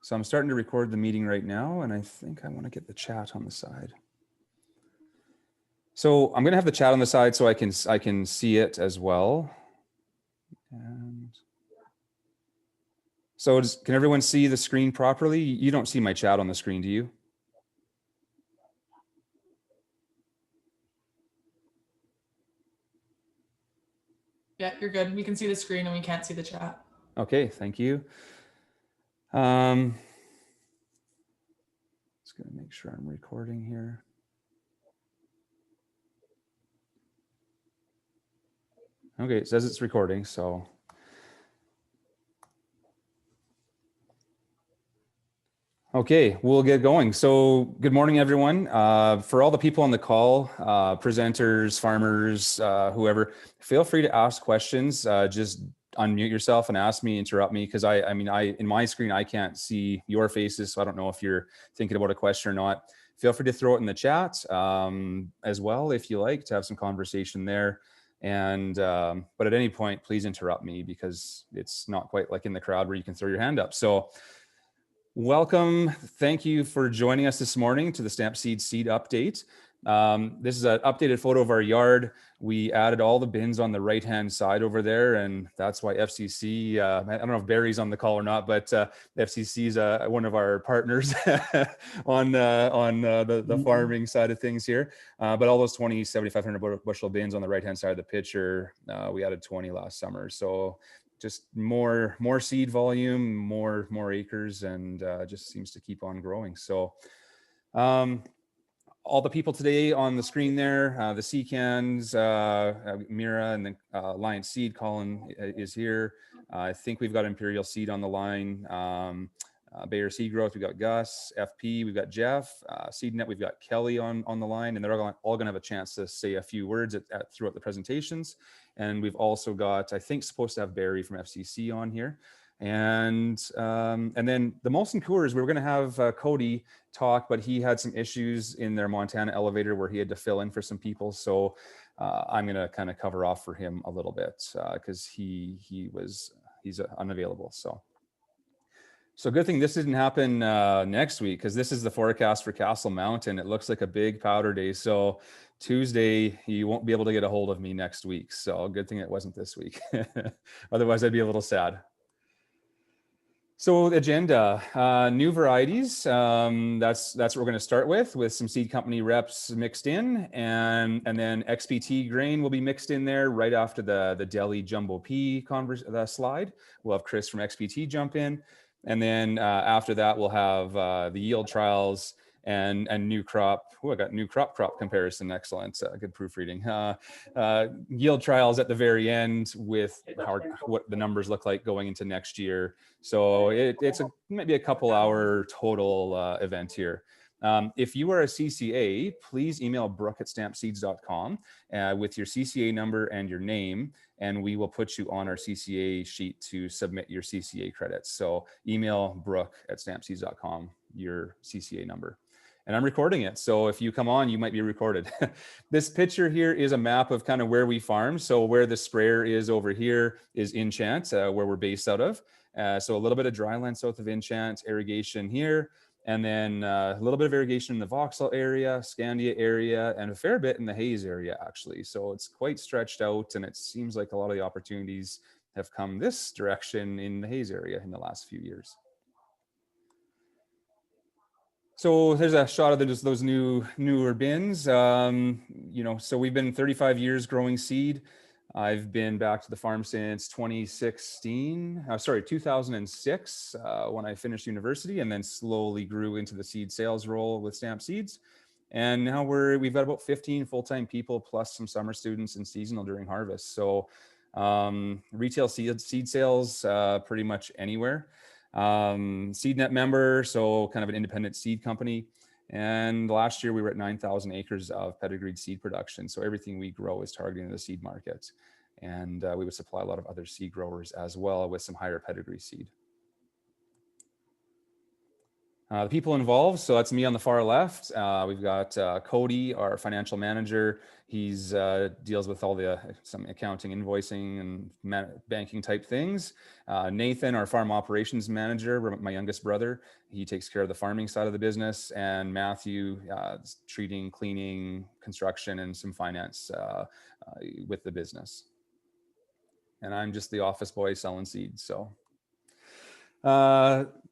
So I'm starting to record the meeting right now, and I think I want to get the chat on the side. So I'm going to have the chat on the side so I can see it as well. And so can everyone see the screen properly? You don't see my chat on the screen, do you? Yeah, you're good. We can see the screen and we can't see the chat. Okay, thank you. Just going to make sure I'm recording here. Okay, it says it's recording, so. Okay, we'll get going. So good morning, everyone. For all the people on the call, presenters, farmers, whoever, feel free to ask questions. Just unmute yourself and ask me, interrupt me, because I mean, in my screen, I can't see your faces, so I don't know if you're thinking about a question or not. Feel free to throw it in the chat as well, if you like, to have some conversation there. And but at any point, please interrupt me, because it's not quite like in the crowd where you can throw your hand up. So welcome. Thank you for joining us this morning to the Stampseed Seed Update. This is an updated photo of our yard. We added all the bins on the right-hand side over there, and that's why FCC, I don't know if Barry's on the call or not, but FCC is one of our partners on the farming side of things here. But all those 7,500 bushel bins on the right-hand side of the picture, we added 20 last summer. So just more seed volume, more acres, and just seems to keep on growing. So all the people today on the screen there, the Seacans, Mira, and then Alliance Seed, Colin is here. I think we've got Imperial Seed on the line. Bayer Seed Growth, we've got Gus. FP, we've got Jeff. SeedNet, we've got Kelly on the line, and they're all going to have a chance to say a few words throughout the presentations. And we've also got, I think, supposed to have Barry from FCC on here. And then the Molson Coors, we were going to have Cody talk, but he had some issues in their Montana elevator where he had to fill in for some people. So I'm going to kind of cover off for him a little bit because he's unavailable. So good thing this didn't happen next week, because this is the forecast for Castle Mountain. It looks like a big powder day. So Tuesday, you won't be able to get a hold of me next week. So good thing it wasn't this week. Otherwise, I'd be a little sad. So the agenda, new varieties. That's what we're going to start with some seed company reps mixed in, and then XPT grain will be mixed in there right after the Delhi Jumbo Pea slide. We'll have Chris from XPT jump in. And then after that, we'll have the yield trials and new crop. Oh, I got new crop comparison. Excellent. Good proofreading. Yield trials at the very end with what the numbers look like going into next year. So it's maybe a couple hour total event here. If you are a CCA, please email brooke@stampseeds.com with your CCA number and your name, and we will put you on our CCA sheet to submit your CCA credits. So email brooke@stampseeds.com, your CCA number. And I'm recording it, so if you come on, you might be recorded. This picture here is a map of kind of where we farm. So where the sprayer is over here is Enchant, where we're based out of. So a little bit of dryland south of Enchant, irrigation here, and then a little bit of irrigation in the Vauxhall area, Scandia area, and a fair bit in the Hayes area, actually. So it's quite stretched out, and it seems like a lot of the opportunities have come this direction in the Hayes area in the last few years. So there's a shot of those newer bins. So we've been 35 years growing seed. I've been back to the farm since 2006, when I finished university, and then slowly grew into the seed sales role with Stamp Seeds. And now we've got about 15 full-time people plus some summer students and seasonal during harvest. So retail seed sales pretty much anywhere. SeedNet member, so kind of an independent seed company. And last year we were at 9,000 acres of pedigreed seed production. So everything we grow is targeting the seed market. And we would supply a lot of other seed growers as well with some higher pedigree seed. The people involved, so that's me on the far left. We've got Cody, our financial manager. He's deals with all the some accounting, invoicing, and banking type things. Nathan, our farm operations manager, my youngest brother. He takes care of the farming side of the business. And Matthew, treating, cleaning, construction, and some finance with the business. And I'm just the office boy selling seeds. So.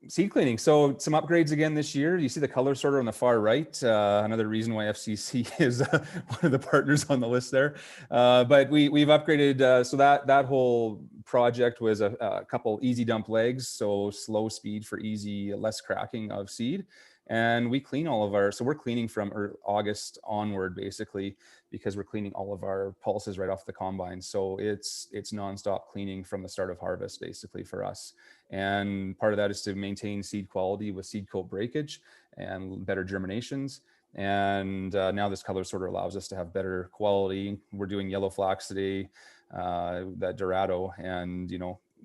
Seed cleaning. So some upgrades again this year. You see the color sorter on the far right. Another reason why FCC is one of the partners on the list there. But we've upgraded. So that whole project was a couple easy dump legs. So slow speed for easy, less cracking of seed. And we clean all of our, so we're cleaning from August onward, basically, because we're cleaning all of our pulses right off the combine. So it's nonstop cleaning from the start of harvest, basically, for us. And part of that is to maintain seed quality with seed coat breakage and better germinations. And now this color sorter allows us to have better quality. We're doing yellow flax today, that Dorado, and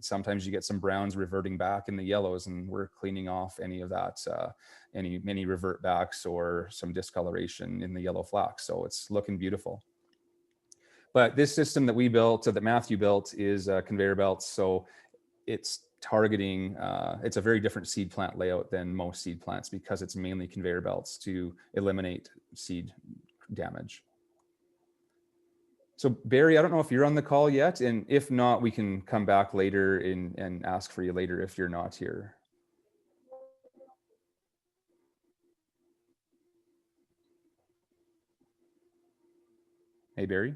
sometimes you get some browns reverting back in the yellows, and we're cleaning off any of that, any revert backs or some discoloration in the yellow flax. So it's looking beautiful. But this system that we built, that Matthew built, is conveyor belts. So it's targeting, it's a very different seed plant layout than most seed plants because it's mainly conveyor belts to eliminate seed damage. So Barry, I don't know if you're on the call yet, and if not, we can come back later and ask for you later if you're not here. Hey, Barry.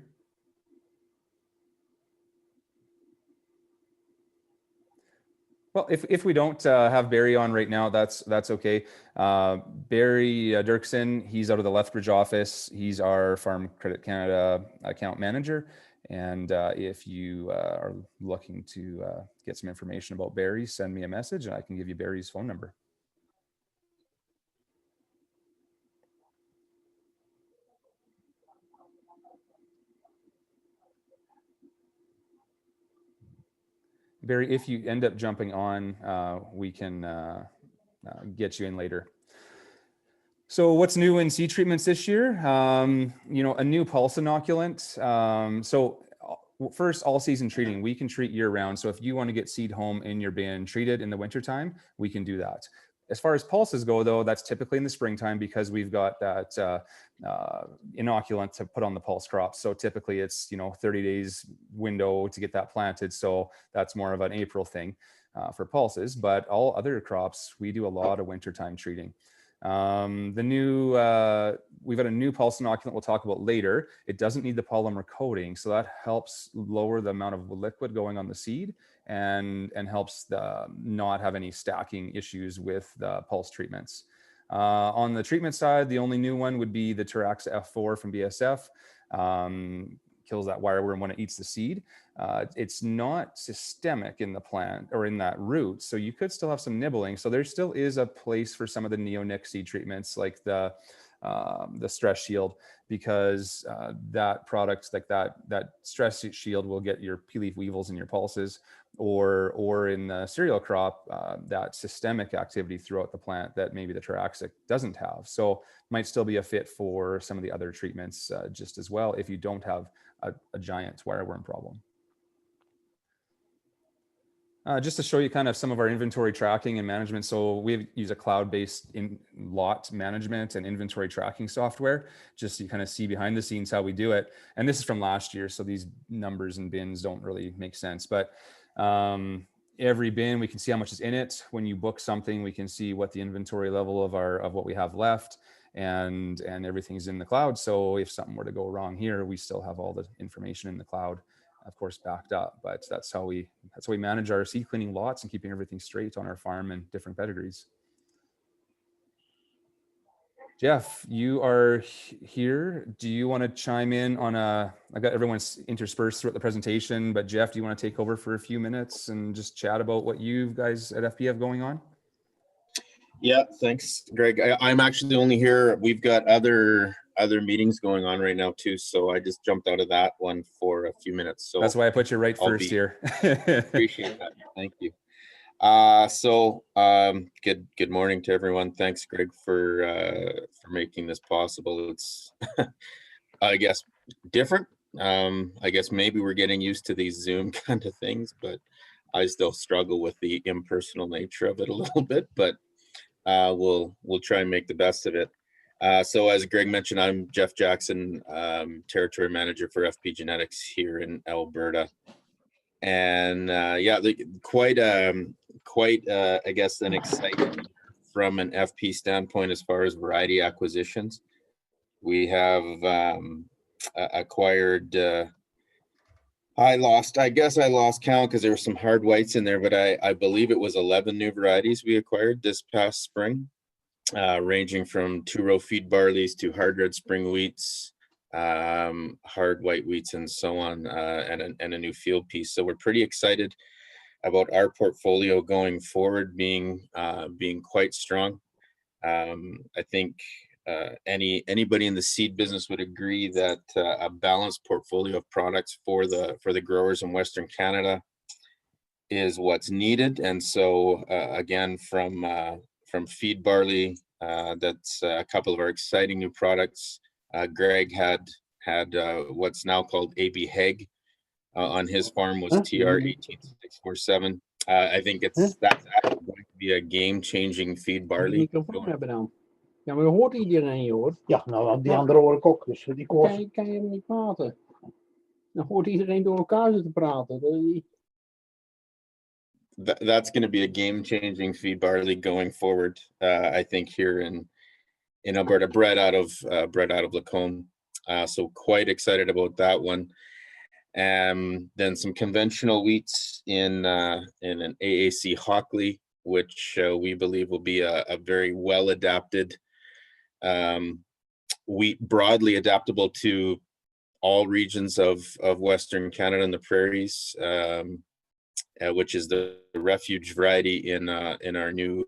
Well, if we don't have Barry on right now, that's okay. Barry Dirksen, he's out of the Lethbridge office. He's our Farm Credit Canada account manager. And if you are looking to get some information about Barry, send me a message and I can give you Barry's phone number. Barry, if you end up jumping on, we can get you in later. So what's new in seed treatments this year? A new pulse inoculant. So first, all season treating, we can treat year round. So if you want to get seed home in your bin treated in the wintertime, we can do that. As far as pulses go, though, that's typically in the springtime because we've got that inoculant to put on the pulse crops. So typically it's 30 days window to get that planted. So that's more of an April thing for pulses. But all other crops, we do a lot of wintertime treating. We've got a new pulse inoculant we'll talk about later. It doesn't need the polymer coating, so that helps lower the amount of liquid going on the seed and helps not have any stacking issues with the pulse treatments. On the treatment side, the only new one would be the Taraxa F4 from BSF. Kills that wireworm when it eats the seed. It's not systemic in the plant or in that root, so you could still have some nibbling. So there still is a place for some of the neonic seed treatments like the stress shield, because that product, like that stress shield, will get your pea leaf weevils in your pulses, or in the cereal crop, that systemic activity throughout the plant that maybe the Taraxic doesn't have. So might still be a fit for some of the other treatments just as well if you don't have a giant wireworm problem. Just to show you kind of some of our inventory tracking and management. So we use a cloud-based lot management and inventory tracking software, just so you kind of see behind the scenes how we do it. And this is from last year, so these numbers and bins don't really make sense. But every bin, we can see how much is in it. When you book something, we can see what the inventory level of what we have left, and everything's in the cloud. So if something were to go wrong here, we still have all the information in the cloud, of course, backed up. But that's how we manage our seed cleaning lots and keeping everything straight on our farm and different pedigrees. Jeff, you are here. Do you want to chime in on I got everyone's interspersed throughout the presentation, but Jeff, do you want to take over for a few minutes and just chat about what you guys at FP have going on? Yeah, thanks, Greg. I'm actually only here. We've got other meetings going on right now too, so I just jumped out of that one for a few minutes. So that's why I put you right first here. Appreciate that. Thank you. Good morning to everyone. Thanks, Greg, for making this possible. It's I guess different. I guess maybe we're getting used to these Zoom kind of things, but I still struggle with the impersonal nature of it a little bit, but we'll try and make the best of it. So as Greg mentioned, I'm Jeff Jackson, Territory Manager for FP Genetics here in Alberta. And yeah, quite I guess an exciting year from an FP standpoint as far as variety acquisitions. We have acquired I lost count because there were some hard whites in there, but I believe it was 11 new varieties we acquired this past spring, ranging from 2-row feed barleys to hard red spring wheats, hard white wheats, and so on, and a new field piece. So we're pretty excited about our portfolio going forward being quite strong. I think anybody in the seed business would agree that a balanced portfolio of products for the growers in Western Canada is what's needed. And so again, from feed barley, that's a couple of our exciting new products. Greg had what's now called AB Hague on his farm, was TR 18647. I think that's going to be a game-changing feed barley. Ja, maar je hoort iedereen hier, hoor. Ja, nou, die andere hoor ik ook. Dus die koor. Kan je niet praten? Dan hoort iedereen door elkaar zitten praten. That's going to be a game-changing feed barley going forward. I think here in Alberta, bred out of Lacombe. So quite excited about that one. Then some conventional wheats in an AAC Hockley, which we believe will be a very well adapted wheat, broadly adaptable to all regions of Western Canada and the prairies, which is the refuge variety in our new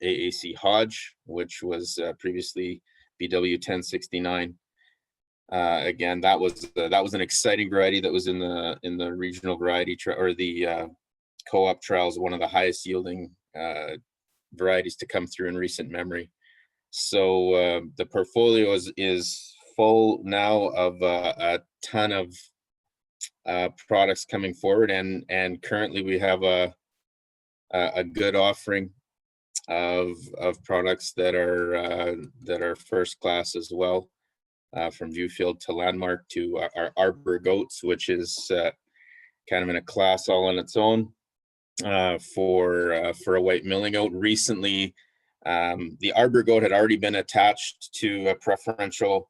AAC Hodge, which was previously BW 1069. Again, that was an exciting variety that was in the regional variety or the co-op trials, one of the highest yielding varieties to come through in recent memory. So the portfolio is full now of a ton of products coming forward, and currently we have a good offering of products that are first class as well, from Viewfield to Landmark to our Arbor goats, which is kind of in a class all on its own. For a white milling oat. Recently, the Arbor goat had already been attached to a preferential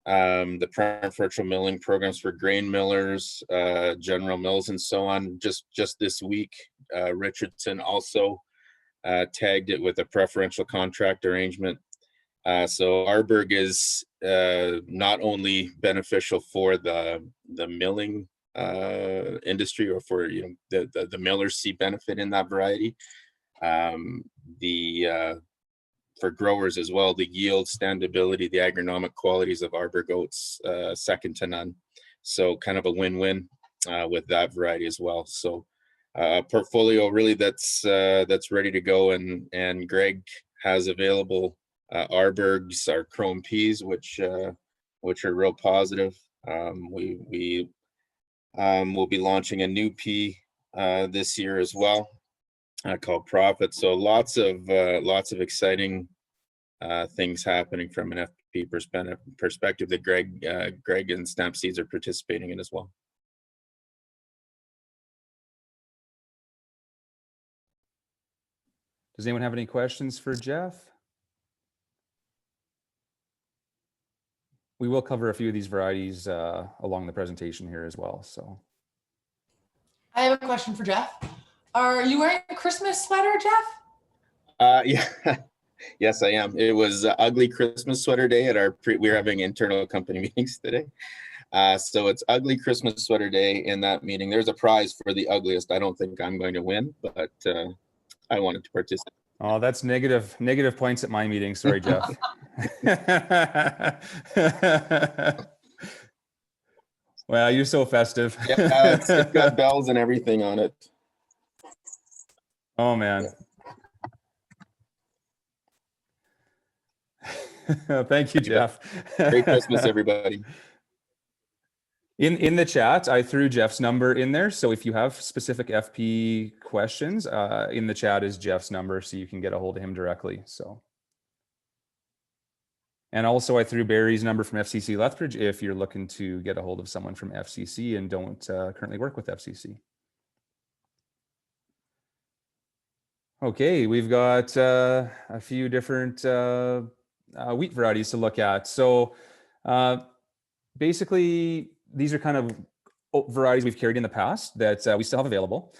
milling programs for grain millers, General Mills, and so on. Just this week, Richardson also tagged it with a preferential contract arrangement. So Arborg is not only beneficial for the milling industry, or for the millers see benefit in that variety, for growers as well, the yield, standability, the agronomic qualities of Arbor goats, second to none. So kind of a win-win with that variety as well. So portfolio really that's ready to go, and Greg has available Arborgs, our chrome peas, which are real positive. We we'll be launching a new pea this year as well, called Profit. So lots of exciting things happening from an FP perspective that Greg and Snap Seeds are participating in as well. Does anyone have any questions for Jeff? We will cover a few of these varieties along the presentation here as well. So I have a question for Jeff. Are you wearing a Christmas sweater, Jeff? Yeah, yes, I am. It was ugly Christmas sweater day at we're having internal company meetings today. So it's ugly Christmas sweater day in that meeting. There's a prize for the ugliest. I don't think I'm going to win, but I wanted to participate. Oh, that's negative points at my meeting. Sorry, Jeff. Well, you're so festive. Yeah, it's got bells and everything on it. Oh man. Thank you, Jeff. Merry Christmas, everybody. In the chat, I threw Jeff's number in there. So if you have specific FP questions, in the chat is Jeff's number, so you can get a hold of him directly. So, and also I threw Barry's number from FCC Lethbridge if you're looking to get a hold of someone from FCC and don't currently work with FCC. Okay, we've got a few different wheat varieties to look at. So basically, these are kind of varieties we've carried in the past that we still have available.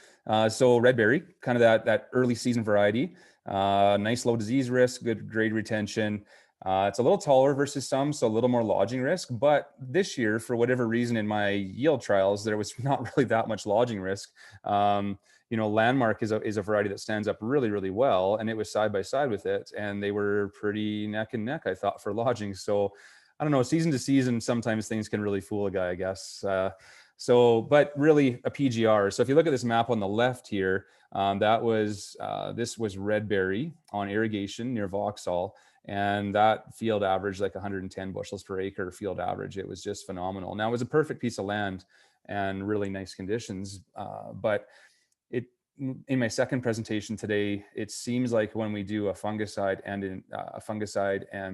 So red berry, kind of that early season variety, nice low disease risk, good grade retention. It's a little taller versus some, so a little more lodging risk. But this year, for whatever reason in my yield trials, there was not really that much lodging risk. You know, Landmark is a variety that stands up really, really well, and it was side by side with it, and they were pretty neck and neck, I thought, for lodging. So I don't know, season to season, sometimes things can really fool a guy, I guess. But really a PGR. So if you look at this map on the left here, this was red berry on irrigation near Vauxhall, and that field averaged like 110 bushels per acre field average. It was just phenomenal. Now it was a perfect piece of land and really nice conditions, but in my second presentation today, it seems like when we do a fungicide and a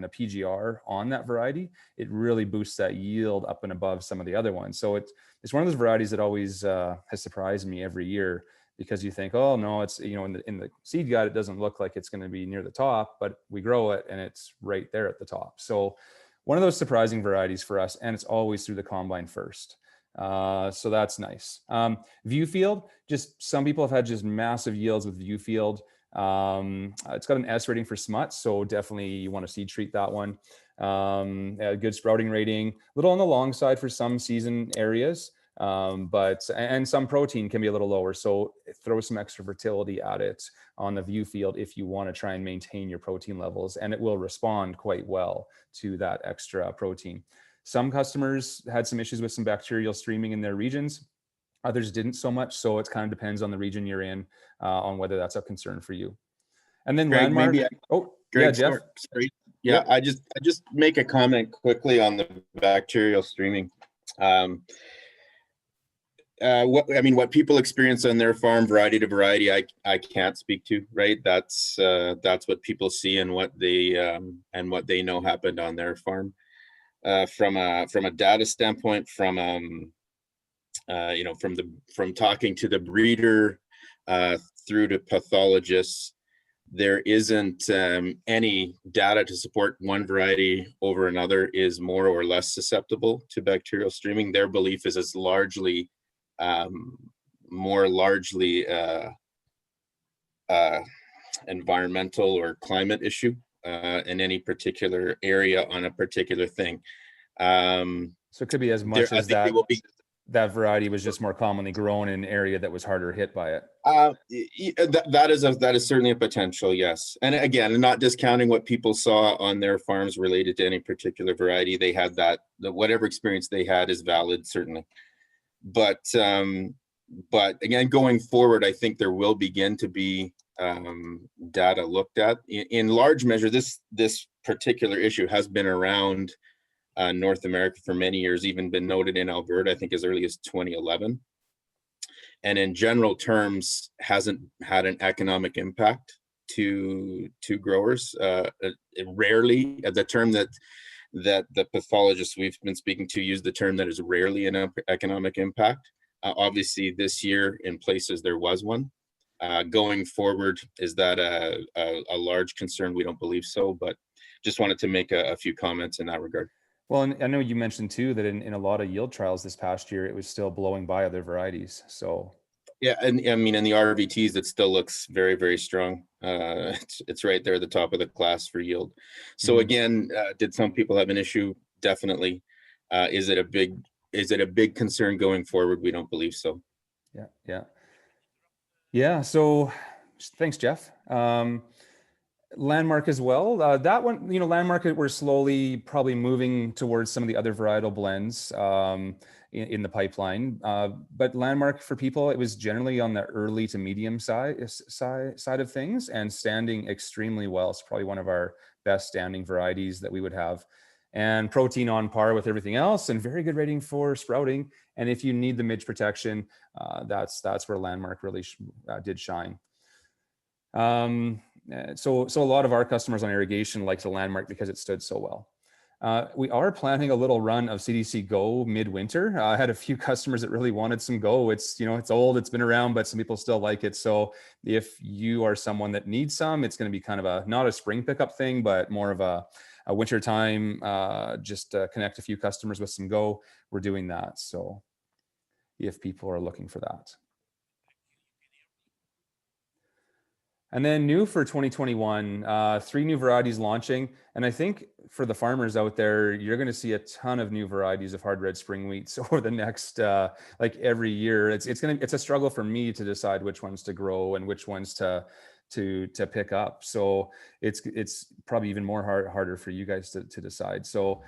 PGR on that variety, it really boosts that yield up and above some of the other ones. So it's one of those varieties that always has surprised me every year, because you think, oh no, it's, you know, in the seed guide, it doesn't look like it's going to be near the top, but we grow it and it's right there at the top. So one of those surprising varieties for us, and it's always through the combine first. So that's nice. Viewfield, just some people have had just massive yields with Viewfield. It's got an S rating for smut, so definitely you want to seed treat that one. A good sprouting rating, a little on the long side for some season areas, and some protein can be a little lower. So throw some extra fertility at it on the Viewfield if you want to try and maintain your protein levels, and it will respond quite well to that extra protein. Some customers had some issues with some bacterial streaming in their regions. Others didn't so much. So it kind of depends on the region you're in, on whether that's a concern for you. And then Greg, Landmark. Greg, Jeff. Sorry. Yeah, I just make a comment quickly on the bacterial streaming. What people experience on their farm, variety to variety, I can't speak to, right? That's what people see and what they know happened on their farm. From a data standpoint, from talking to the breeder through to pathologists, there isn't any data to support one variety over another is more or less susceptible to bacterial streaming. Their belief is it's largely environmental or climate issue in any particular area on a particular thing. So it could be as much as that variety was just more commonly grown in an area that was harder hit by it. That is certainly a potential, yes. And again, not discounting what people saw on their farms related to any particular variety. They had whatever experience they had is valid, certainly. But again, going forward, I think there will begin to be data looked at. In large measure, this particular issue has been around North America for many years, even been noted in Alberta, I think as early as 2011. And in general terms, hasn't had an economic impact to growers. Rarely, the term that the pathologists we've been speaking to use the term that is rarely an economic impact. Obviously, this year in places there was one. Going forward, is that a large concern? We don't believe so, but just wanted to make a few comments in that regard. Well, and I know you mentioned too that in a lot of yield trials this past year, it was still blowing by other varieties. So yeah, and I mean, in the RVTs, it still looks very, very strong. It's right there at the top of the class for yield. So again, did some people have an issue? Definitely. Is it a big concern going forward? We don't believe so. Yeah. So thanks, Jeff. Landmark as well. That one, Landmark, we're slowly probably moving towards some of the other varietal blends. in the pipeline. But Landmark for people, it was generally on the early to medium side of things and standing extremely well. It's probably one of our best standing varieties that we would have. And protein on par with everything else, and very good rating for sprouting. And if you need the midge protection, that's where Landmark really did shine. So a lot of our customers on irrigation like the Landmark because it stood so well. We are planning a little run of CDC Go midwinter. I had a few customers that really wanted some Go. It's, it's old, it's been around, but some people still like it. So if you are someone that needs some, it's going to be kind of not a spring pickup thing, but more of a winter time, just connect a few customers with some Go. We're doing that. So if people are looking for that. And then new for 2021, 3 new varieties launching. And I think for the farmers out there, you're going to see a ton of new varieties of hard red spring wheats over the next, like every year. It's a struggle for me to decide which ones to grow and which ones to pick up. So it's probably even more harder for you guys to decide. So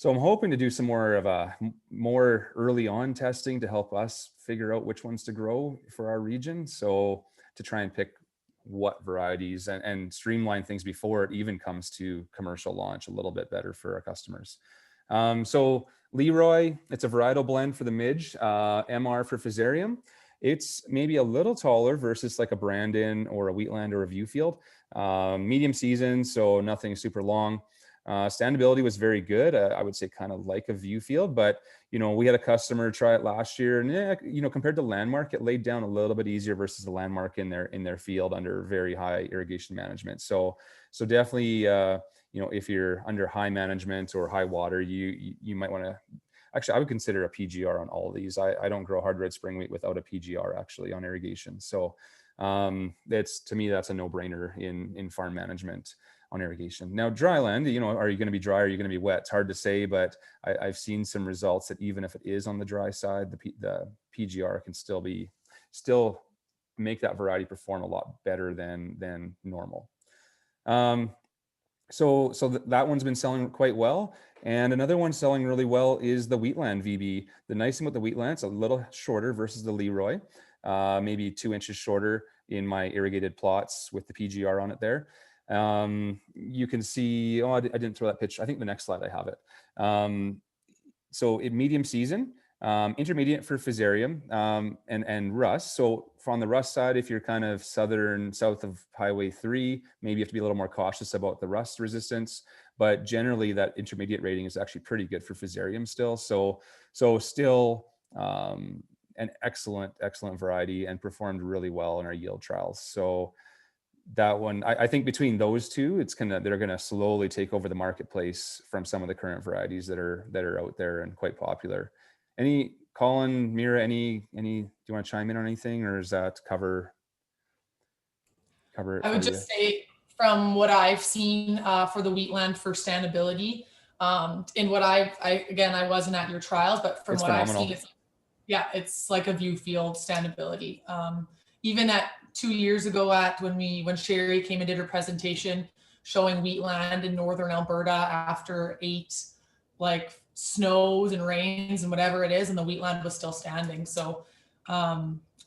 I'm hoping to do some more of a more early on testing to help us figure out which ones to grow for our region. So to try and pick what varieties and streamline things before it even comes to commercial launch a little bit better for our customers. So Leroy, it's a varietal blend for the midge, MR for Fusarium. It's maybe a little taller versus like a Brandon or a Wheatland or a Viewfield. Medium season, so nothing super long. Standability was very good. I would say kind of like a Viewfield, but we had a customer try it last year, and compared to Landmark, it laid down a little bit easier versus the Landmark in their field under very high irrigation management. So definitely, if you're under high management or high water, you might want to. Actually, I would consider a PGR on all of these. I don't grow hard red spring wheat without a PGR actually on irrigation. So to me, that's a no-brainer in farm management on irrigation. Now, dry land, are you going to be dry? Or are you going to be wet? It's hard to say, but I've seen some results that even if it is on the dry side, the PGR can still make that variety perform a lot better than normal. So that one's been selling quite well. And another one selling really well is the Wheatland VB. The nice thing about the Wheatland, it's a little shorter versus the Leroy, maybe 2 inches shorter in my irrigated plots with the PGR on it there. You can see, I didn't throw that picture. I think the next slide I have it. So in medium season, intermediate for Fusarium, and rust. So on the rust side, if you're kind of south of Highway 3, maybe you have to be a little more cautious about the rust resistance. But generally, that intermediate rating is actually pretty good for Fusarium still. So still an excellent variety and performed really well in our yield trials. So that one, I think between those two, they're gonna slowly take over the marketplace from some of the current varieties that are out there and quite popular. Colin, Mira, do you want to chime in on anything, or is that cover it? I would just say from what I've seen for the Wheatland for standability, in what I wasn't at your trials, but from It's what phenomenal. I've seen, it's like a Viewfield standability. Even at 2 years ago when Sherry came and did her presentation showing Wheatland in northern Alberta after 8 snows and rains and whatever it is, and the Wheatland was still standing. So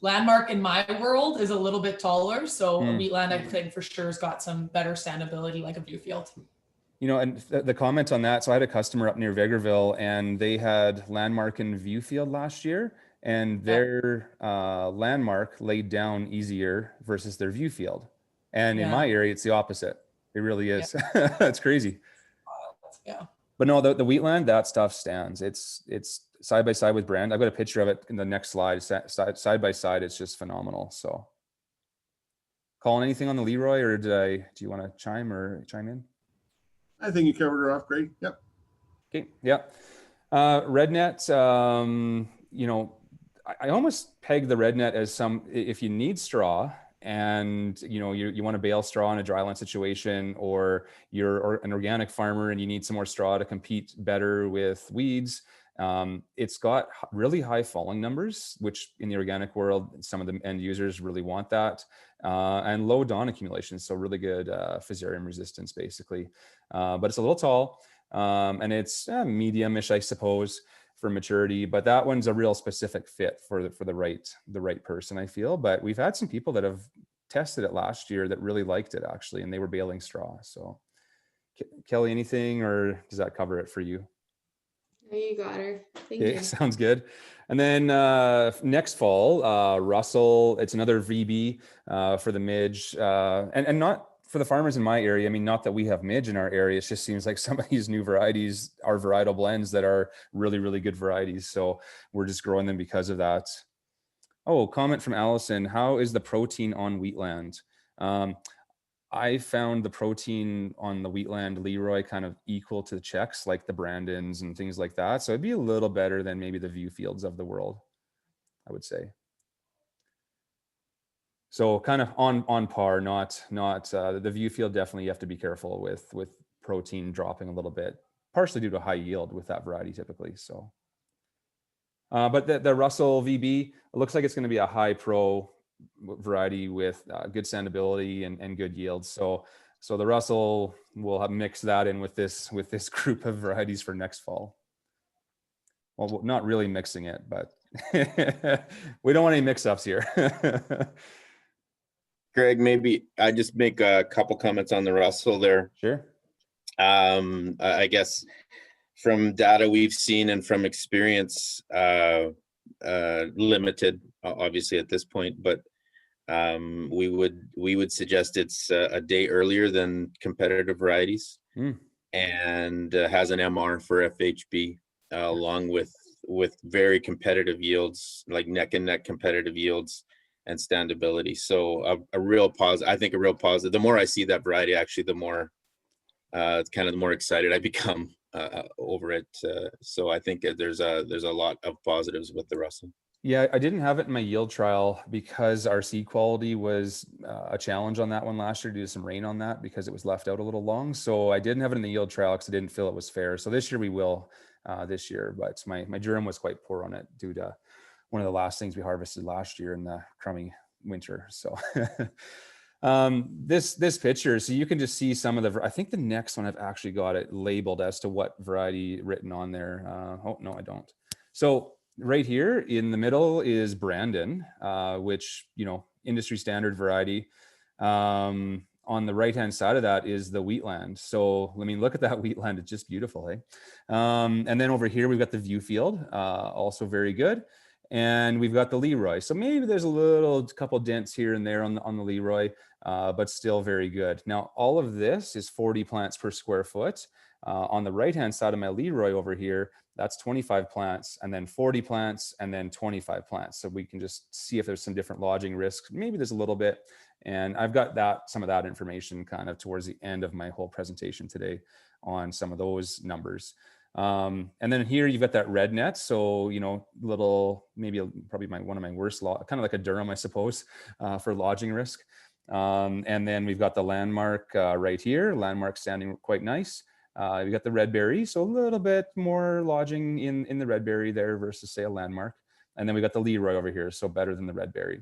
Landmark in my world is a little bit taller, so Wheatland I think for sure has got some better standability like a Viewfield. And the comment on that, so I had a customer up near Vegreville and they had Landmark and Viewfield last year, and their Landmark laid down easier versus their Viewfield. And in my area, it's the opposite. It really is. It's crazy. Yeah. But no, the Wheatland, that stuff stands. It's side by side with Brand. I've got a picture of it in the next slide. Side by side, it's just phenomenal. So, Colin, anything on the Leroy, or do you want to chime in? I think you covered her off great. Yep. Okay. Yeah. Rednet, I almost peg the Rednet as if you need straw and you want to bale straw in a dryland situation, or you're an organic farmer and you need some more straw to compete better with weeds. It's got really high falling numbers, which in the organic world, some of the end users really want that, and low dawn accumulation. So really good Fusarium resistance basically, but it's a little tall, and it's medium-ish, I suppose, for maturity, but that one's a real specific fit for the right person, I feel. But we've had some people that have tested it last year that really liked it actually, and they were baling straw. So Kelly, anything, or does that cover it for you? There you got her. Thank Okay, you. sounds good. And then next fall, Russell, it's another VB for the midge, and not for the farmers in my area. I mean, not that we have midge in our area. It just seems like some of these new varieties are varietal blends that are really, really good varieties. So we're just growing them because of that. Oh, comment from Allison. How is the protein on wheatland? I found the protein on the wheatland Leroy kind of equal to the checks, like the Brandons and things like that. So it'd be a little better than maybe the Viewfields of the world, I would say. So kind of on par, not the Viewfield. Definitely you have to be careful with protein dropping a little bit, partially due to high yield with that variety typically. So, but the Russell VB, it looks like it's going to be a high pro variety with good standability and good yields. So the Russell will have mixed that in with this group of varieties for next fall. Well, not really mixing it, but we don't want any mix-ups here. Greg, maybe I just make a couple comments on the Russell there. Sure. I guess from data we've seen and from experience, limited obviously at this point, but we would suggest it's a day earlier than competitive varieties, and has an MR for FHB, along with very competitive yields, like neck and neck competitive yields and standability. So a real positive. I think a real positive. The more I see that variety, actually, the more kind of the more excited I become over it. So I think there's a lot of positives with the Russell. Yeah, I didn't have it in my yield trial because our seed quality was a challenge on that one last year due to some rain on that, because it was left out a little long. So I didn't have it in the yield trial because I didn't feel it was fair. So this year we will this year, but my Durum was quite poor on it due to one of the last things we harvested last year in the crummy winter. So this picture, so you can just see some of the, I think the next one I've actually got it labeled as to what variety written on there. Oh, no, I don't. So right here in the middle is Brandon, which, you know, industry standard variety. On the right-hand side of that is the wheatland. So, I mean, look at that wheatland. It's just beautiful, eh? And then over here, we've got the Viewfield, also very good. And we've got the Leroy. So maybe there's a couple dents here and there on the Leroy, but still very good. Now, all of this is 40 plants per square foot. On the right-hand side of my Leroy over here, that's 25 plants, and then 40 plants, and then 25 plants. So we can just see if there's some different lodging risks. Maybe there's a little bit. And I've got some of that information kind of towards the end of my whole presentation today on some of those numbers. And then here you've got that red net. So, you know, probably one of my worst, kind of like a Durum, I suppose, for lodging risk. And then we've got the Landmark right here, Landmark standing quite nice. We got the red berry, so a little bit more lodging in the red berry there versus say a Landmark. And then we got the Leroy over here, so better than the red berry.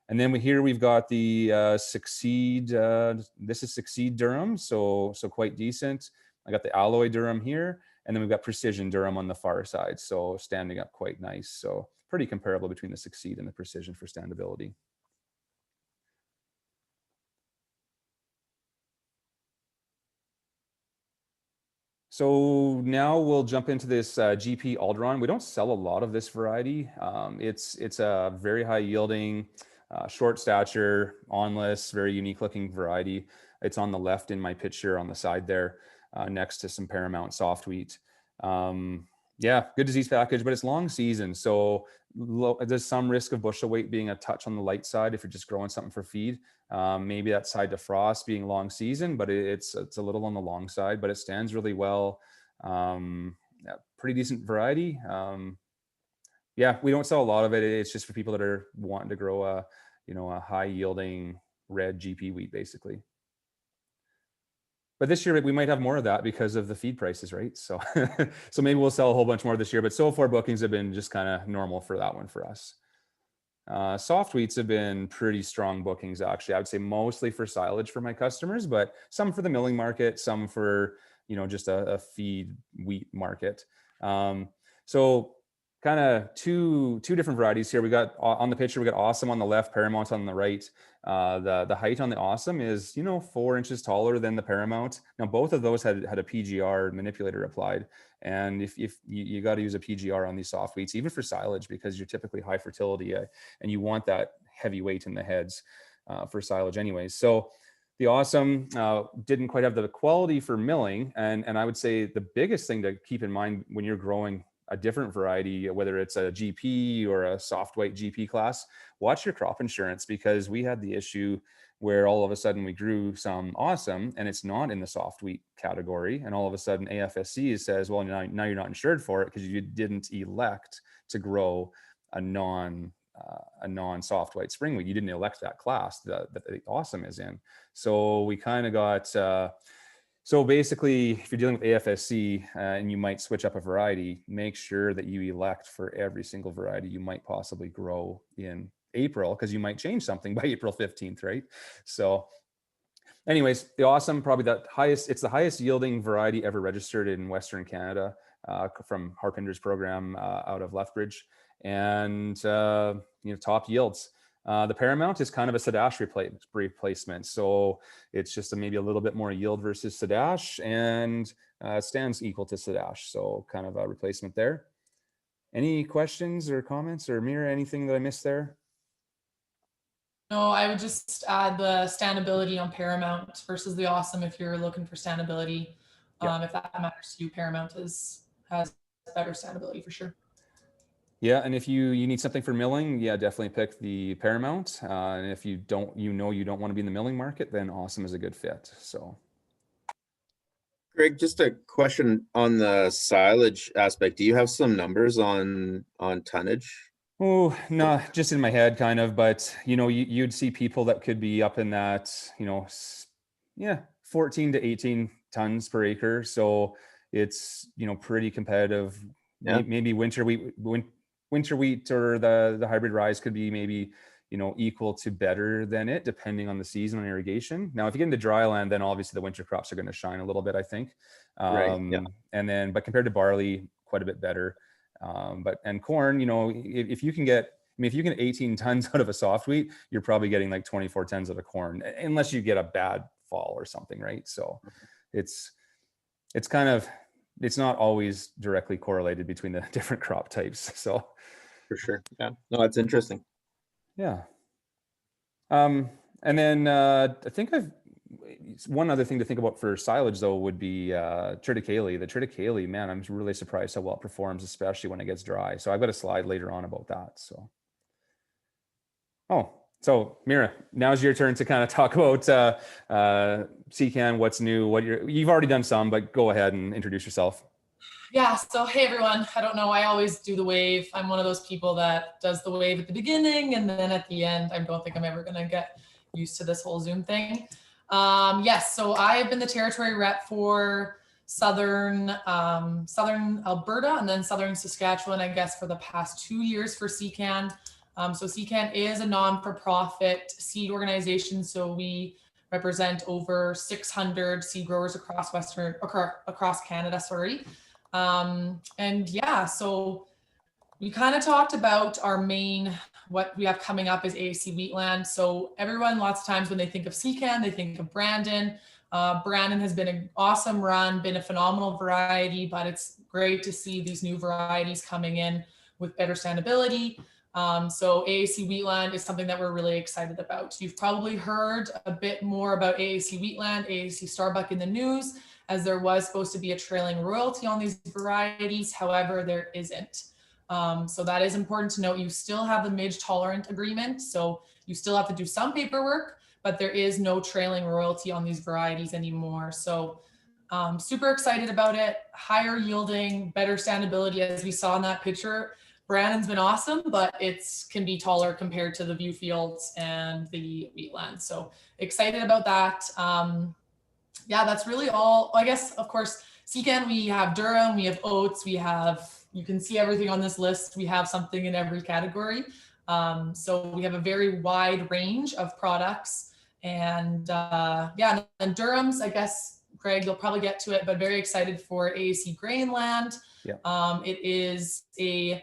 And then we've got the Succeed. This is Succeed Durum, so quite decent. I got the Alloy Durum here, and then we've got Precision Durum on the far side, so standing up quite nice. So pretty comparable between the Succeed and the Precision for standability. So now we'll jump into this GP Alderon. We don't sell a lot of this variety. It's a very high yielding, short stature, onless, very unique looking variety. It's on the left in my picture on the side there, next to some Paramount soft wheat. Yeah, good disease package, but it's long season. So there's some risk of bushel weight being a touch on the light side if you're just growing something for feed. Maybe that side to frost being long season, but it's a little on the long side, but it stands really well. Yeah, pretty decent variety. Yeah, we don't sell a lot of it. It's just for people that are wanting to grow a high yielding red GP wheat basically. But this year we might have more of that because of the feed prices, right? So, so maybe we'll sell a whole bunch more this year. But so far, bookings have been just kind of normal for that one for us. Soft wheats have been pretty strong bookings, actually. I would say mostly for silage for my customers, but some for the milling market, some for just a feed wheat market. So kind of two different varieties here. We got on the picture, we got Awesome on the left, Paramount on the right. The height on the Awesome is, 4 inches taller than the Paramount. Now, both of those had a PGR manipulator applied. And if you got to use a PGR on these soft wheats, even for silage, because you're typically high fertility and you want that heavy weight in the heads for silage anyways. So the Awesome didn't quite have the quality for milling. And I would say the biggest thing to keep in mind when you're growing a different variety, whether it's a GP or a soft white GP class, watch your crop insurance, because we had the issue where all of a sudden we grew some Awesome and it's not in the soft wheat category. And all of a sudden AFSC says, well, now you're not insured for it because you didn't elect to grow a non-soft white spring wheat. You didn't elect that class that the Awesome is in. So we kind of got, so basically, if you're dealing with AFSC and you might switch up a variety, make sure that you elect for every single variety you might possibly grow in April, because you might change something by April 15th, right? So anyways, the Awesome, probably it's the highest yielding variety ever registered in Western Canada from Harpinder's program out of Lethbridge, and top yields. The Paramount is kind of a Sedash replacement. So it's just maybe a little bit more yield versus Sedash, and it stands equal to Sedash. So kind of a replacement there. Any questions or comments, or Mira, anything that I missed there? No, I would just add the standability on Paramount versus the Awesome if you're looking for standability. If that matters to you, Paramount has better standability for sure. Yeah, and if you need something for milling, definitely pick the Paramount. And if you don't want to be in the milling market, then Awesome is a good fit. So, Greg, just a question on the silage aspect. Do you have some numbers on tonnage? Oh, no, just in my head kind of, but you'd see people that could be up in that, 14 to 18 tons per acre. So it's, pretty competitive. Yeah. Maybe winter wheat or the hybrid rye could be maybe, equal to better than it, depending on the season and irrigation. Now, if you get into dry land, then obviously the winter crops are going to shine a little bit, I think. Right. Yeah. But compared to barley, quite a bit better. And corn, if you can get 18 tons out of a soft wheat, you're probably getting like 24 tons out of corn, unless you get a bad fall or something, right? So it's not always directly correlated between the different crop types. So For sure. Yeah. No, that's interesting. yeah. And then I think one other thing to think about for silage though would be triticale. The triticale, man, I'm really surprised how well it performs, especially when it gets dry. So I've got a slide later on about that. So Mira, now's your turn to kind of talk about CCAN, what's new, you've already done some, but go ahead and introduce yourself. Yeah, so hey everyone, I don't know, I always do the wave. I'm one of those people that does the wave at the beginning and then at the end. I don't think I'm ever gonna get used to this whole Zoom thing. Yes, so I've been the territory rep for southern Alberta and then southern Saskatchewan, I guess, for the past 2 years for CCAN. So CCAN is a non-for-profit seed organization, so we represent over 600 seed growers across Canada, sorry. And yeah, so we kind of talked about what we have coming up is AAC Wheatland. So everyone, lots of times when they think of CCAN, they think of Brandon. Brandon has been an awesome run, been a phenomenal variety, but it's great to see these new varieties coming in with better standability. So AAC Wheatland is something that we're really excited about. You've probably heard a bit more about AAC Wheatland, AAC Starbuck in the news, as there was supposed to be a trailing royalty on these varieties. However, there isn't. So that is important to note. You still have the Midge tolerant agreement. So you still have to do some paperwork, but there is no trailing royalty on these varieties anymore. So super excited about it. Higher yielding, better standability, as we saw in that picture. Brandon's been awesome, but it can be taller compared to the view fields and the wheatland. So excited about that. Yeah, that's really all. I guess, of course, CCAN, we have durum, we have oats, you can see everything on this list. We have something in every category. So we have a very wide range of products. And yeah, and durums, I guess, Greg, you'll probably get to it, but very excited for AAC Grainland. Yeah. It is a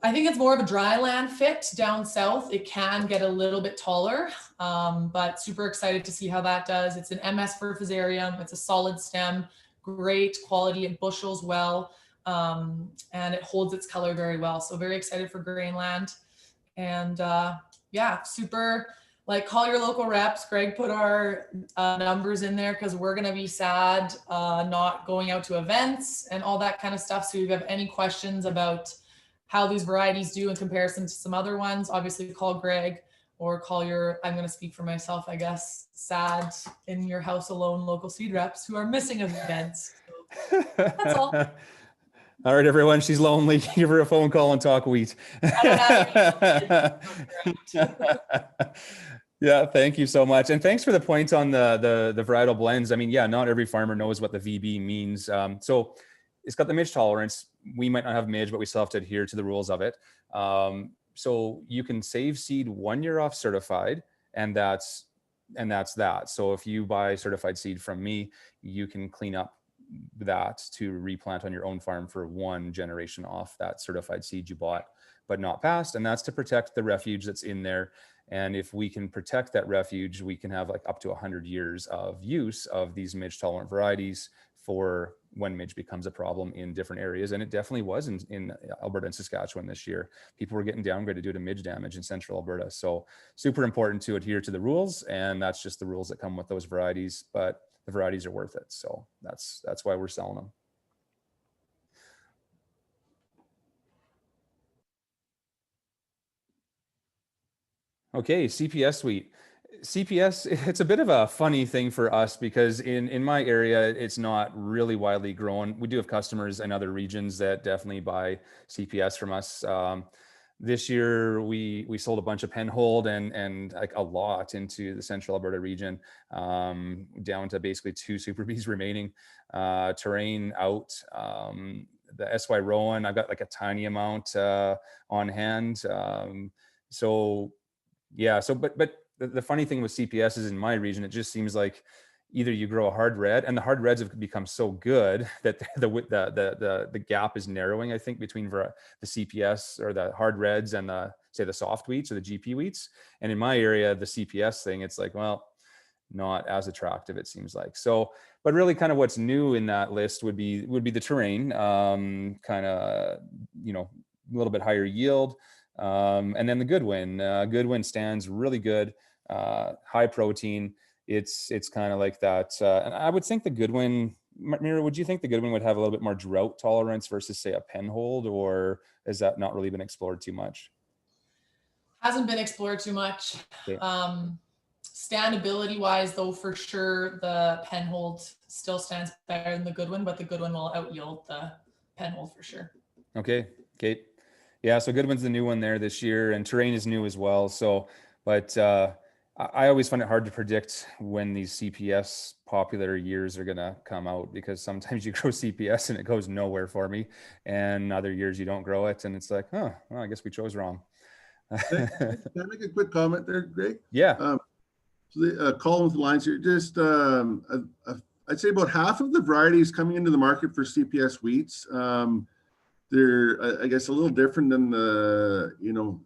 I think it's more of a dry land fit down south. It can get a little bit taller, but super excited to see how that does. It's an MS for Fusarium. It's a solid stem, great quality. It bushels well, and it holds its color very well. So very excited for grainland. And yeah, super, like, call your local reps. Greg put our numbers in there because we're going to be sad not going out to events and all that kind of stuff. So if you have any questions about how these varieties do in comparison to some other ones, obviously call Greg or call your, I'm going to speak for myself, I guess, sad in your house alone local seed reps who are missing events. So that's all. All right, everyone. She's lonely. Give her a phone call and talk wheat. I don't have Yeah, thank you so much. And thanks for the point on the varietal blends. I mean, yeah, not every farmer knows what the VB means. So it's got the midge tolerance. We might not have midge, but we still have to adhere to the rules of it. So you can save seed 1 year off certified, and that's that. So if you buy certified seed from me, you can clean up that to replant on your own farm for 1 generation off that certified seed you bought but not passed, and that's to protect the refuge that's in there. And if we can protect that refuge, we can have like up to 100 years of use of these midge tolerant varieties for when midge becomes a problem in different areas. And it definitely was in Alberta and Saskatchewan this year. People were getting downgraded due to midge damage in central Alberta. So super important to adhere to the rules, and that's just the rules that come with those varieties, but the varieties are worth it. So that's why we're selling them. Okay, CPS wheat. CPS, it's a bit of a funny thing for us because in my area, it's not really widely grown. We do have customers in other regions that definitely buy CPS from us. This year, we sold a bunch of penhold and like a lot into the central Alberta region, down to basically 2 Super Bs remaining. Terrain out. The SY Rowan, I've got like a tiny amount on hand. So yeah, so but the funny thing with CPS is in my region, it just seems like either you grow a hard red, and the hard reds have become so good that the gap is narrowing, I think, between the CPS or the hard reds and say the soft wheats or the GP wheats. And in my area, the CPS thing, it's like, well, not as attractive, it seems like. So, but really kind of what's new in that list would be the terrain, kind of, you know, a little bit higher yield. And then the Goodwin. Goodwin stands really good, high protein. It's kind of like that. And I would think the Goodwin, Mira, would you think the Goodwin would have a little bit more drought tolerance versus say a penhold, or has that not really been explored too much? Hasn't been explored too much. Okay. Standability wise though, for sure, the penhold still stands better than the Goodwin, but the Goodwin will out yield the penhold for sure. Okay. Yeah, so Goodwin's the new one there this year, and terrain is new as well. So, but I always find it hard to predict when these CPS popular years are gonna come out, because sometimes you grow CPS and it goes nowhere for me, and other years you don't grow it, and it's like, oh, well, I guess we chose wrong. Can I make a quick comment there, Greg? Yeah. So the column with the lines here, just I'd say about half of the varieties coming into the market for CPS wheats, they're, I guess, a little different than the, you know,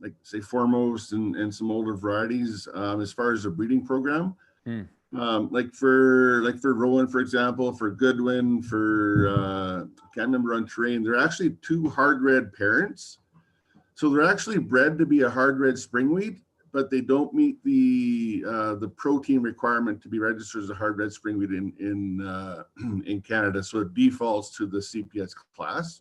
like say Foremost and some older varieties as far as the breeding program. Like for Rowan, for example, for Goodwin, for can't remember on terrain, they're actually 2 hard red parents. So they're actually bred to be a hard red spring wheat, but they don't meet the protein requirement to be registered as a hard red spring wheat in Canada. So it defaults to the CPS class.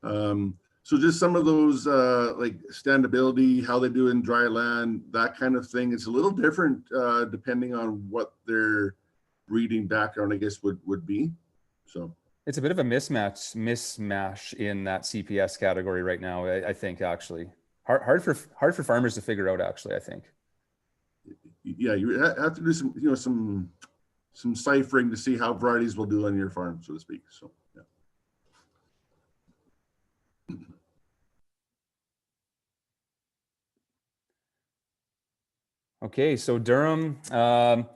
So just some of those like standability, how they do in dry land, that kind of thing. It's a little different depending on what their breeding background, I guess, would be. So It's a bit of a mismatch in that CPS category right now. I think actually hard for farmers to figure out. Actually, I think. Yeah, you have to do some ciphering to see how varieties will do on your farm, so to speak. So yeah. Okay, so Durum,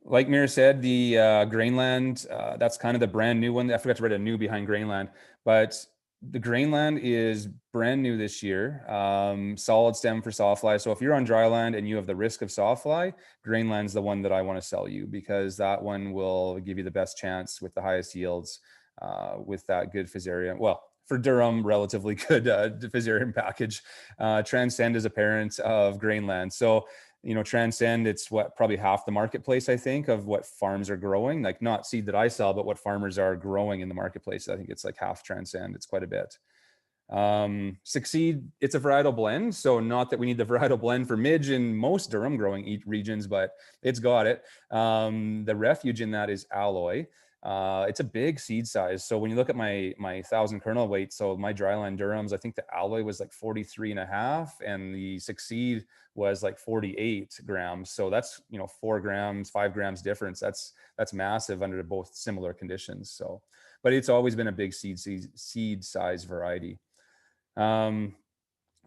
like Mira said, the Grainland, that's kind of the brand new one. I forgot to write a new behind Grainland, but The grainland is brand new this year, solid stem for sawfly. So if you're on dry land and you have the risk of sawfly, grainland's the one that I want to sell you, because that one will give you the best chance with the highest yields with that good fusarium. Well, for Durum, relatively good fusarium package. Transcend is a parent of grainland. So, you know, Transcend, it's what, probably half the marketplace, I think, of what farms are growing, like not seed that I sell, but what farmers are growing in the marketplace. I think it's like half Transcend. It's quite a bit. Succeed, it's a varietal blend. So not that we need the varietal blend for midge in most Durum growing regions, but it's got it. The refuge in that is alloy. It's a big seed size. So when you look at my 1,000 kernel weight, so my dryland Durums, I think the alloy was like 43.5 and the Succeed was like 48 grams. So that's, you know, 4 grams, 5 grams difference. That's massive under both similar conditions. So, but it's always been a big seed size variety. The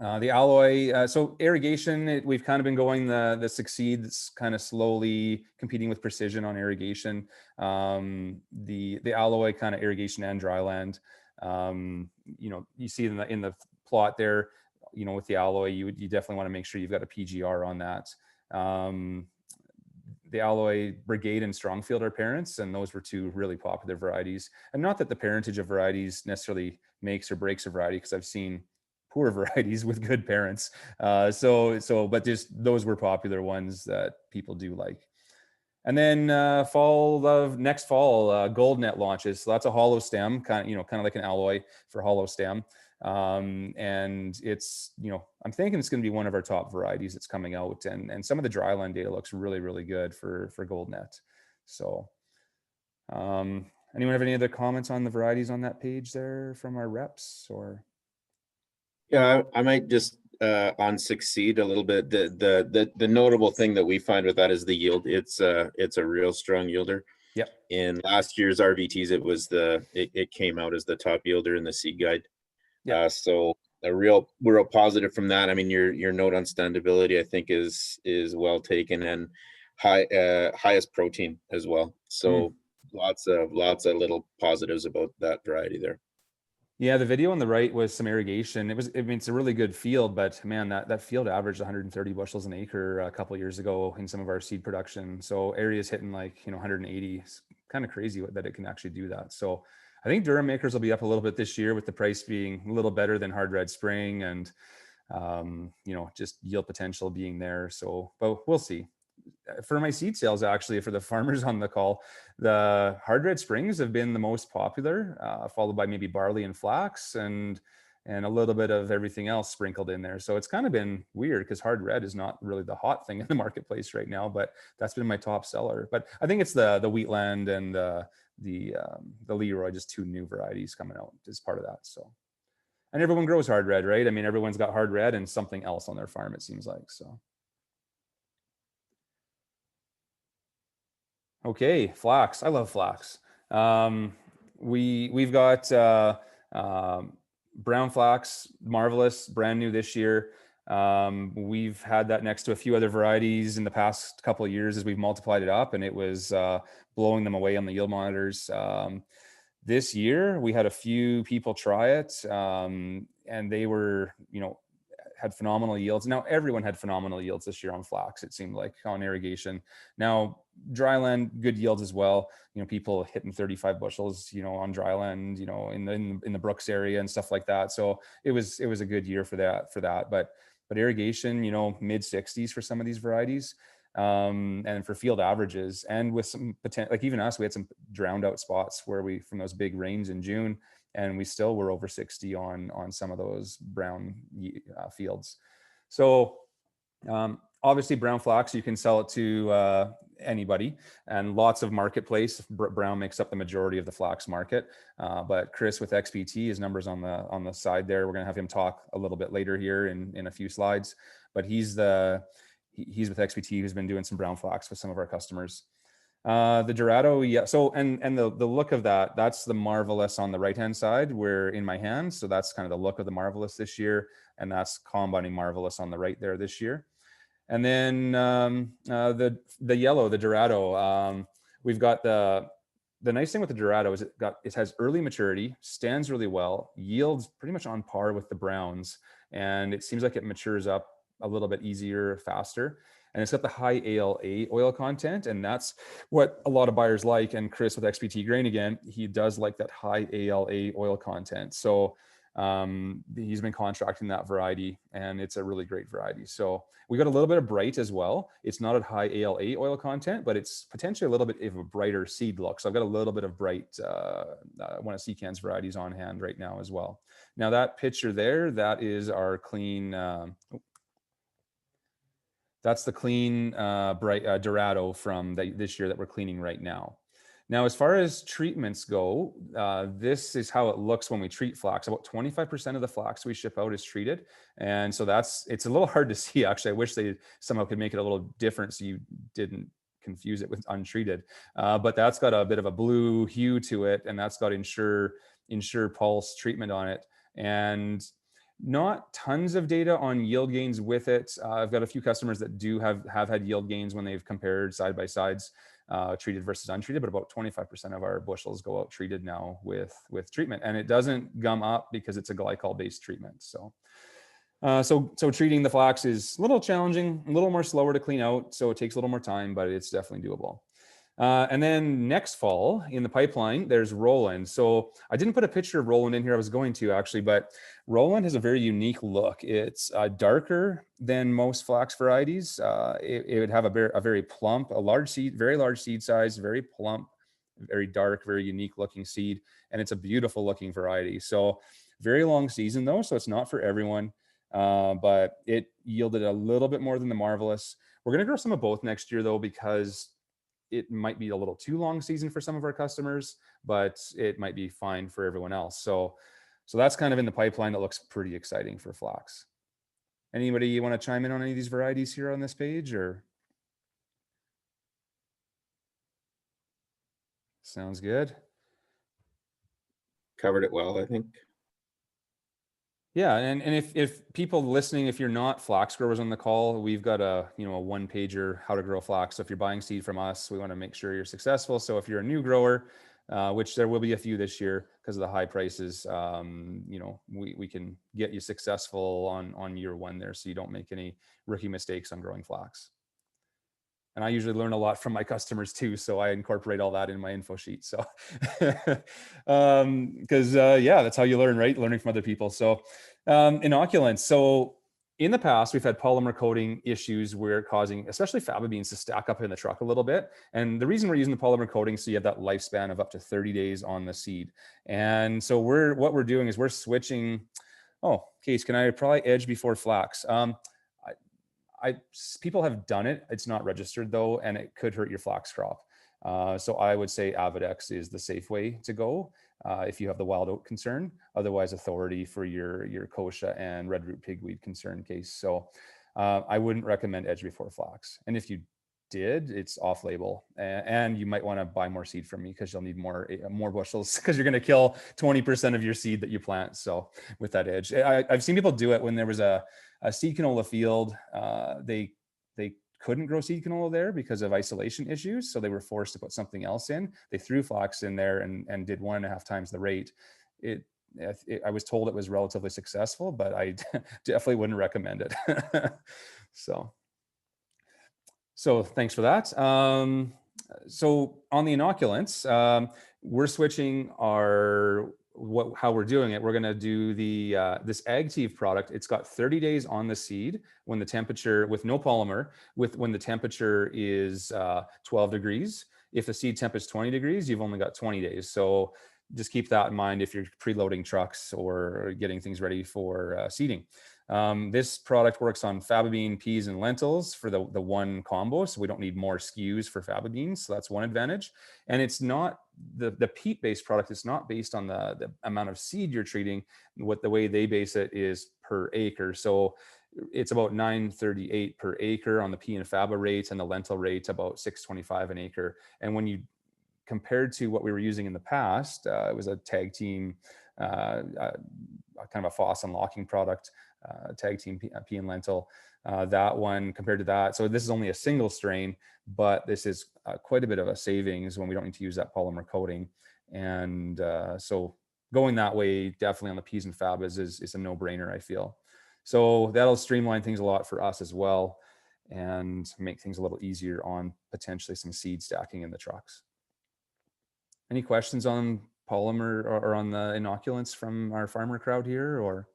alloy, so irrigation, we've kind of been going the Succeed that's kind of slowly competing with precision on irrigation. The alloy kind of irrigation and dryland. You know, you see in the plot there, you know, with the alloy, you definitely want to make sure you've got a PGR on that. The alloy Brigade and Strongfield are parents, and those were two really popular varieties. And not that the parentage of varieties necessarily makes or breaks a variety, because I've seen poor varieties with good parents. But just those were popular ones that people do like. And then next fall, Gold Net launches. So that's a hollow stem, kind of like an alloy for hollow stem. And it's, you know, I'm thinking it's going to be one of our top varieties that's coming out, and some of the dryland data looks really, really good for Gold Net. So, anyone have any other comments on the varieties on that page there from our reps, or? Yeah, I might just on Succeed a little bit. The notable thing that we find with that is the yield. It's a real strong yielder. Yep. In last year's RVTs, it came out as the top yielder in the seed guide. Yeah. So a real positive from that. I mean, your note on standability, I think, is well taken, and highest protein as well. So lots of little positives about that variety there. Yeah, the video on the right was some irrigation. It's a really good field, but man, that field averaged 130 bushels an acre a couple of years ago in some of our seed production. So areas hitting like, you know, 180. It's kind of crazy that it can actually do that. So I think Durum makers will be up a little bit this year, with the price being a little better than Hard Red Spring, and you know, just yield potential being there. So, but we'll see. For my seed sales, actually, for the farmers on the call, the Hard Red Springs have been the most popular, followed by maybe barley and flax, and a little bit of everything else sprinkled in there. So it's kind of been weird, because Hard Red is not really the hot thing in the marketplace right now, but that's been my top seller. But I think it's the Wheatland and the Leroy, just two new varieties coming out as part of that. So, and everyone grows Hard Red, right? I mean, everyone's got Hard Red and something else on their farm, it seems like. So. Okay, flax. I love flax. We've got brown flax, marvelous, brand new this year. We've had that next to a few other varieties in the past couple of years as we've multiplied it up, and it was blowing them away on the yield monitors. This year, we had a few people try it, and they were, you know, had phenomenal yields. Now everyone had phenomenal yields this year on flax, it seemed like, on irrigation. Now dryland, good yields as well. You know, people hitting 35 bushels, you know, on dryland, you know, in the Brooks area and stuff like that. So it was a good year for that. But irrigation, you know, mid 60s for some of these varieties. And for field averages, and with some potential, like even us, we had some drowned out spots where from those big rains in June, and we still were over 60 on some of those brown fields. So obviously brown flax, you can sell it to anybody, and lots of marketplace. Brown makes up the majority of the flax market. But Chris with XPT, his numbers on the side there, we're going to have him talk a little bit later here in a few slides. But he's with XPT, who's been doing some brown flax with some of our customers. The Dorado, yeah. So, and the look of that's the Marvelous on the right-hand side, where in my hands. So that's kind of the look of the Marvelous this year. And that's combining Marvelous on the right there this year. And then the yellow, the Dorado, we've got the the nice thing with the Dorado is it has early maturity, stands really well, yields pretty much on par with the browns, and it seems like it matures up a little bit easier, faster. And it's got the high ALA oil content, and that's what a lot of buyers like. And Chris with XPT Grain, again, he does like that high ALA oil content. So he's been contracting that variety, and it's a really great variety. So we got a little bit of bright as well. It's not at high ALA oil content, but it's potentially a little bit of a brighter seed look. So I've got a little bit of bright, one of Seacan's varieties on hand right now as well. Now that picture there, that is our clean, that's the clean bright Dorado from this year that we're cleaning right now. Now, as far as treatments go, this is how it looks when we treat flax. About 25% of the flax we ship out is treated. And so it's a little hard to see, actually. I wish they somehow could make it a little different so you didn't confuse it with untreated. But that's got a bit of a blue hue to it, and that's got Ensure Pulse treatment on it. And not tons of data on yield gains with it. I've got a few customers that do have had yield gains when they've compared side by sides. Treated versus untreated, but about 25% of our bushels go out treated now with treatment, and it doesn't gum up because it's a glycol-based treatment. So treating the flax is a little challenging, a little more slower to clean out, so it takes a little more time, but it's definitely doable. And then next fall in the pipeline, there's Roland. So I didn't put a picture of Roland in here. I was going to actually, but Roland has a very unique look. It's darker than most flax varieties. It would have a very plump, very large seed size, very plump, very dark, very unique looking seed. And it's a beautiful looking variety. So very long season though, so it's not for everyone. But it yielded a little bit more than the Marvelous. We're going to grow some of both next year though, because it might be a little too long season for some of our customers, but it might be fine for everyone else. So that's kind of in the pipeline. That looks pretty exciting for flax. Anybody want to chime in on any of these varieties here on this page, or? Sounds good. Covered it well, I think. Yeah, and if people listening, if you're not flax growers on the call, we've got a one pager how to grow flax. So if you're buying seed from us, we want to make sure you're successful. So if you're a new grower, which there will be a few this year because of the high prices, we can get you successful on year one there, so you don't make any rookie mistakes on growing flax. And I usually learn a lot from my customers too, so I incorporate all that in my info sheet. So, because that's how you learn, right? Learning from other people. So, inoculants. So, in the past, we've had polymer coating issues where causing, especially faba beans, to stack up in the truck a little bit. And the reason we're using the polymer coating, so you have that lifespan of up to 30 days on the seed. And so what we're doing is we're switching. Oh, Case, can I probably edge before flax? People have done it. It's not registered though, and it could hurt your flax crop. So I would say Avidex is the safe way to go if you have the wild oat concern. Otherwise, Authority for your kochia and red root pigweed concern case. So I wouldn't recommend edge before flax. And if you did, it's off label, and you might want to buy more seed from me because you'll need more bushels because you're going to kill 20% of your seed that you plant. So with that edge, I've seen people do it when there was a seed canola field. They couldn't grow seed canola there because of isolation issues, so they were forced to put something else in. They threw flax in there and did 1.5 times the rate. I was told it was relatively successful, but I definitely wouldn't recommend it. So thanks for that. So on the inoculants, we're switching how we're doing it. We're going to do this AgTieve product. It's got 30 days on the seed when the temperature, with no polymer, when the temperature is 12 degrees. If the seed temp is 20 degrees, you've only got 20 days. So just keep that in mind if you're preloading trucks or getting things ready for seeding. This product works on faba bean, peas, and lentils for the one combo, so we don't need more SKUs for faba beans. So that's one advantage. And it's not the peat-based product. It's not based on the amount of seed you're treating. The way they base it is per acre. So it's about 938 per acre on the pea and faba rates, and the lentil rate about 625 an acre. And when you compared to what we were using in the past, it was a tag team, kind of a FOSS unlocking product. Tag team pea and lentil. That one compared to that. So this is only a single strain, but this is quite a bit of a savings when we don't need to use that polymer coating. And so going that way, definitely on the peas and fabas is a no-brainer, I feel. So that'll streamline things a lot for us as well and make things a little easier on potentially some seed stacking in the trucks. Any questions on polymer or on the inoculants from our farmer crowd here, or?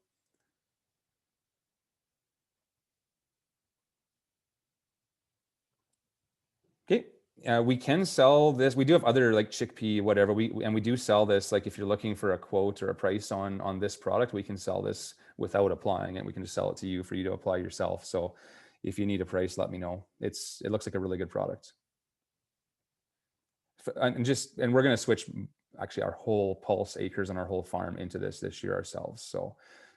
Okay, we can sell this. We do have other like chickpea, whatever. We do sell this. Like if you're looking for a quote or a price on this product, we can sell this without applying it. We can just sell it to you for you to apply yourself. So if you need a price, let me know. It looks like a really good product. And we're going to switch actually our whole pulse acres on our whole farm into this year ourselves. So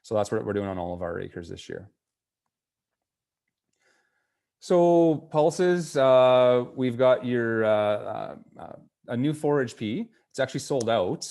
that's what we're doing on all of our acres this year. So pulses, we've got your a new forage pea. It's actually sold out.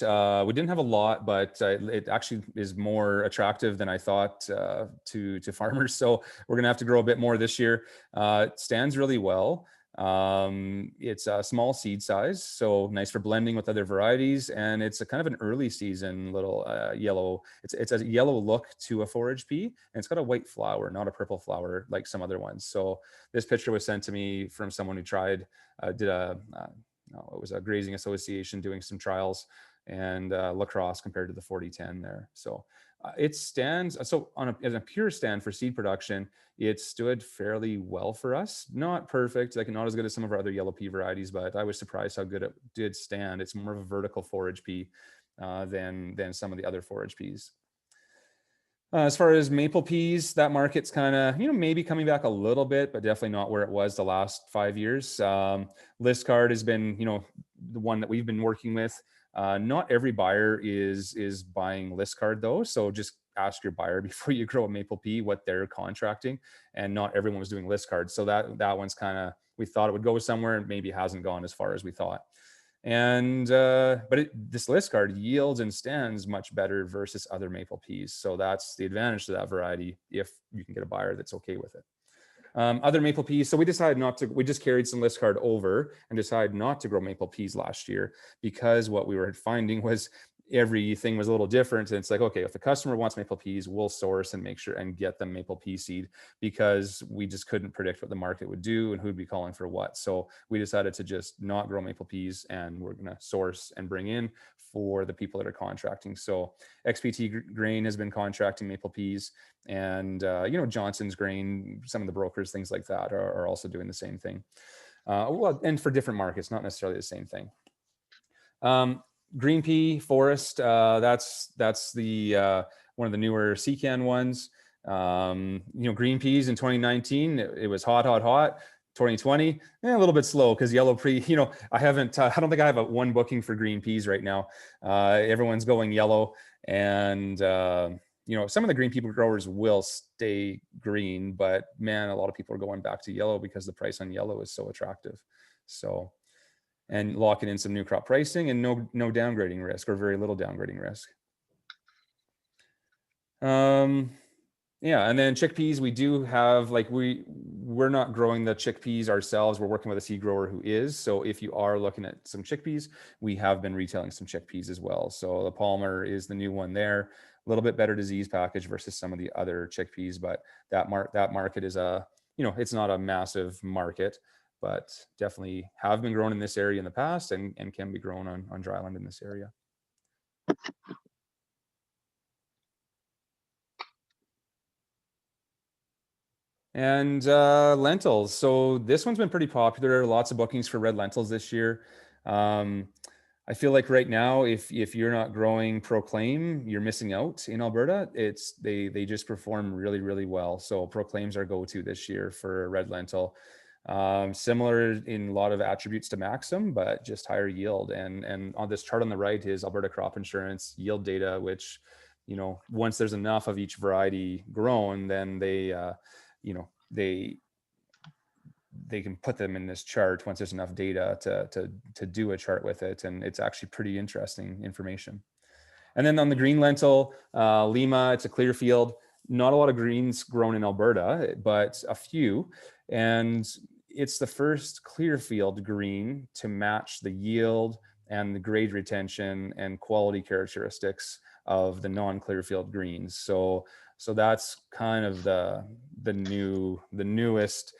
We didn't have a lot, but it actually is more attractive than I thought to farmers. So we're gonna have to grow a bit more this year. It stands really well. It's a small seed size, so nice for blending with other varieties, and it's a kind of an early season little yellow. It's a yellow look to a forage pea, and it's got a white flower, not a purple flower like some other ones. So this picture was sent to me from someone who tried, it was a grazing association doing some trials, and lacrosse compared to the 4010 there. So it stands, so as a pure stand for seed production, it stood fairly well for us. Not perfect, like not as good as some of our other yellow pea varieties, but I was surprised how good it did stand. It's more of a vertical forage pea than some of the other forage peas. As far as maple peas, that market's kind of, maybe coming back a little bit, but definitely not where it was the last 5 years. List card has been, the one that we've been working with. Not every buyer is buying list card though. So just ask your buyer before you grow a maple pea what they're contracting, and not everyone was doing list cards. So that one's kind of, we thought it would go somewhere and maybe hasn't gone as far as we thought. And but this list card yields and stands much better versus other maple peas. So that's the advantage to that variety if you can get a buyer that's okay with it. Other maple peas, so we decided we just carried some list card over and decided not to grow maple peas last year, because what we were finding was everything was a little different. And it's like, okay, if the customer wants maple peas, we'll source and make sure and get them maple pea seed, because we just couldn't predict what the market would do and who'd be calling for what. So we decided to just not grow maple peas, and we're going to source and bring in for the people that are contracting. So XPT Grain has been contracting maple peas, and Johnson's Grain, some of the brokers, things like that are also doing the same thing. Well, and for different markets, not necessarily the same thing. Green pea forest, that's the one of the newer Secan ones. Green peas in 2019, it was hot. 2020, a little bit slow because yellow pea, I don't think I have one booking for green peas right now. Everyone's going yellow, and some of the green pea growers will stay green, but man, a lot of people are going back to yellow because the price on yellow is so attractive. So, and locking in some new crop pricing and no downgrading risk, or very little downgrading risk. Yeah, and then chickpeas, we do have, like, we're not growing the chickpeas ourselves. We're working with a seed grower who is. So if you are looking at some chickpeas, we have been retailing some chickpeas as well. So the Palmer is the new one there. A little bit better disease package versus some of the other chickpeas, but that market is it's not a massive market, but definitely have been grown in this area in the past, and can be grown on dryland in this area. And lentils. So this one's been pretty popular. Lots of bookings for red lentils this year. I feel like right now, if you're not growing Proclaim, you're missing out in Alberta. They just perform really, really well. So Proclaim's our go-to this year for red lentil. Similar in a lot of attributes to Maxim, but just higher yield. And on this chart on the right is Alberta Crop Insurance yield data, which, once there's enough of each variety grown, then they can put them in this chart once there's enough data to do a chart with it. And it's actually pretty interesting information. And then on the green lentil, Lima, it's a clear field. not a lot of greens grown in Alberta, but a few. And it's the first Clearfield green to match the yield and the grade retention and quality characteristics of the non-Clearfield greens. So that's kind of the newest.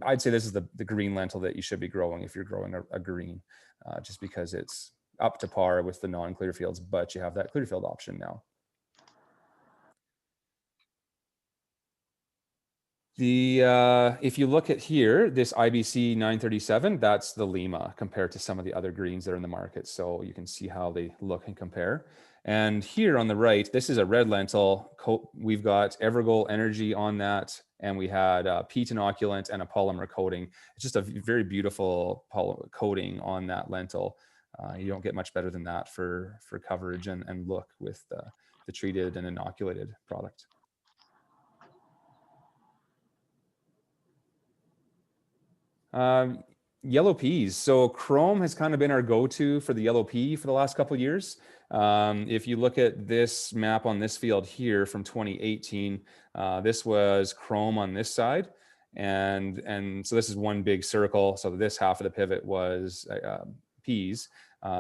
I'd say this is the green lentil that you should be growing if you're growing a green, just because it's up to par with the non-Clearfields, but you have that Clearfield option now. If you look at here, this IBC 937, that's the Lima compared to some of the other greens that are in the market. So you can see how they look and compare. And here on the right, this is a red lentil. We've got Evergold Energy on that, and we had peat inoculant and a polymer coating. It's just a very beautiful coating on that lentil. You don't get much better than that for coverage and look with the treated and inoculated product. Yellow peas. So chrome has kind of been our go-to for the yellow pea for the last couple of years. If you look at this map on this field here from 2018, this was chrome on this side. And so this is one big circle. So this half of the pivot was peas.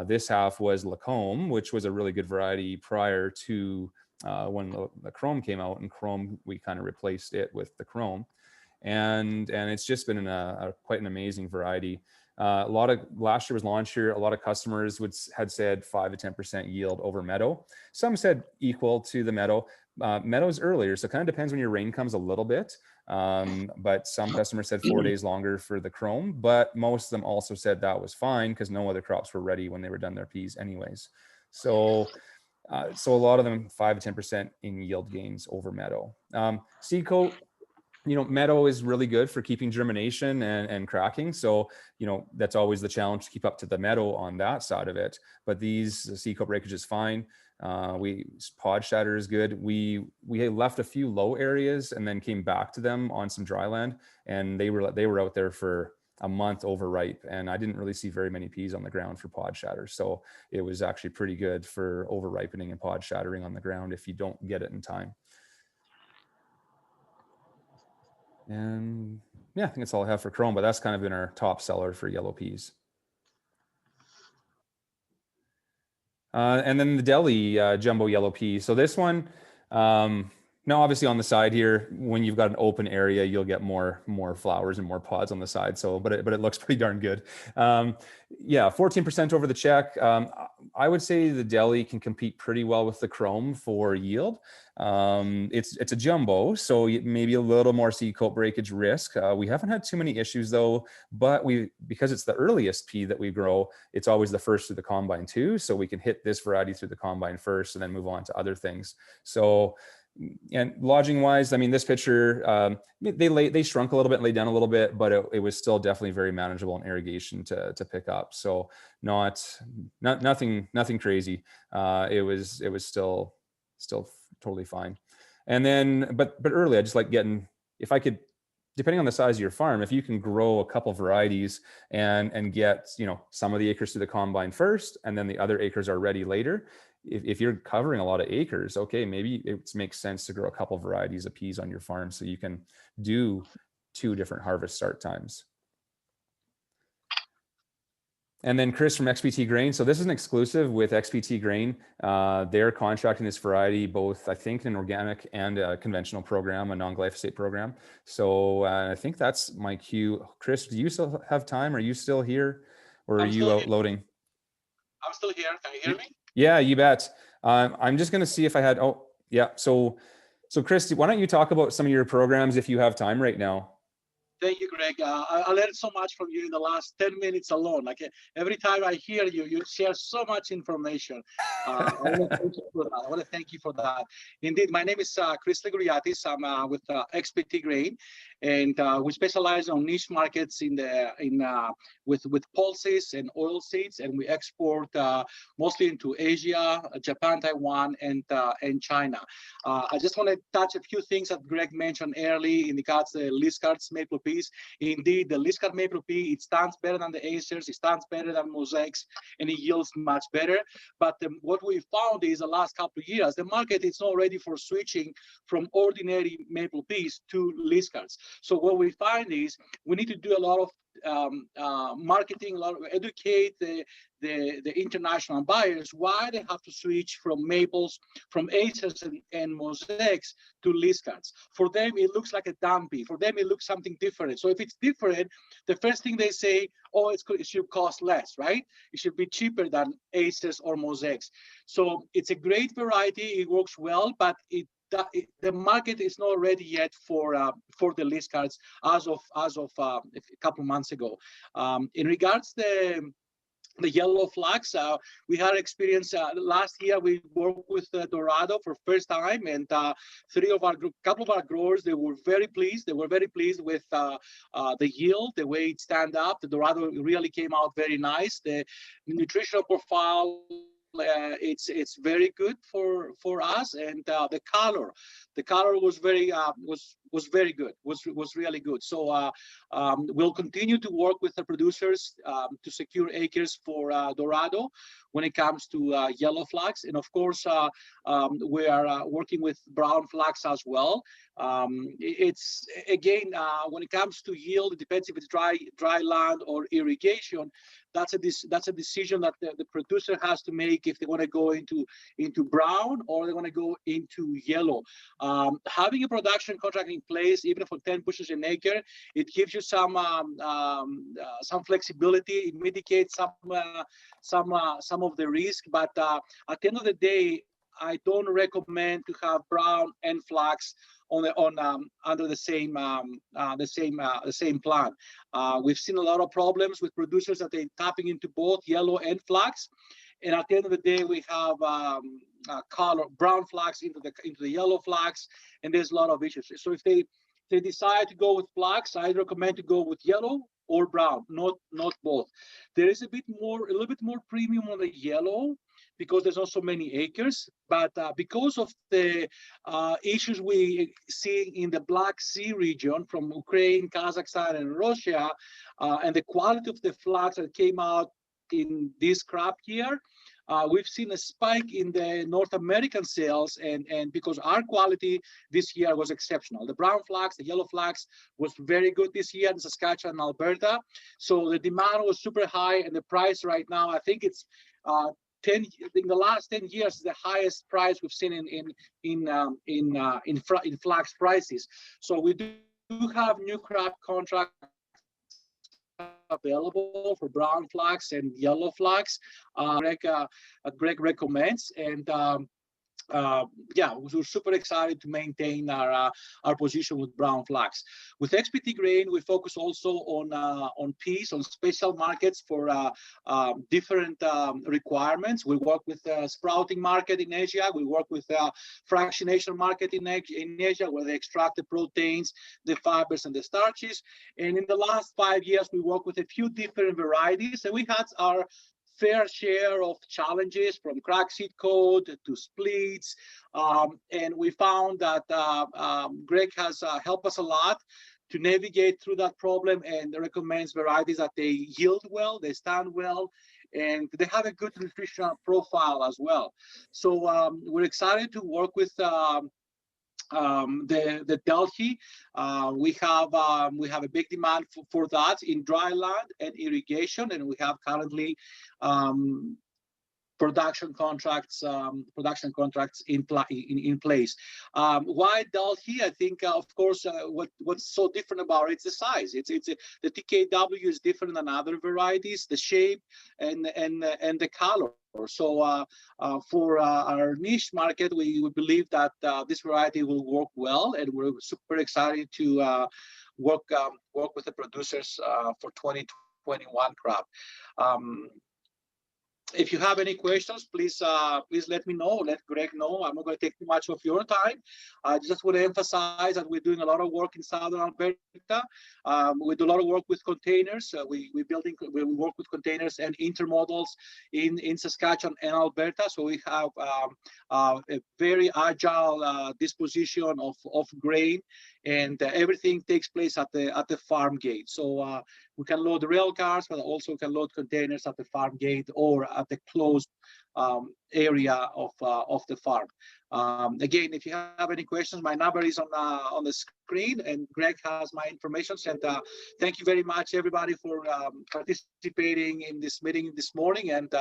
This half was Lacombe, which was a really good variety prior to when the chrome came out, and chrome, we kind of replaced it with the chrome. And it's just been quite an amazing variety. Last year was launch year. A lot of customers had said 5 to 10% yield over meadow. Some said equal to the meadow. Meadow's earlier, so it kind of depends when your rain comes a little bit. But some customers said 4 days longer for the chrome, but most of them also said that was fine because no other crops were ready when they were done their peas anyways. So a lot of them 5 to 10% in yield gains over meadow. Seed coat. Meadow is really good for keeping germination and cracking. So, that's always the challenge to keep up to the meadow on that side of it. But the seed coat breakage is fine. Pod shatter is good. We left a few low areas and then came back to them on some dry land, and they were out there for a month overripe, and I didn't really see very many peas on the ground for pod shatter. So it was actually pretty good for over ripening and pod shattering on the ground if you don't get it in time. And yeah, I think that's all I have for chrome, but that's kind of been our top seller for yellow peas. And then the Delhi jumbo yellow pea. So this one, now obviously on the side here, when you've got an open area, you'll get more flowers and more pods on the side. So, but it looks pretty darn good. Yeah, 14% over the check. I would say the Delhi can compete pretty well with the chrome for yield. It's a jumbo, so maybe a little more seed coat breakage risk. We haven't had too many issues though, but because it's the earliest pea that we grow, it's always the first through the combine too. So we can hit this variety through the combine first and then move on to other things. So, and lodging wise, I mean, this picture, they shrunk a little bit and laid down a little bit, but it was still definitely very manageable in irrigation to pick up. So nothing crazy. It was still totally fine. And then, but early, I just like getting, if I could, depending on the size of your farm, if you can grow a couple varieties and get, some of the acres to the combine first, and then the other acres are ready later. If you're covering a lot of acres, okay, maybe it makes sense to grow a couple varieties of peas on your farm so you can do 2 different harvest start times. And then Chris from XPT Grain. So this is an exclusive with XPT Grain. They're contracting this variety both, I think, in an organic and a conventional program, a non-glyphosate program. So I think that's my cue. Chris, do you still have time? Are you still here, or are you out loading? I'm still here. Can you hear me? Yeah, you bet. I'm just going to see if I had, oh, yeah. So Chris, why don't you talk about some of your programs if you have time right now? Thank you, Greg. I learned so much from you in the last 10 minutes alone. Like every time I hear you, you share so much information. I want to thank you for that. Indeed, my name is Chris Liguriatis. I'm with XPT Grain, and we specialize on niche markets with pulses and oil seeds, and we export mostly into Asia, Japan, Taiwan, and China. I just want to touch a few things that Greg mentioned early in regards to the list cards, maple peas. Indeed, the Liscard maple pea, it stands better than the acers, it stands better than mosaics, and it yields much better. But what we found is the last couple of years, the market is not ready for switching from ordinary maple peas to Liscards. So what we find is we need to do a lot of marketing, a lot of educate the international buyers why they have to switch from maples, from acers and mosaics to Liscards. For them, it looks like a dumpy. For them, it looks something different. So if it's different, the first thing they say, oh, it should cost less, right? It should be cheaper than acers or mosaics. So it's a great variety. It works well, but the market is not ready yet for the Liscards as of a couple of months ago. In regards to the yellow flax, we had experience last year. We worked with Dorado for first time, and couple of our growers, they were very pleased. They were very pleased with the yield, the way it stand up. The Dorado really came out very nice. The nutritional profile, it's very good for us, and the color was very was very good, was really good. So we'll continue to work with the producers to secure acres for Dorado when it comes to yellow flax, and of course we are working with brown flax as well. It's again when it comes to yield, it depends if it's dry land or irrigation. That's a decision that the producer has to make if they want to go into brown or they want to go into yellow. Having a production contract in place, even for 10 bushels an acre, it gives you some flexibility. It mitigates some of the risk. But at the end of the day, I don't recommend to have brown and flax under the same plan. We've seen a lot of problems with producers that they're tapping into both yellow and flax, and at the end of the day, we have brown flax into the yellow flax, and there's a lot of issues. So if they decide to go with flax, I recommend to go with yellow or brown, not both. There is a little bit more premium on the yellow, because there's not so many acres, but because of the issues we see in the Black Sea region from Ukraine, Kazakhstan, and Russia, and the quality of the flax that came out in this crop year, we've seen a spike in the North American sales, and because our quality this year was exceptional. The brown flax, the yellow flax was very good this year in Saskatchewan and Alberta. So the demand was super high, and the price right now, I think it's in the last 10 years, the highest price we've seen in flax prices. So we do have new crop contracts available for brown flax and yellow flax. Greg recommends, and yeah, we're super excited to maintain our position with brown flax. With XPT grain, we focus also on peas, on special markets for different requirements. We work with sprouting market in Asia. We work with fractionation market in Asia, where they extract the proteins, the fibers, and the starches. And in the last 5 years, we work with a few different varieties, and we had our fair share of challenges, from crack seed coat to splits, and we found that Greg has helped us a lot to navigate through that problem, and recommends varieties that they yield well, they stand well, and they have a good nutritional profile as well. So we're excited to work with the Delhi. We have a big demand for that in dry land and irrigation, and we have currently production contracts in place. Why Delhi? I think of course what's so different about it's the size. The TKW is different than other varieties, the shape and the color. So for our niche market, we believe that this variety will work well, and we're super excited to work with the producers for 2021 crop. If you have any questions, please let me know. Let Greg know. I'm not going to take too much of your time. I just want to emphasize that we're doing a lot of work in Southern Alberta. We do a lot of work with containers. We work with containers and intermodals in Saskatchewan and Alberta. So we have a very agile disposition of grain, and everything takes place at the farm gate. So we can load rail cars, but also can load containers at the farm gate or at the closed area of the farm. Again, if you have any questions, my number is on the screen, and Greg has my information. And thank you very much, everybody, for participating in this meeting this morning. And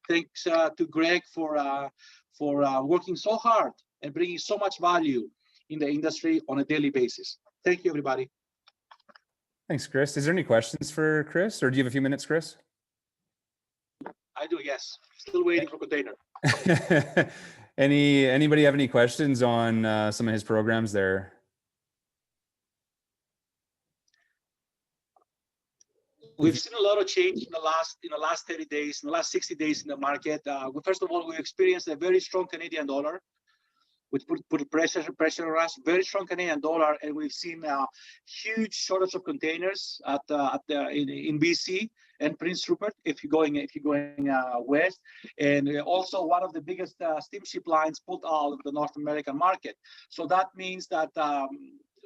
thanks to Greg for working so hard and bringing so much value in the industry on a daily basis. Thank you, everybody. Thanks, Chris. Is there any questions for Chris, or do you have a few minutes, Chris? I do, yes. Still waiting for container. Anybody have any questions on some of his programs there? We've seen a lot of change in the last 30 days, in the last 60 days in the market. First of all, we experienced a very strong Canadian dollar, which put pressure on us. Very strong Canadian dollar, and we've seen a huge shortage of containers in BC and Prince Rupert if you're going west, and also one of the biggest steamship lines pulled out of the North American market. So that means that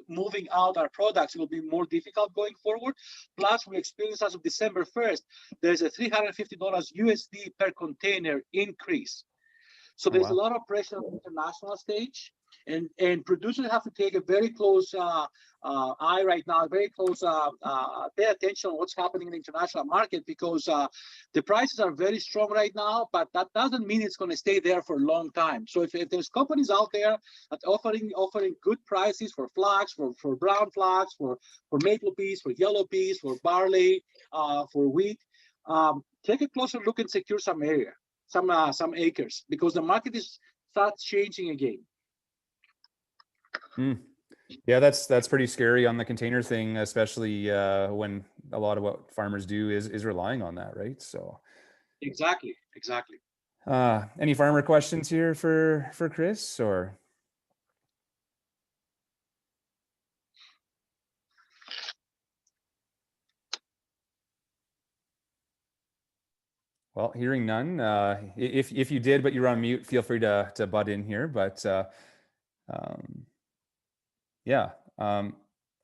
moving out our products will be more difficult going forward. Plus, we experienced as of December 1st, there's a $350 USD per container increase. So there's a lot of pressure on the international stage, and producers have to take a very close eye right now, very close pay attention on what's happening in the international market, because the prices are very strong right now, but that doesn't mean it's going to stay there for a long time. So if there's companies out there that offering good prices for flax, for brown flax, for maple peas, for yellow peas, for barley, for wheat, take a closer look and secure some area. Some acres, because the market starts changing again. Yeah, that's pretty scary on the container thing, especially when a lot of what farmers do is relying on that, right? So exactly. Any farmer questions here for Chris, or? Well, hearing none. If you did, but you're on mute, feel free to butt in here. But yeah.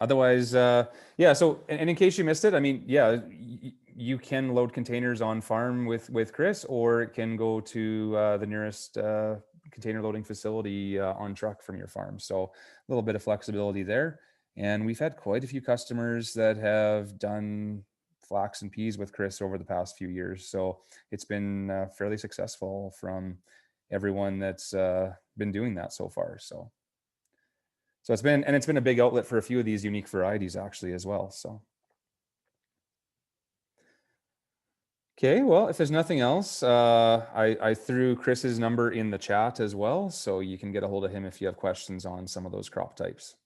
Otherwise, yeah. So, and in case you missed it, I mean, yeah, you can load containers on farm with Chris, or it can go to the nearest container loading facility on truck from your farm. So a little bit of flexibility there. And we've had quite a few customers that have done flax and peas with Chris over the past few years. So it's been fairly successful from everyone that's been doing that so far. So it's been a big outlet for a few of these unique varieties actually as well. So. Okay, well, if there's nothing else, I threw Chris's number in the chat as well, so you can get a hold of him if you have questions on some of those crop types.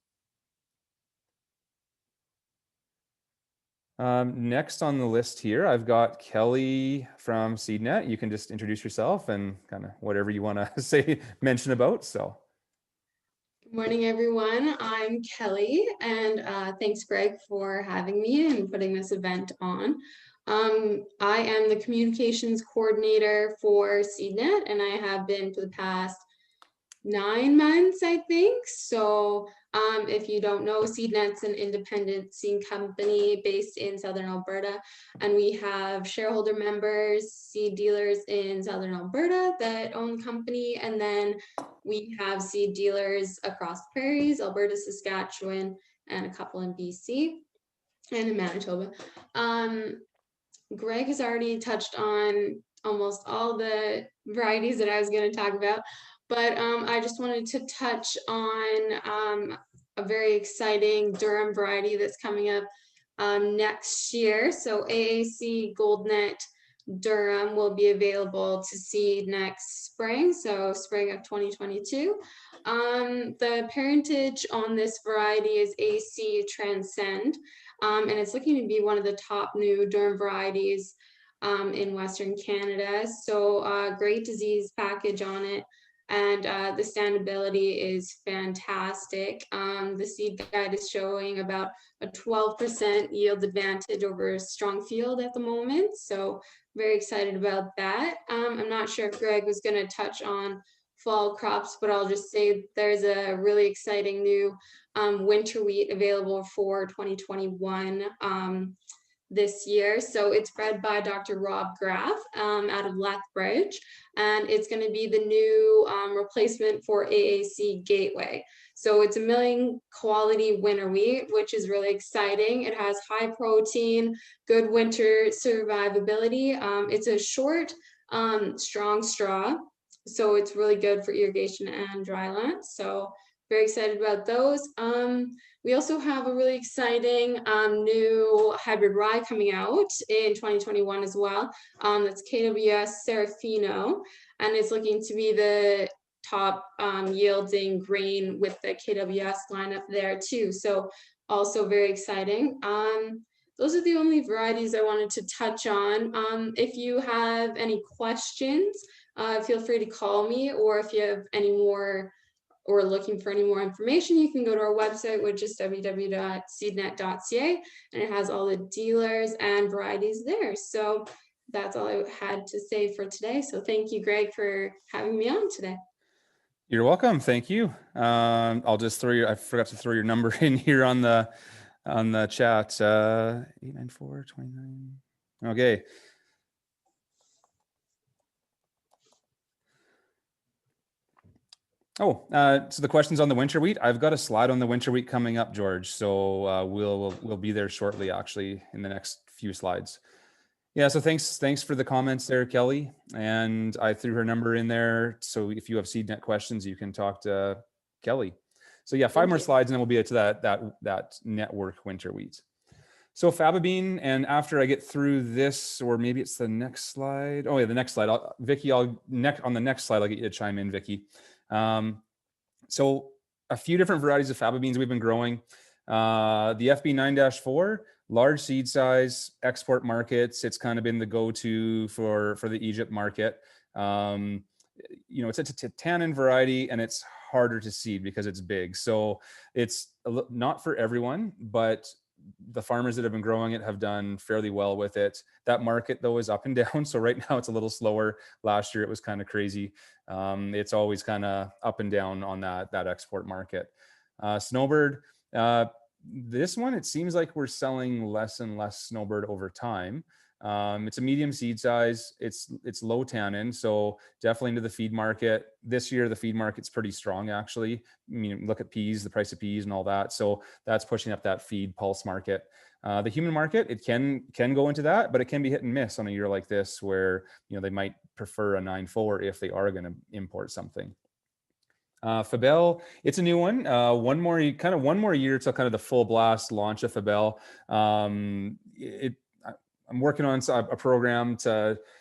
Next on the list here, I've got Kelly from SeedNet. You can just introduce yourself and kind of whatever you want to mention about. So. Good morning, everyone. I'm Kelly, and thanks, Greg, for having me and putting this event on. I am the communications coordinator for SeedNet, and I have been for the past 9 months, I think. So if you don't know, SeedNet's an independent seed company based in Southern Alberta, and we have shareholder members, seed dealers in Southern Alberta that own the company, and then we have seed dealers across the prairies, Alberta, Saskatchewan, and a couple in BC and in Manitoba. Greg has already touched on almost all the varieties that I was going to talk about, but I just wanted to touch on a very exciting Durum variety that's coming up next year. So AAC GoldNet Durum will be available to seed next spring, so spring of 2022. The parentage on this variety is AC Transcend, and it's looking to be one of the top new Durum varieties in Western Canada. So great disease package on it, and the standability is fantastic. The seed guide is showing about a 12% yield advantage over a strong field at the moment. So very excited about that. I'm not sure if Greg was going to touch on fall crops, but I'll just say there's a really exciting new winter wheat available for 2021 this year. So it's bred by Dr. Rob Graff out of Lethbridge, and it's going to be the new replacement for AAC Gateway. So it's a milling quality winter wheat, which is really exciting. It has high protein, good winter survivability. It's a short, strong straw, so it's really good for irrigation and dryland. So very excited about those. We also have a really exciting new hybrid rye coming out in 2021 as well. That's KWS Serafino, and it's looking to be the top yielding grain with the KWS lineup there too. So also very exciting. Those are the only varieties I wanted to touch on. If you have any questions, feel free to call me, or if you have any more or looking for any more information, you can go to our website, which is www.seednet.ca, and it has all the dealers and varieties there. So that's all I had to say for today. So thank you, Greg, for having me on today. You're welcome. Thank you. I'll just throw I forgot to throw your number in here on the chat. 894-29. Okay. Oh, so the questions on the winter wheat. I've got a slide on the winter wheat coming up, George. So we'll be there shortly, actually, in the next few slides. Yeah. So thanks for the comments there, Kelly. And I threw her number in there. So if you have SeedNet questions, you can talk to Kelly. So yeah, 5 more slides, and then we'll be to that network winter wheat. So faba bean, and after I get through this, or maybe it's the next slide. Oh yeah, the next slide. Vicky, on the next slide, I'll get you to chime in, Vicky. So a few different varieties of faba beans we've been growing. The FB9-4, large seed size, export markets. It's kind of been the go-to for the Egypt market. It's a tannin variety, and it's harder to seed because it's big. So it's not for everyone, but the farmers that have been growing it have done fairly well with it. That market though is up and down. So right now it's a little slower. Last year it was kind of crazy. It's always kind of up and down on that export market. Snowbird, this one, it seems like we're selling less and less Snowbird over time. It's a medium seed size. It's low tannin, so definitely into the feed market. This year, the feed market's pretty strong, actually. I mean, look at peas, the price of peas and all that. So that's pushing up that feed pulse market. The human market, it can go into that, but it can be hit and miss on a year like this, where they might prefer a 9-4 if they are going to import something. Fabel, it's a new one. One more year till kind of the full blast launch of Fabel. I'm working on a program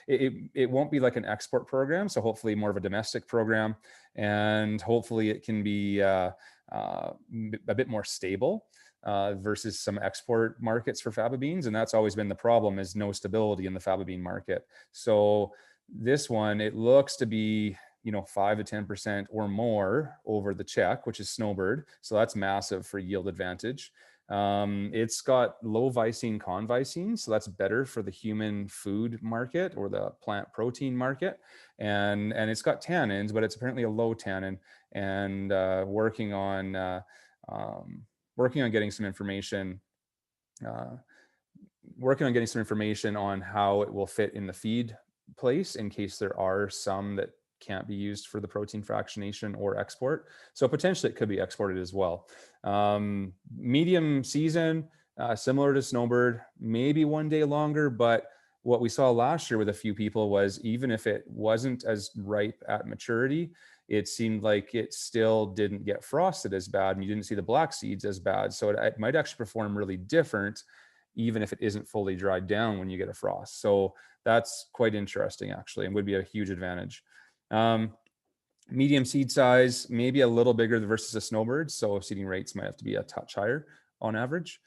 it won't be like an export program, so hopefully more of a domestic program, and hopefully it can be a bit more stable versus some export markets for faba beans. And that's always been the problem, is no stability in the faba bean market. So this one, it looks to be 5 to 10% or more over the check, which is Snowbird. So that's massive for yield advantage. It's got low visine convisine, so that's better for the human food market or the plant protein market. And it's got tannins, but it's apparently a low tannin. And working on getting some information. On how it will fit in the feed place, in case there are some that can't be used for the protein fractionation or export. So potentially it could be exported as well. Medium season, similar to Snowbird, maybe one day longer, but what we saw last year with a few people was, even if it wasn't as ripe at maturity, it seemed like it still didn't get frosted as bad, and you didn't see the black seeds as bad. So it might actually perform really different, even if it isn't fully dried down when you get a frost. So that's quite interesting, actually, and would be a huge advantage. Medium seed size, maybe a little bigger versus a Snowbird, so seeding rates might have to be a touch higher on average.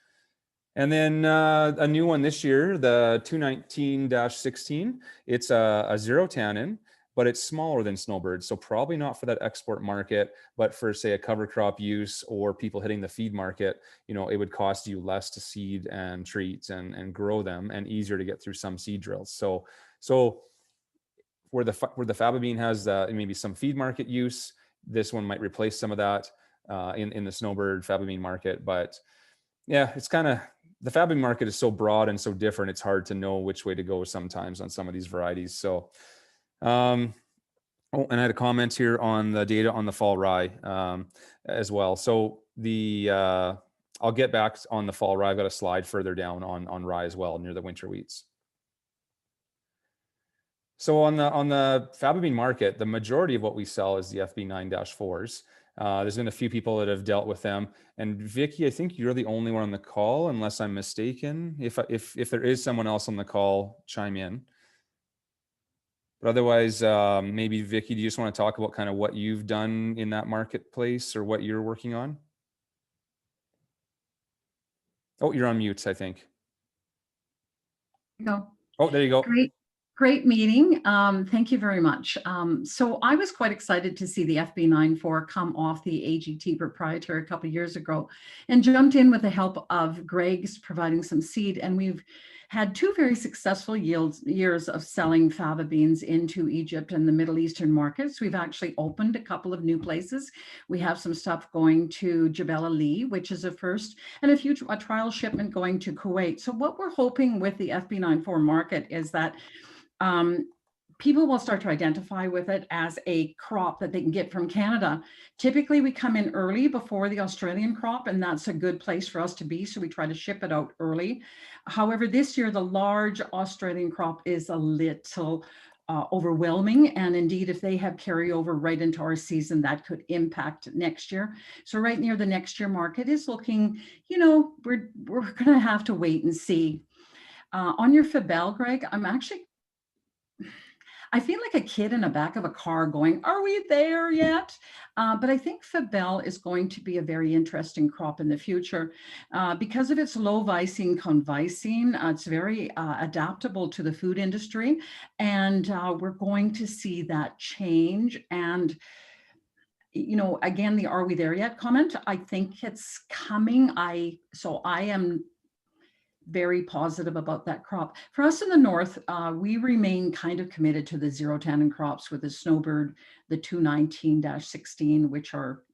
And then a new one this year, the 219-16, it's a zero tannin, but it's smaller than Snowbird, so probably not for that export market, but for, say, a cover crop use or people hitting the feed market, it would cost you less to seed and treat and grow them, and easier to get through some seed drills. So where the faba bean has maybe some feed market use, this one might replace some of that in the snowbird faba bean market. But yeah, it's kind of, the faba bean market is so broad and so different, it's hard to know which way to go sometimes on some of these varieties. So oh, and I had a comment here on the data on the fall rye as well. So I'll get back on the fall rye. I've got a slide further down on rye as well, near the winter wheats. So on the faba bean market, the majority of what we sell is the FB9-4s. There's been a few people that have dealt with them, and Vicky, I think you're the only one on the call, unless I'm mistaken. If there is someone else on the call, chime in. But otherwise, maybe Vicky, do you just want to talk about kind of what you've done in that marketplace or what you're working on? Oh, you're on mute, I think. Go. Oh, there you go. Great meeting. Thank you very much. So I was quite excited to see the FB94 come off the AGT proprietary a couple of years ago, and jumped in with the help of Greg's providing some seed. And we've had 2 very successful years of selling faba beans into Egypt and the Middle Eastern markets. We've actually opened a couple of new places. We have some stuff going to Jebel Ali, which is a first, and a trial shipment going to Kuwait. So what we're hoping with the FB94 market is that people will start to identify with it as a crop that they can get from Canada. Typically, we come in early before the Australian crop, and that's a good place for us to be. So we try to ship it out early. However, this year, the large Australian crop is a little overwhelming. And indeed, if they have carryover right into our season, that could impact next year. So right near the next year market is looking, we're going to have to wait and see. On your Fabel, Greg, I feel like a kid in the back of a car going, are we there yet? But I think Fabel is going to be a very interesting crop in the future because of its low visine convisine. It's very adaptable to the food industry. And we're going to see that change. And again, the are we there yet comment, I think it's coming. So I am very positive about that crop. For us in the north, we remain kind of committed to the zero tannin crops with the snowbird, the 219-16, which are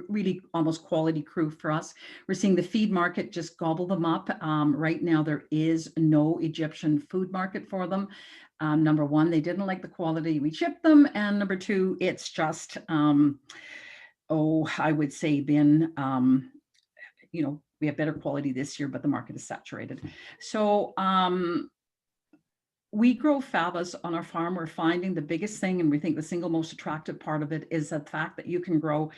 really almost quality crude for us. We're seeing the feed market just gobble them up. Right now, there is no Egyptian food market for them. Number one, they didn't like the quality we shipped them. And number two, it's just, I would say been, we have better quality this year, but the market is saturated. So we grow fabas on our farm. We're finding the biggest thing, and we think the single most attractive part of it is the fact that you can grow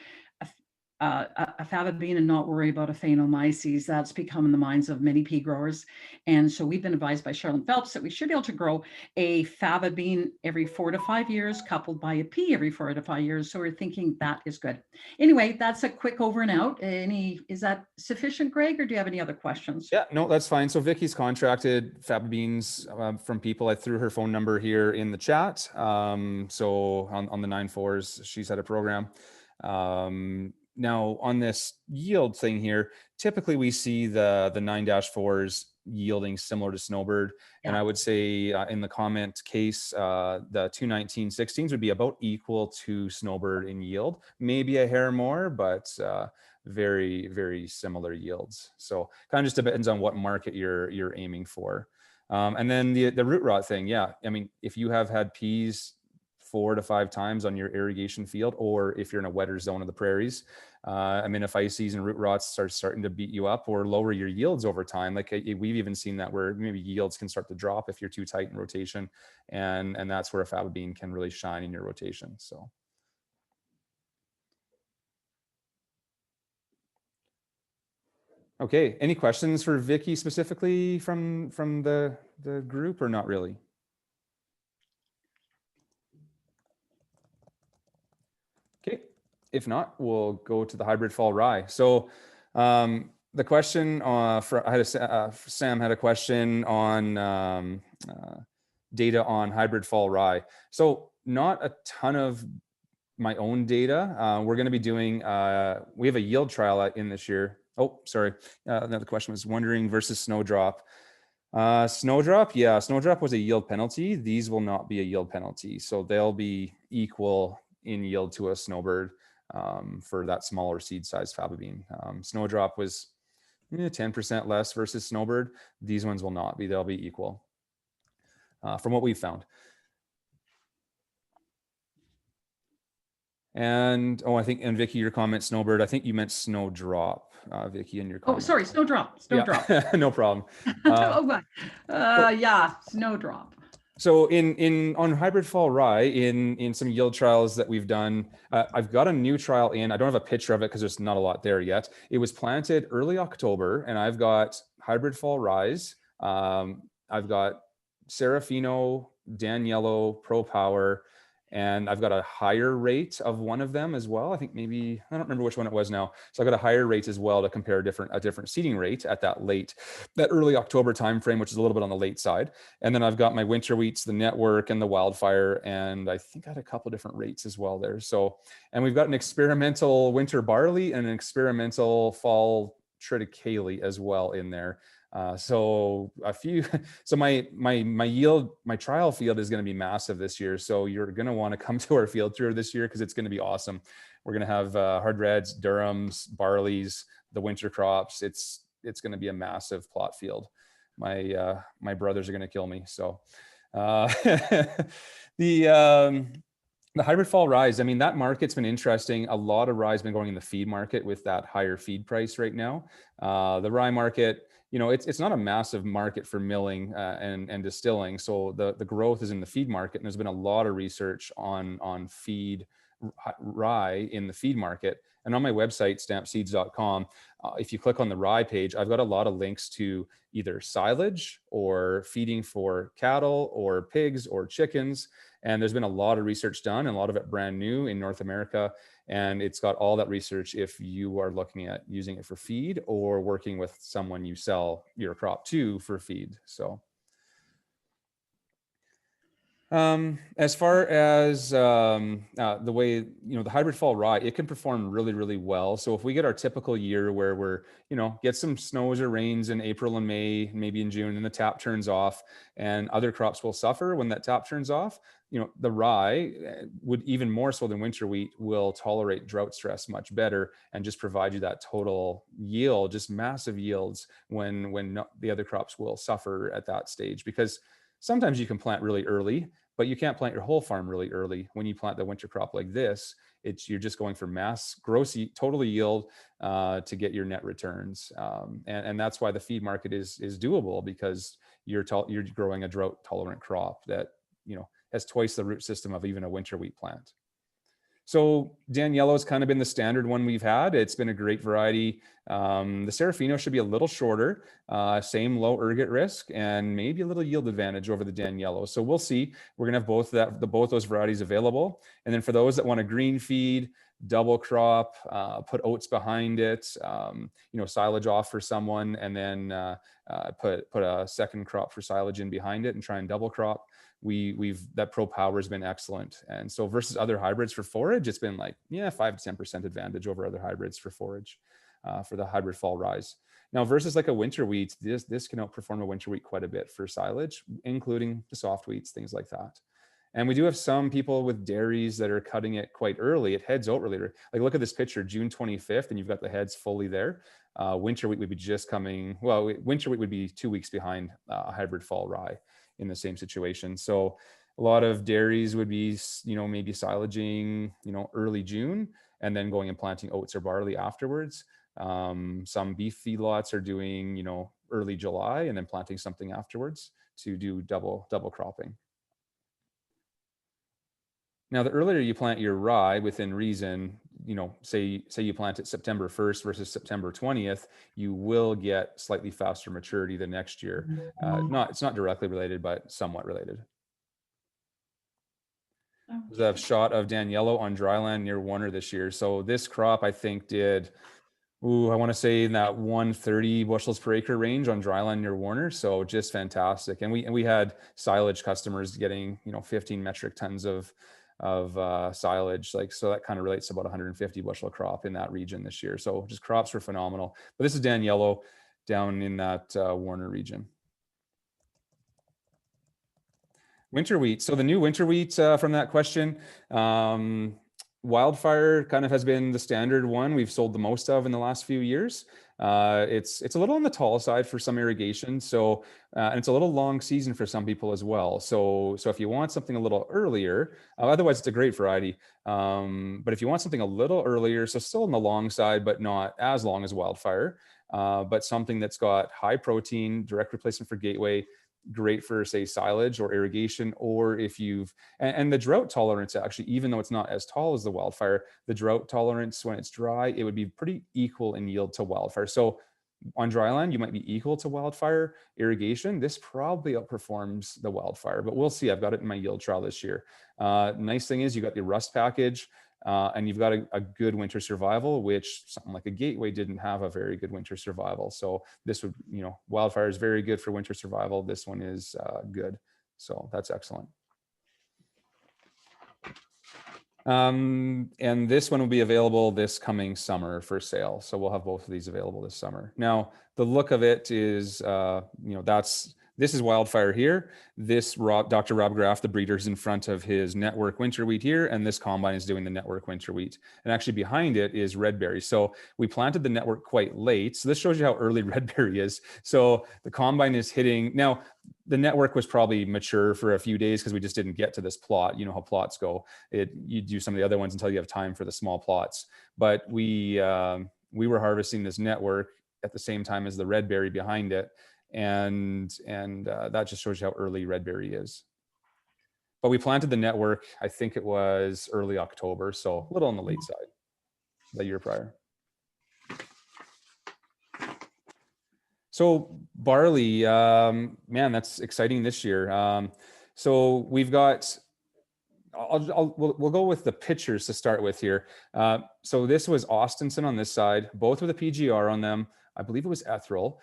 a faba bean and not worry about a phanomyces. That's become in the minds of many pea growers. And so we've been advised by Charlotte Phelps that we should be able to grow a faba bean every 4 to 5 years, coupled by a pea every 4 to 5 years. So we're thinking that is good. Anyway, that's a quick over and out. Is that sufficient, Greg, or do you have any other questions? Yeah, no, that's fine. So Vicky's contracted faba beans from people. I threw her phone number here in the chat. So on the 9-4s, she's had a program. Now on this yield thing here, typically we see the 9-4s yielding similar to snowbird. Yeah. And I would say in the comment case, the 219-16s would be about equal to snowbird in yield, maybe a hair more, but very, very similar yields. So kind of just depends on what market you're aiming for. And then the root rot thing. Yeah. I mean, if you have had peas 4 to 5 times on your irrigation field, or if you're in a wetter zone of the prairies, I mean, if ice season root rots start starting to beat you up or lower your yields over time, like we've even seen that where maybe yields can start to drop if you're too tight in rotation, and that's where a faba bean can really shine in your rotation. So. Okay, any questions for Vicky specifically from the group, or not really? Okay, if not, we'll go to the hybrid fall rye. So the question Sam had a question on data on hybrid fall rye. So not a ton of my own data. We're going to be doing, we have a yield trial in this year. Oh, sorry. Another question was wondering versus snowdrop. Snowdrop, yeah, snowdrop was a yield penalty. These will not be a yield penalty. So they'll be equal in yield to a snowbird for that smaller seed size faba bean. Snowdrop was 10% less versus snowbird. These ones will not be, they'll be equal from what we've found. And I think, and Vicky, your comment, snowbird, I think you meant snowdrop, Vicky, in your comment. Oh, sorry, snowdrop. Yeah, no problem. Yeah, snowdrop. So on hybrid fall rye, in some yield trials that we've done, I've got a new trial in. I don't have a picture of it because there's not a lot there yet. It was planted early October, and I've got hybrid fall rye. I've got Serafino, Dan Yellow, Pro Power, and I've got a higher rate of one of them as well. I think maybe, I don't remember which one it was now. So I've got a higher rate as well to compare a different seeding rate at that early October timeframe, which is a little bit on the late side. And then I've got my winter wheats, the Network and the Wildfire, and I think I had a couple different rates as well there. So, and we've got an experimental winter barley and an experimental fall triticale as well in there. So my yield, my trial field is going to be massive this year. So you're going to want to come to our field tour this year because it's going to be awesome. We're going to have hard reds, durums, barleys, the winter crops. It's going to be a massive plot field. My brothers are going to kill me. So the hybrid fall rye, I mean, that market's been interesting. A lot of rye has been going in the feed market with that higher feed price right now. The rye market, it's not a massive market for milling and distilling. So the growth is in the feed market, and there's been a lot of research on feed rye in the feed market. And on my website, stampseeds.com, if you click on the rye page, I've got a lot of links to either silage or feeding for cattle or pigs or chickens. And there's been a lot of research done, and a lot of it brand new in North America. And it's got all that research if you are looking at using it for feed or working with someone you sell your crop to for feed. So as far as the way, the hybrid fall rye, it can perform really, really well. So if we get our typical year where we're, get some snows or rains in April and May, maybe in June, and the tap turns off, and other crops will suffer when that tap turns off, the rye would, even more so than winter wheat, will tolerate drought stress much better and just provide you that total yield, just massive yields when the other crops will suffer at that stage. Because sometimes you can plant really early, but you can't plant your whole farm really early. When you plant the winter crop like this, you're just going for mass gross total yield to get your net returns, and that's why the feed market is doable, because you're growing a drought tolerant crop that has twice the root system of even a winter wheat plant. So Dan Yellow has kind of been the standard one we've had. It's been a great variety. The Serafino should be a little shorter, same low ergot risk, and maybe a little yield advantage over the Dan Yellow. So we'll see. We're gonna have both those varieties available. And then for those that want a green feed, double crop, put oats behind it, silage off for someone, and then put a second crop for silage in behind it and try and double crop. That Pro Power has been excellent. And so versus other hybrids for forage, it's been 5 to 10% advantage over other hybrids for forage for the hybrid fall rye. Now versus like a winter wheat, this can outperform a winter wheat quite a bit for silage, including the soft wheats, things like that. And we do have some people with dairies that are cutting it quite early. It heads out really early. Like look at this picture, June 25th, and you've got the heads fully there. Winter wheat would be just coming, winter wheat would be 2 weeks behind a hybrid fall rye in the same situation. So a lot of dairies would be, maybe silaging, early June, and then going and planting oats or barley afterwards. Some beef feedlots are doing, early July and then planting something afterwards to do double cropping. Now, the earlier you plant your rye within reason, say you plant it September 1st versus September 20th, you will get slightly faster maturity the next year. It's not directly related, but somewhat related. There's a shot of Dan Yellow on dryland near Warner this year. So this crop, I think, did, I want to say in that 130 bushels per acre range on dryland near Warner. So just fantastic. And we had silage customers getting, 15 metric tons of silage, so that kind of relates to about 150 bushel crop in that region this year. So just crops were phenomenal. But this is Dan Yellow down in that Warner region. Winter wheat. So the new winter wheat from that question, Wildfire kind of has been the standard one we've sold the most of in the last few years. It's a little on the tall side for some irrigation, so and it's a little long season for some people as well. So if you want something a little earlier, otherwise it's a great variety. But if you want something a little earlier, so still on the long side, but not as long as Wildfire, but something that's got high protein, direct replacement for Gateway, great for say silage or irrigation, or if you've and the drought tolerance, actually, even though it's not as tall as the Wildfire, the drought tolerance when it's dry, it would be pretty equal in yield to Wildfire. So on dry land, you might be equal to Wildfire. Irrigation, this probably outperforms the Wildfire, but we'll see. I've got it in my yield trial this year. Nice thing is you got the rust package, and you've got a good winter survival, which something like a Gateway didn't have a very good winter survival. So this would, Wildfire is very good for winter survival. This one is good. So that's excellent. And this one will be available this coming summer for sale. So we'll have both of these available this summer. Now, the look of it is, this is Wildfire here. This Dr. Rob Graff, the breeder, is in front of his network winter wheat here, and this combine is doing the network winter wheat. And actually behind it is red berry. So we planted the network quite late. So this shows you how early red berry is. So the combine is hitting. Now, the network was probably mature for a few days because we just didn't get to this plot. You know how plots go. You do some of the other ones until you have time for the small plots. But we were harvesting this network at the same time as the red berry behind it. And that just shows you how early red berry is. But we planted the network, I think it was early October, so a little on the late side, the year prior. So barley, man, that's exciting this year. So we've got, we'll go with the pictures to start with here. So this was Austinson on this side, both with a PGR on them. I believe it was ethereal,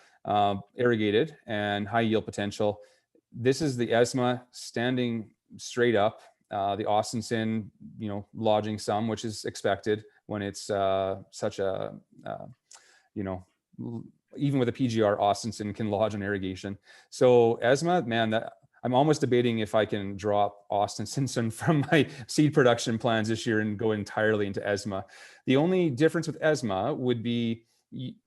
irrigated and high yield potential. This is the ESMA standing straight up, the Austinson, lodging some, which is expected when it's such a, even with a PGR, Austinson can lodge on irrigation. So ESMA, man, I'm almost debating if I can drop Austinson from my seed production plans this year and go entirely into ESMA. The only difference with ESMA would be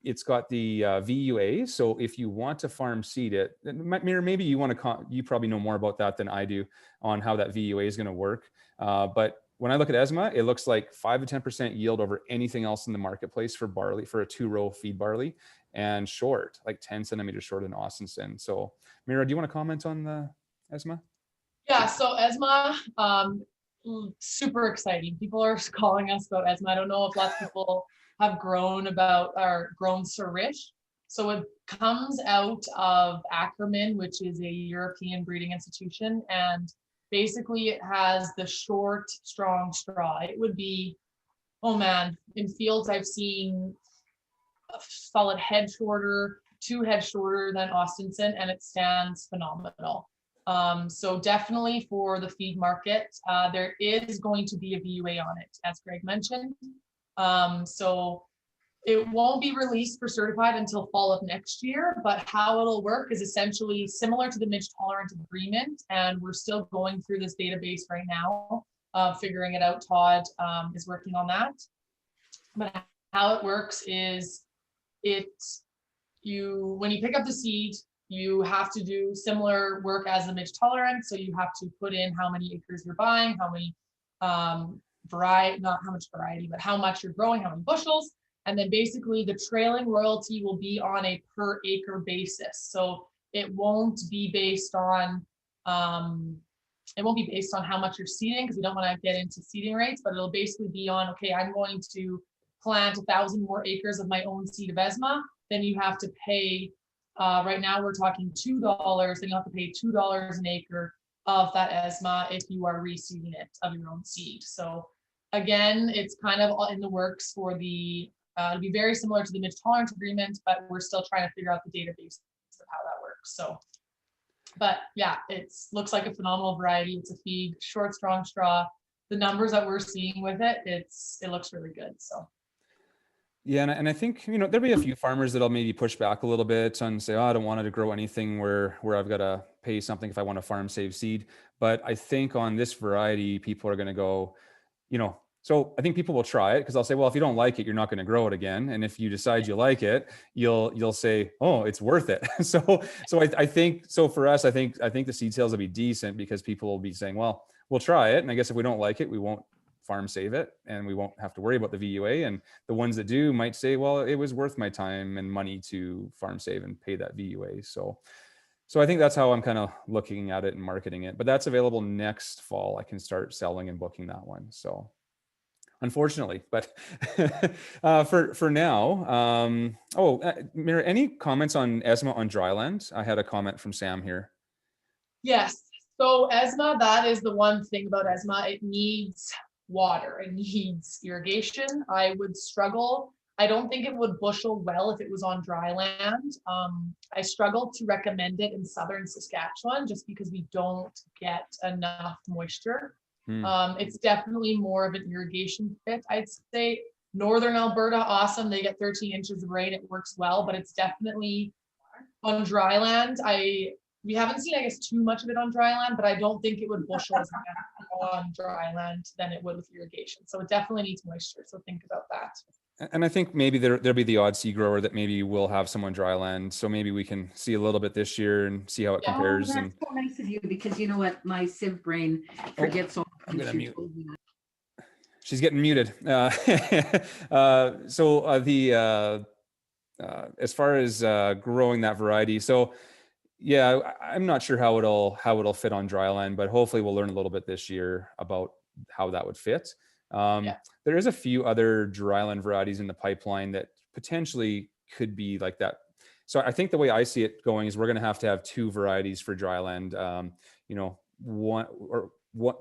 it's got the VUA. So if you want to farm seed it, maybe you want to, you probably know more about that than I do on how that VUA is going to work. But when I look at ESMA, it looks like 5 to 10% yield over anything else in the marketplace for barley, for a 2-row feed barley, and short, like 10 centimeters short in Austinson. So Mira, do you want to comment on the ESMA? Yeah, so ESMA, super exciting. People are calling us about ESMA. I don't know if lots of people have grown Sirish. So it comes out of Ackerman, which is a European breeding institution. And basically it has the short, strong straw. It would be, oh man, in fields I've seen a solid head shorter, 2 heads shorter than Austinson, and it stands phenomenal. So definitely for the feed market, there is going to be a VUA on it, as Greg mentioned. So it won't be released for certified until fall of next year, but how it'll work is essentially similar to the midge tolerant agreement. And we're still going through this database right now, figuring it out. Todd is working on that. But how it works is when you pick up the seed, you have to do similar work as the midge tolerant. So you have to put in how many acres you're buying, how many not how much variety, but how much you're growing, how many bushels. And then basically the trailing royalty will be on a per acre basis. So it won't be based on how much you're seeding, because we don't want to get into seeding rates, but it'll basically be on, okay, I'm going to plant 1,000 more acres of my own seed of ESMA. Then you have to pay, right now we're talking $2, then you have to pay $2 an acre of that ESMA if you are reseeding it of your own seed. So again, it's kind of in the works for the, it'll be very similar to the midge tolerance agreement, but we're still trying to figure out the database of how that works. So, but yeah, it looks like a phenomenal variety. It's a feed, short, strong straw. The numbers that we're seeing with it, it looks really good. So. Yeah, and I think, there'll be a few farmers that'll maybe push back a little bit and say, oh, I don't want to grow anything where I've got to pay something if I want to farm save seed. But I think on this variety, people are going to go, you know, so I think people will try it because I'll say, well, if you don't like it, you're not going to grow it again. And if you decide you like it, you'll say, oh, it's worth it. so I think, so for us, I think the seed sales will be decent because people will be saying, well, we'll try it. And I guess if we don't like it, we won't farm save it and we won't have to worry about the VUA. And the ones that do might say, well, it was worth my time and money to farm save and pay that VUA. So I think that's how I'm kind of looking at it and marketing it, but that's available next fall. I can start selling and booking that one. So unfortunately, but for now, Mira, any comments on ESMA on dryland? I had a comment from Sam here. Yes. So ESMA, that is the one thing about ESMA. It needs water. It needs irrigation. I would struggle. I don't think it would bushel well if it was on dry land. I struggle to recommend it in southern Saskatchewan just because we don't get enough moisture. It's definitely more of an irrigation fit. I'd say northern Alberta, awesome. They get 13 inches of rain. It works well, but it's definitely on dry land. We haven't seen, I guess, too much of it on dry land, but I don't think it would bushel as much on dry land than it would with irrigation. So it definitely needs moisture. So think about that. And I think maybe there'll be the odd seed grower that maybe will have some on dry land. So maybe we can see a little bit this year and see how it compares. That's so nice of you, because you know what, my Civ brain forgets all. I'm gonna mute. She's getting muted. As far as growing that variety, so yeah, I'm not sure how it'll fit on dry land, but hopefully we'll learn a little bit this year about how that would fit. There is a few other dryland varieties in the pipeline that potentially could be like that. So I think the way I see it going is we're going to have two varieties for dryland.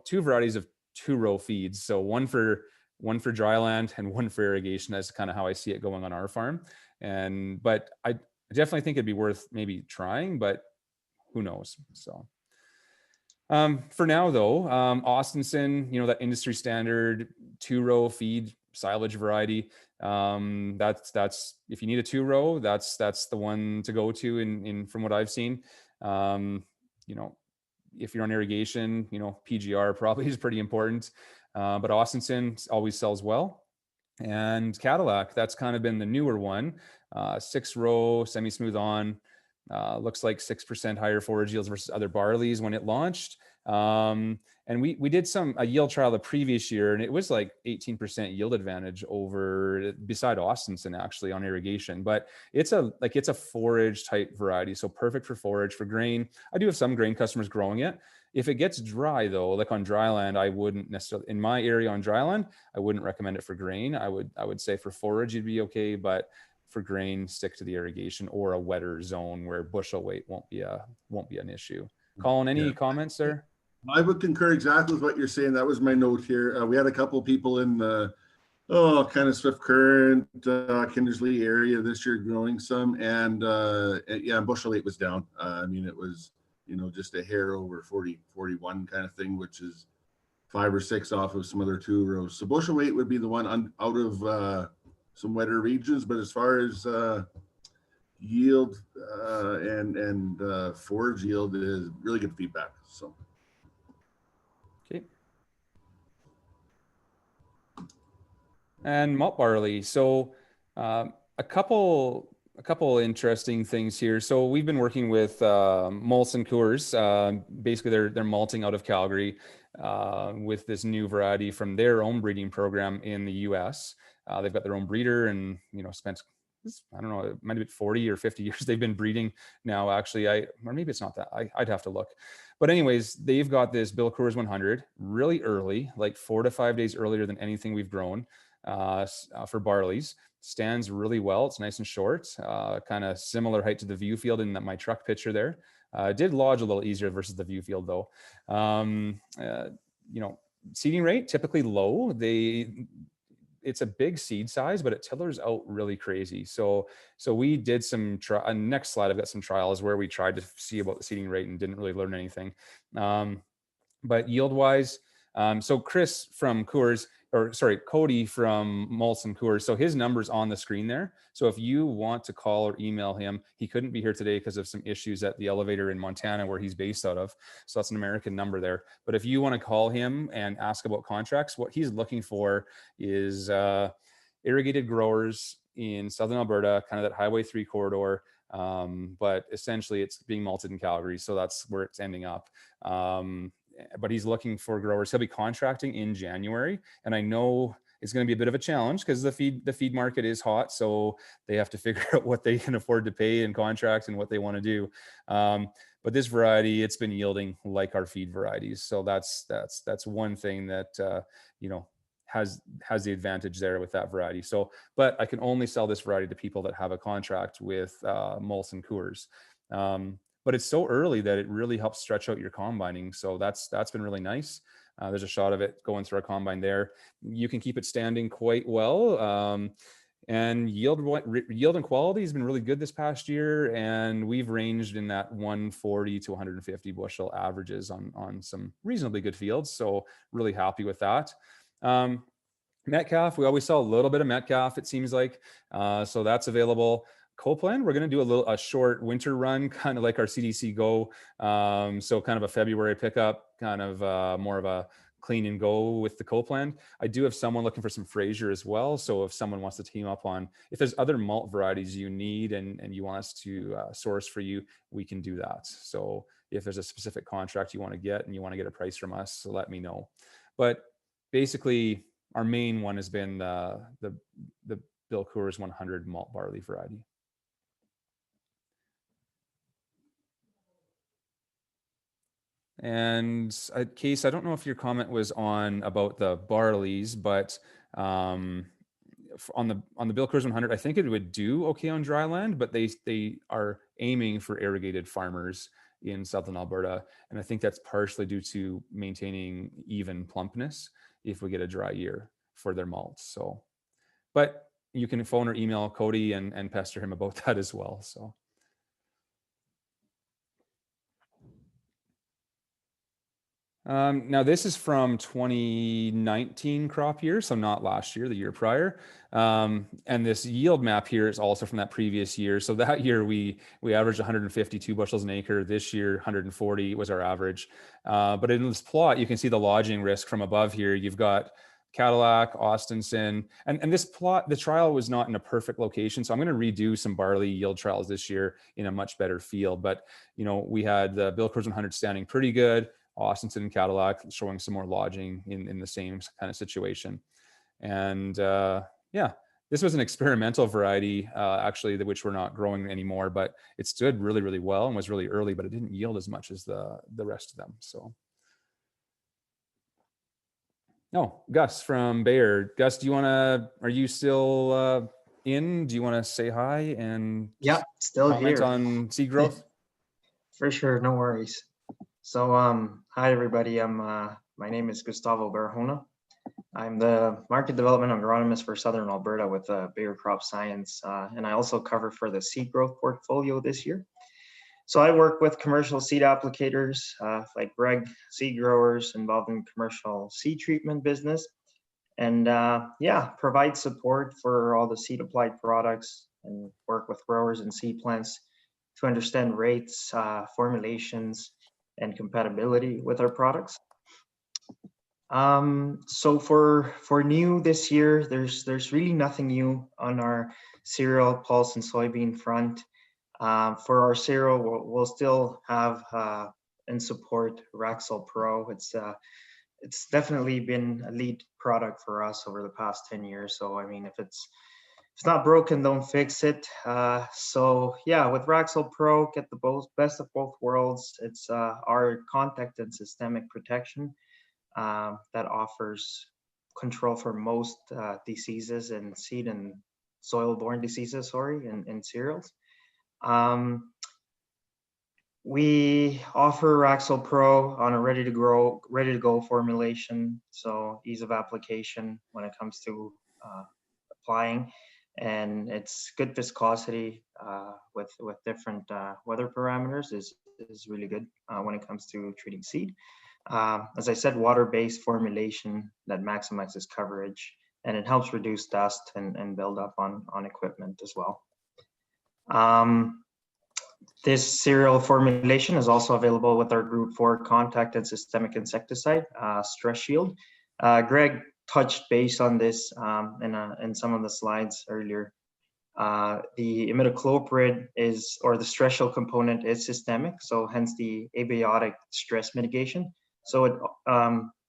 Two varieties of 2-row feeds. So one for dryland and one for irrigation. That's kind of how I see it going on our farm. But I definitely think it'd be worth maybe trying, but who knows? So. For now though, Austenson, that industry standard 2-row feed silage variety. That's if you need a 2-row, that's the one to go to in from what I've seen. If you're on irrigation, PGR probably is pretty important. But Austenson always sells well. And Cadillac, that's kind of been the newer one. 6-row, semi-smooth on. Looks like 6% higher forage yields versus other barleys when it launched. And we did a yield trial the previous year, and it was like 18% yield advantage beside Austenson actually on irrigation. But it's a forage type variety, so perfect for forage. For grain, I do have some grain customers growing it. If it gets dry though, like on dryland, I wouldn't necessarily, in my area on dryland, I wouldn't recommend it for grain. I would say for forage you'd be okay, but for grain, stick to the irrigation or a wetter zone where bushel weight won't be an issue. Colin, any comments there? I would concur exactly with what you're saying. That was my note here. We had a couple of people in the kind of Swift Current, Kindersley area this year growing some, and bushel weight was down. It was just a hair over 40, 41 kind of thing, which is 5 or 6 off of some other 2-rows. So bushel weight would be the one out of some wetter regions, but as far as yield and forage yield is really good feedback. So. Okay. And malt barley. So a couple interesting things here. So we've been working with Molson Coors. Basically, they're malting out of Calgary with this new variety from their own breeding program in the U.S. They've got their own breeder and, spent, I don't know, it might have been 40 or 50 years they've been breeding now, actually. Or maybe it's not that. I'd have to look. But anyways, they've got this Bill Coors 100 really early, like 4 to 5 days earlier than anything we've grown for barleys. Stands really well. It's nice and short, kind of similar height to the view field in my truck picture there. Did lodge a little easier versus the view field though. Seeding rate, typically low. It's a big seed size, but it tillers out really crazy. So we did some next slide, I've got some trials where we tried to see about the seeding rate and didn't really learn anything. But yield wise, so Chris from Coors, or sorry, Cody from Molson Coors. So his number's on the screen there. So if you want to call or email him, he couldn't be here today because of some issues at the elevator in Montana where he's based out of. So that's an American number there. But if you want to call him and ask about contracts, what he's looking for is irrigated growers in Southern Alberta, kind of that Highway 3 corridor. But essentially it's being malted in Calgary. So that's where it's ending up. But he's looking for growers. He'll be contracting in January. And I know it's going to be a bit of a challenge because the feed market is hot. So they have to figure out what they can afford to pay and contract and what they want to do. But this variety, it's been yielding like our feed varieties. So that's one thing that, you know, has the advantage there with that variety. So, but I can only sell this variety to people that have a contract with Molson Coors. But it's so early that it really helps stretch out your combining. So that's been really nice. There's a shot of it going through our combine there. You can keep it standing quite well. And yield and quality has been really good this past year. And we've ranged in that 140 to 150 bushel averages on some reasonably good fields. So really happy with that. Metcalf, we always sell a little bit of Metcalf, it seems like. So that's available. Copeland, we're going to do a short winter run, kind of like our CDC Go. So kind of a February pickup, kind of more of a clean and go with the Copeland. I do have someone looking for some Fraser as well. So if someone wants to team up on, if there's other malt varieties you need and you want us to source for you, we can do that. So if there's a specific contract you want to get and you want to get a price from us, so let me know. But basically, our main one has been the Bill Coors 100 malt barley variety. And Case, I don't know if your comment was on about the barleys, but on the Bill Coors 100, I think it would do okay on dry land, but they are aiming for irrigated farmers in Southern Alberta, and I think that's partially due to maintaining even plumpness if we get a dry year for their malts. So, but you can phone or email Cody and pester him about that as well. So. Now this is from 2019 crop year, so not last year, the year prior. And this yield map here is also from that previous year. So that year we averaged 152 bushels an acre. This year, 140 was our average. But in this plot, you can see the lodging risk from above here. You've got Cadillac, Austinson, and this plot, the trial was not in a perfect location. So I'm going to redo some barley yield trials this year in a much better field. But, you know, we had the Bill Coors 100 standing pretty good. Austinson and Cadillac showing some more lodging in the same kind of situation. And yeah, this was an experimental variety, actually, which we're not growing anymore, but it stood really, really well and was really early, but it didn't yield as much as the rest of them. So. Oh, Gus from Bayer. Gus, are you still in? Do you want to say hi and still comment here on seed growth? For sure, no worries. So, hi everybody. My name is Gustavo Barahona. I'm the market development agronomist for Southern Alberta with Bayer Crop Science, and I also cover for the seed growth portfolio this year. So I work with commercial seed applicators like reg seed growers involved in commercial seed treatment business, and provide support for all the seed applied products and work with growers and seed plants to understand rates, formulations, and compatibility with our products. So for new this year, there's really nothing new on our cereal, pulse, and soybean front. For our cereal, we'll still have and support Raxel Pro. It's definitely been a lead product for us over the past 10 years. So I mean, if it's not broken, don't fix it. So yeah, with Raxel Pro, get the best of both worlds. It's our contact and systemic protection that offers control for most diseases in seed and soil-borne diseases, in cereals. We offer Raxel Pro on a ready to go formulation. So ease of application when it comes to applying. And it's good viscosity with different weather parameters is really good when it comes to treating seed. As I said, water-based formulation that maximizes coverage, and it helps reduce dust and build up on equipment as well. This cereal formulation is also available with our Group 4 contact and systemic insecticide, Stress Shield. Greg touched base on this in some of the slides earlier. The imidacloprid or the stress shield component is systemic, so hence the abiotic stress mitigation. So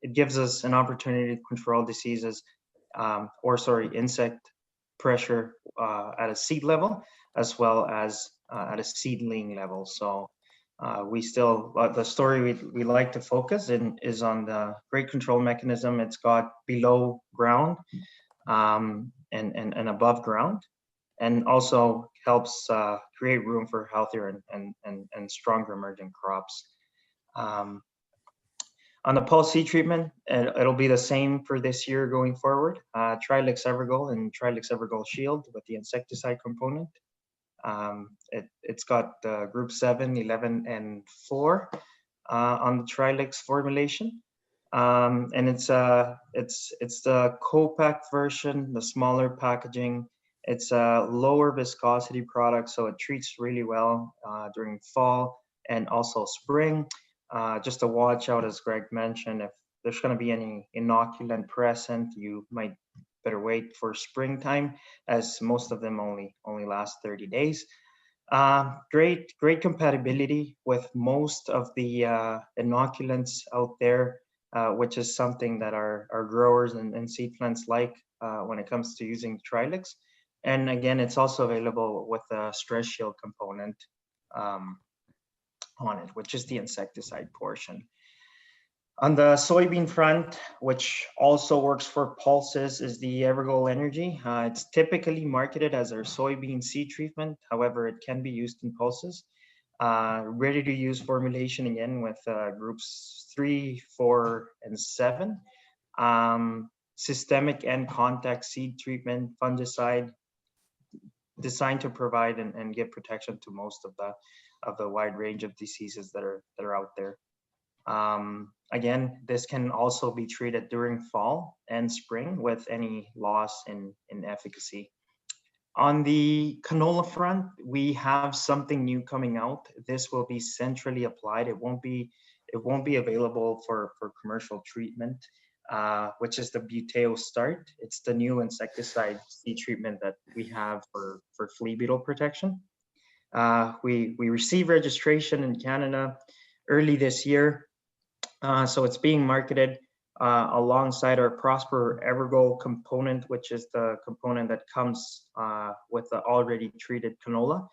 it gives us an opportunity to control diseases, insect pressure at a seed level, as well as at a seedling level. So the story we like to focus in is on the great control mechanism. It's got below ground and above ground, and also helps create room for healthier and stronger emerging crops. On the pulse seed treatment, it'll be the same for this year going forward. Trilix Evergold and Trilix Evergold Shield with the insecticide component. It's got group 7, 11, and 4 on the Trilix formulation. And it's the co-pack version, the smaller packaging. It's a lower viscosity product, so it treats really well during fall and also spring. Just to watch out, as Greg mentioned, if there's going to be any inoculant present, you might better wait for springtime, as most of them only last 30 days. Great compatibility with most of the inoculants out there, which is something that our growers and seed plants like when it comes to using Trilix. And again, it's also available with a stress shield component on it, which is the insecticide portion. On the soybean front, which also works for pulses, is the Evergold Energy. It's typically marketed as our soybean seed treatment. However, it can be used in pulses. Ready to use formulation again with groups 3, 4, and 7. Systemic and contact seed treatment, fungicide, designed to provide and give protection to most of the wide range of diseases that are out there. Again, this can also be treated during fall and spring with any loss in efficacy. On the canola front, we have something new coming out. This will be centrally applied. It won't be available for commercial treatment, which is the Buteo Start. It's the new insecticide seed treatment that we have for flea beetle protection. We received registration in Canada early this year. So it's being marketed alongside our Prosper Evergold component, which is the component that comes with the already treated canola.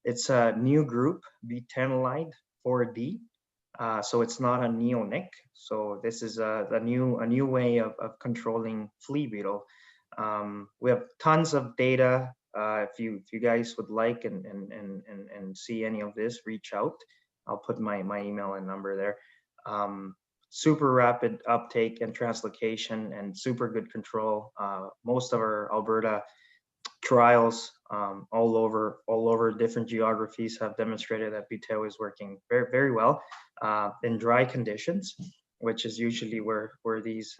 It's a new group, butanolide 4D. So it's not a neonic. So this is a new way of controlling flea beetle. We have tons of data. If you guys would like and see any of this, reach out. I'll put my email and number there. Super rapid uptake and translocation and super good control. Most of our Alberta trials all over different geographies have demonstrated that Buteo is working very, very well in dry conditions, which is usually where these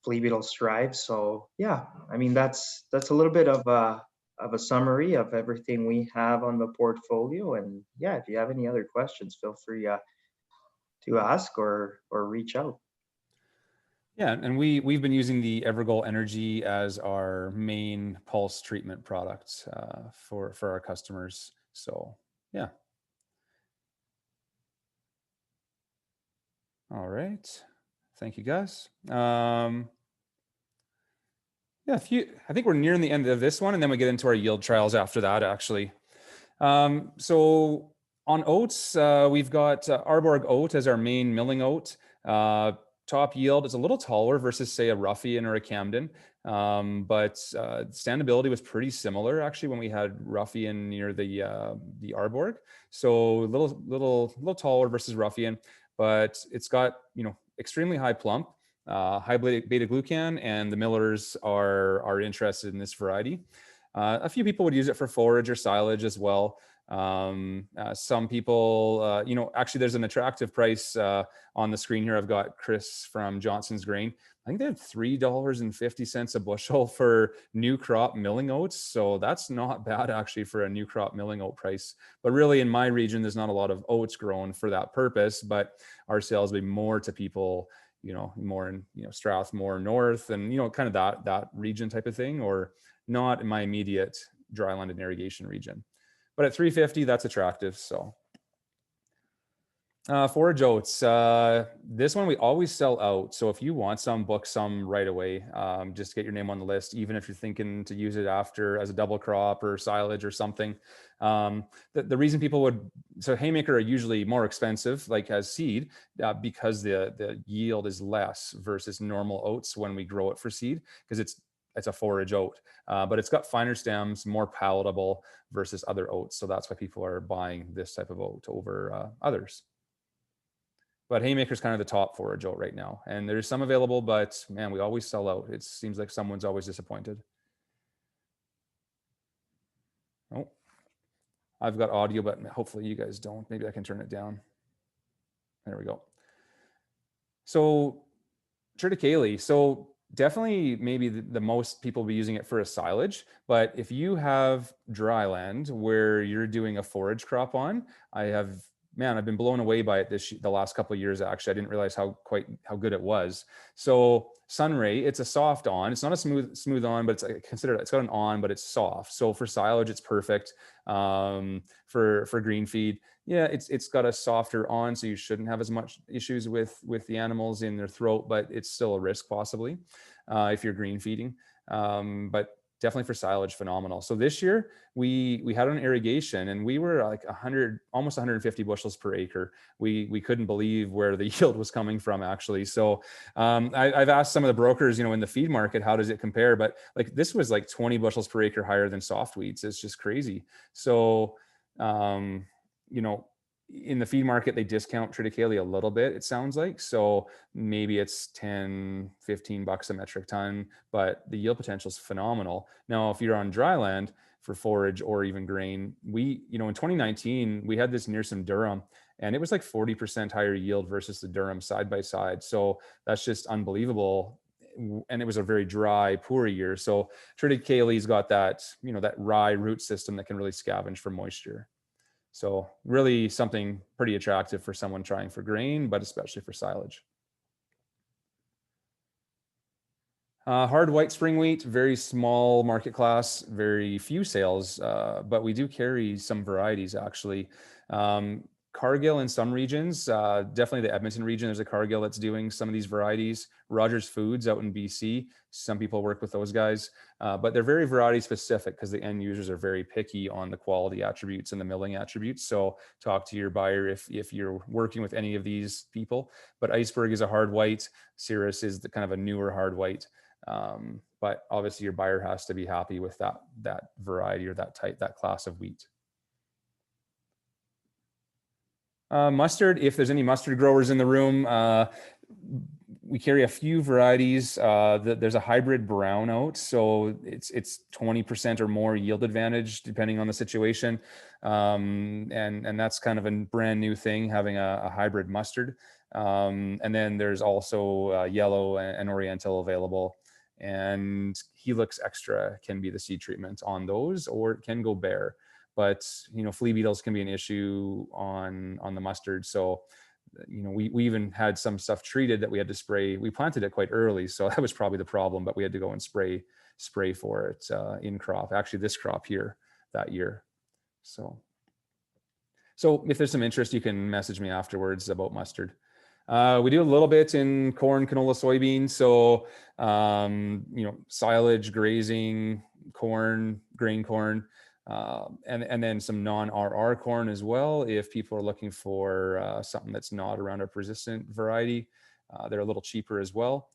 flea beetles thrive. So yeah, I mean that's a little bit of a summary of everything we have on the portfolio. And yeah, if you have any other questions, feel free to ask or reach out. Yeah, and we've been using the Evergold Energy as our main pulse treatment product for our customers. So yeah. All right, thank you guys. Yeah, I think we're nearing the end of this one, and then we get into our yield trials after that, actually. So on oats, we've got Arborg oat as our main milling oat. Top yield is a little taller versus, say, a Ruffian or a Camden, but standability was pretty similar actually when we had Ruffian near the Arborg. So a little taller versus Ruffian, but it's got extremely high plump, high beta glucan, and the millers are interested in this variety. A few people would use it for forage or silage as well. Some people, actually there's an attractive price on the screen here. I've got Chris from Johnson's Grain. I think they have $3.50 a bushel for new crop milling oats. So that's not bad actually for a new crop milling oat price. But really in my region, there's not a lot of oats grown for that purpose, but our sales will be more to people, more in, Strathmore North and, kind of that region type of thing, or not in my immediate dryland and irrigation region. But at $3.50, that's attractive. So forage oats, this one we always sell out. So if you want some, book some right away. Just get your name on the list, even if you're thinking to use it after as a double crop or silage or something. The reason people would, so haymaker are usually more expensive, like as seed, because the yield is less versus normal oats when we grow it for seed, because it's a forage oat, but it's got finer stems, more palatable versus other oats. So that's why people are buying this type of oat over others. But haymaker is kind of the top forage oat right now. And there's some available, but man, we always sell out. It seems like someone's always disappointed. Oh, I've got audio, but hopefully you guys don't. Maybe I can turn it down. There we go. So triticale. So definitely maybe the most people will be using it for a silage, but if you have dry land where you're doing a forage crop on, I've been blown away by it the last couple of years. Actually, I didn't realize how good it was. So Sunray, it's a soft on. It's not a smooth on, but it's got an on, but it's soft. So for silage, it's perfect. For green feed, yeah, it's got a softer on, so you shouldn't have as much issues with the animals in their throat, but it's still a risk possibly if you're green feeding. But definitely for silage, phenomenal. So this year we had an irrigation and we were like almost 150 bushels per acre. We couldn't believe where the yield was coming from actually. So I've asked some of the brokers, in the feed market, how does it compare? But like this was like 20 bushels per acre higher than soft weeds. It's just crazy. So, in the feed market, they discount triticale a little bit, it sounds like. So maybe it's 10, 15 bucks a metric ton, but the yield potential is phenomenal. Now, if you're on dry land for forage or even grain, in 2019, we had this near some Durum and it was like 40% higher yield versus the Durum side by side. So that's just unbelievable. And it was a very dry, poor year. So triticale's got that, that rye root system that can really scavenge for moisture. So really something pretty attractive for someone trying for grain, but especially for silage. Hard white spring wheat, very small market class, very few sales, but we do carry some varieties actually. Cargill in some regions, definitely the Edmonton region, there's a Cargill that's doing some of these varieties. Rogers Foods out in BC, some people work with those guys, but they're very variety specific because the end users are very picky on the quality attributes and the milling attributes. So talk to your buyer if you're working with any of these people. But Iceberg is a hard white, Cirrus is the kind of a newer hard white. But obviously your buyer has to be happy with that variety or that class of wheat. Mustard, if there's any mustard growers in the room, we carry a few varieties. There's a hybrid brown oat, so it's 20% or more yield advantage depending on the situation, and that's kind of a brand new thing, having a hybrid mustard. And then there's also yellow and oriental available, and Helix Extra can be the seed treatment on those, or it can go bare. But flea beetles can be an issue on the mustard. So we even had some stuff treated that we had to spray. We planted it quite early, so that was probably the problem. But we had to go and spray for it in crop. Actually, this crop here that year. So if there's some interest, you can message me afterwards about mustard. We do a little bit in corn, canola, soybeans. So silage, grazing, corn, grain corn. And then some non-RR corn as well. If people are looking for something that's not a Roundup resistant variety, they're a little cheaper as well.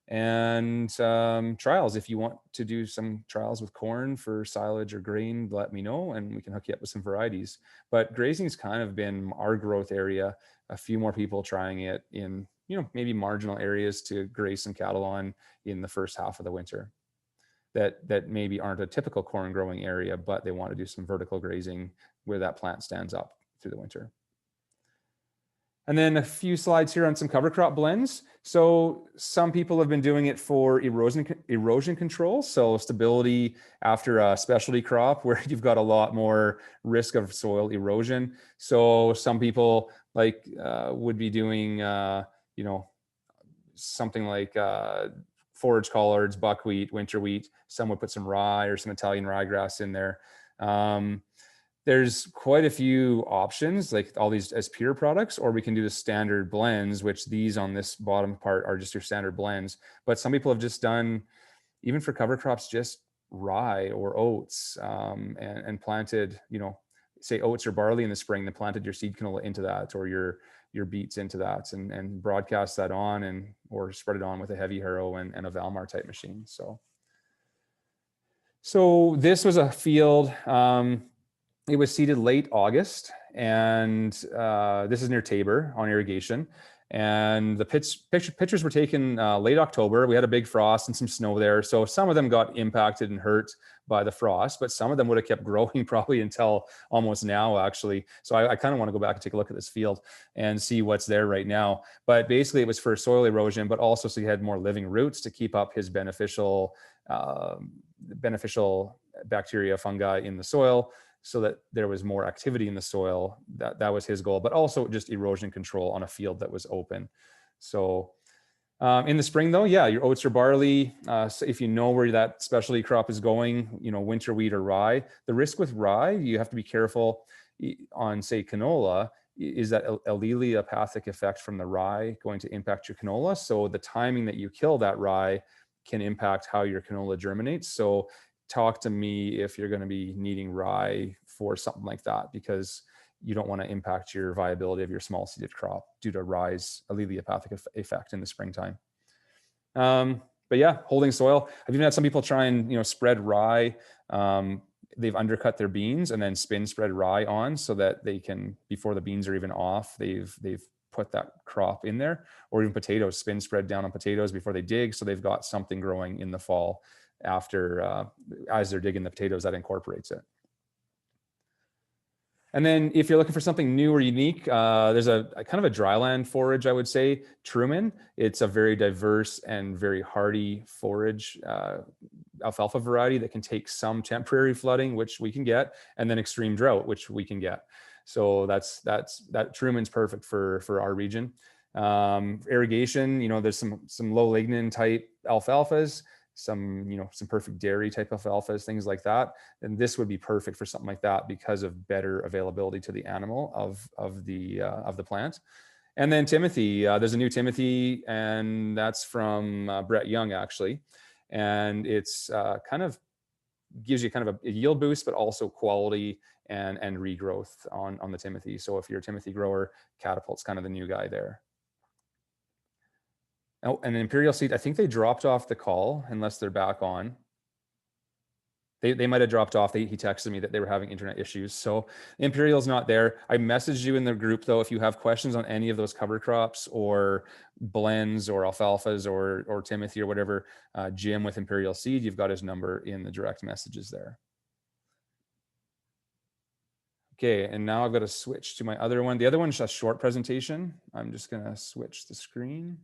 And trials, if you want to do some trials with corn for silage or grain, let me know and we can hook you up with some varieties. But grazing's kind of been our growth area. A few more people trying it in, maybe marginal areas to graze some cattle on in the first half of the winter. that maybe aren't a typical corn growing area, but they want to do some vertical grazing where that plant stands up through the winter. And then a few slides here on some cover crop blends. So some people have been doing it for erosion control. So stability after a specialty crop where you've got a lot more risk of soil erosion. So some people like would be doing, you know, something like forage collards, buckwheat, winter wheat. Some would put some rye or some Italian ryegrass in there. There's quite a few options, like all these as pure products, or we can do the standard blends, which these on this bottom part are just your standard blends. But some people have just done, even for cover crops, just rye or oats, and planted, you know, say oats or barley in the spring, then planted your seed canola into that, or your beets into that, and broadcast that on, and or spread it on with a heavy harrow and a Valmar type machine. So this was a field. It was seeded late August, and this is near Tabor on irrigation. And the pictures were taken late October. We had a big frost and some snow there. So some of them got impacted and hurt by the frost, but some of them would have kept growing probably until almost now, actually. So I kind of want to go back and take a look at this field and see what's there right now. But basically it was for soil erosion, but also so he had more living roots to keep up his beneficial bacteria, fungi in the soil, so that there was more activity in the soil. That was his goal, but also just erosion control on a field that was open. So in the spring though, yeah, your oats or barley, so if you know where that specialty crop is going, you know, winter wheat or rye. The risk with rye, you have to be careful on, say, canola, is that allelopathic effect from the rye going to impact your canola. So the timing that you kill that rye can impact how your canola germinates. So talk to me if you're going to be needing rye for something like that, because you don't want to impact your viability of your small seeded crop due to rye's allelopathic effect in the springtime. But yeah, holding soil. I've even had some people try and, you know, spread rye. They've undercut their beans and then spin spread rye on so that they can, before the beans are even off, they've put that crop in there, or even potatoes, spin spread down on potatoes before they dig. So they've got something growing in the fall after, as they're digging the potatoes, that incorporates it. And then if you're looking for something new or unique, there's a kind of a dryland forage, I would say, Truman. It's a very diverse and very hardy forage, alfalfa variety that can take some temporary flooding, which we can get, and then extreme drought, which we can get. So that Truman's perfect for our region. Irrigation, you know, there's some low lignin type alfalfas, some perfect dairy type of alfalfas, things like that. And this would be perfect for something like that because of better availability to the animal of the plant. And then Timothy, there's a new Timothy, and that's from Brett Young, actually. And it's kind of gives you kind of a yield boost, but also quality and regrowth on the Timothy. So if you're a Timothy grower, Catapult's kind of the new guy there. Oh, and Imperial Seed, I think they dropped off the call unless they're back on. They might have dropped off. He texted me that they were having internet issues. So Imperial's not there. I messaged you in the group though, if you have questions on any of those cover crops or blends or alfalfas or Timothy or whatever, Jim with Imperial Seed, you've got his number in the direct messages there. Okay, and now I've got to switch to my other one. The other one's a short presentation. I'm just gonna switch the screen.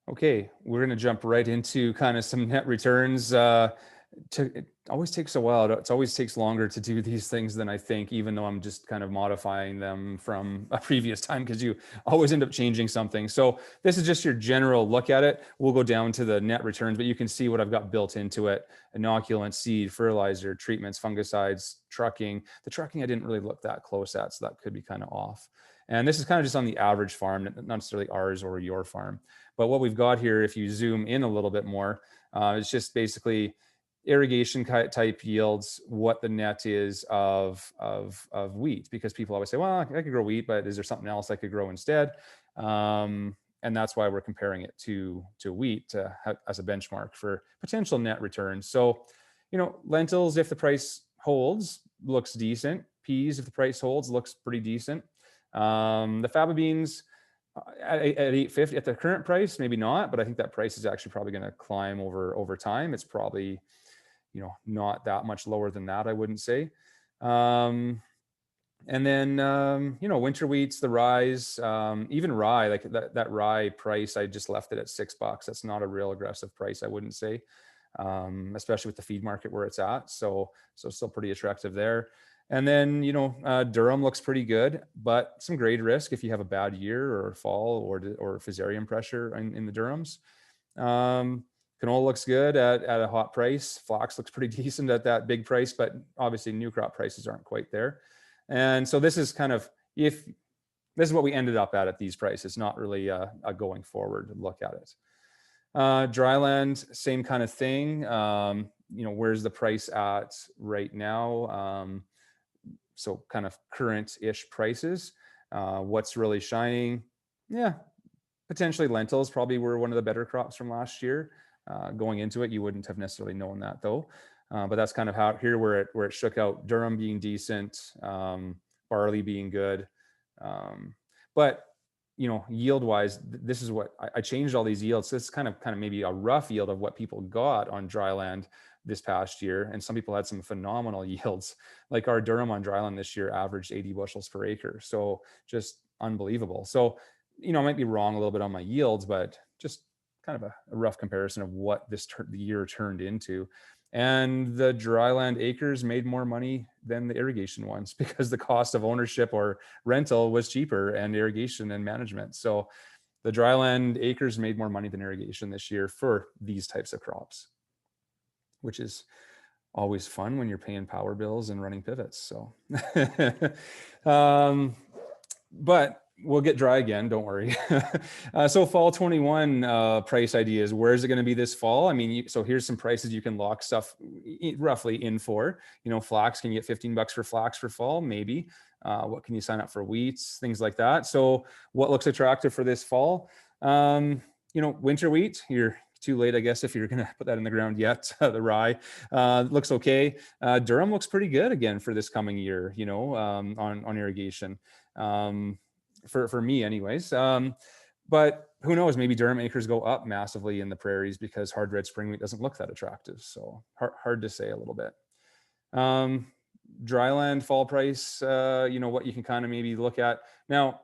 Okay, we're going to jump right into kind of some net returns. It always takes a while. It always takes longer to do these things than I think, even though I'm just kind of modifying them from a previous time, because you always end up changing something. So this is just your general look at it. We'll go down to the net returns, but you can see what I've got built into it: inoculant, seed, fertilizer, treatments, fungicides, trucking. The trucking I didn't really look that close at, so that could be kind of off. And this is kind of just on the average farm, not necessarily ours or your farm. But what we've got here, if you zoom in a little bit more, it's just basically irrigation type yields, what the net is of wheat, because people always say, well, I could grow wheat, but is there something else I could grow instead? And that's why we're comparing it to wheat as a benchmark for potential net returns. So, lentils, if the price holds, looks decent. Peas, if the price holds, looks pretty decent. The faba beans at 850 at the current price, maybe not, but I think that price is actually probably going to climb over time. It's probably, not that much lower than that, I wouldn't say. And then, winter wheats, the ryes, even rye, like that rye price, I just left it at $6. That's not a real aggressive price, I wouldn't say, especially with the feed market where it's at. So still pretty attractive there. And then, durum looks pretty good, but some grade risk if you have a bad year or fall or fusarium pressure in the durums. Canola looks good at a hot price. Flax looks pretty decent at that big price, but obviously new crop prices aren't quite there. And so this is kind of, this is what we ended up at these prices, not really a going forward look at it. Dryland, same kind of thing. Where's the price at right now? So kind of current-ish prices. What's really shining? Yeah, potentially lentils probably were one of the better crops from last year. Going into it, you wouldn't have necessarily known that though. But that's kind of how here where it shook out. Durum being decent, barley being good. But yield wise, this is what I changed all these yields. So this is kind of maybe a rough yield of what people got on dryland this past year. And some people had some phenomenal yields. Like our durum on dryland this year averaged 80 bushels per acre. So just unbelievable. So, I might be wrong a little bit on my yields, but just kind of a rough comparison of what the year turned into. And the dryland acres made more money than the irrigation ones because the cost of ownership or rental was cheaper and irrigation and management. So the dryland acres made more money than irrigation this year for these types of crops, which is always fun when you're paying power bills and running pivots. So, but we'll get dry again, don't worry. So fall 21 price ideas, where is it going to be this fall? I mean, so here's some prices you can lock stuff roughly in for. Flax, can you get $15 for flax for fall? Maybe. What can you sign up for wheats, things like that. So what looks attractive for this fall? Winter wheat, you're too late, I guess, if you're going to put that in the ground yet. The rye looks okay. Durum looks pretty good again for this coming year, on irrigation. For me anyways. But who knows, maybe durum acres go up massively in the prairies because hard red spring wheat doesn't look that attractive. So hard to say a little bit. Dryland fall price, what you can kind of maybe look at. Now,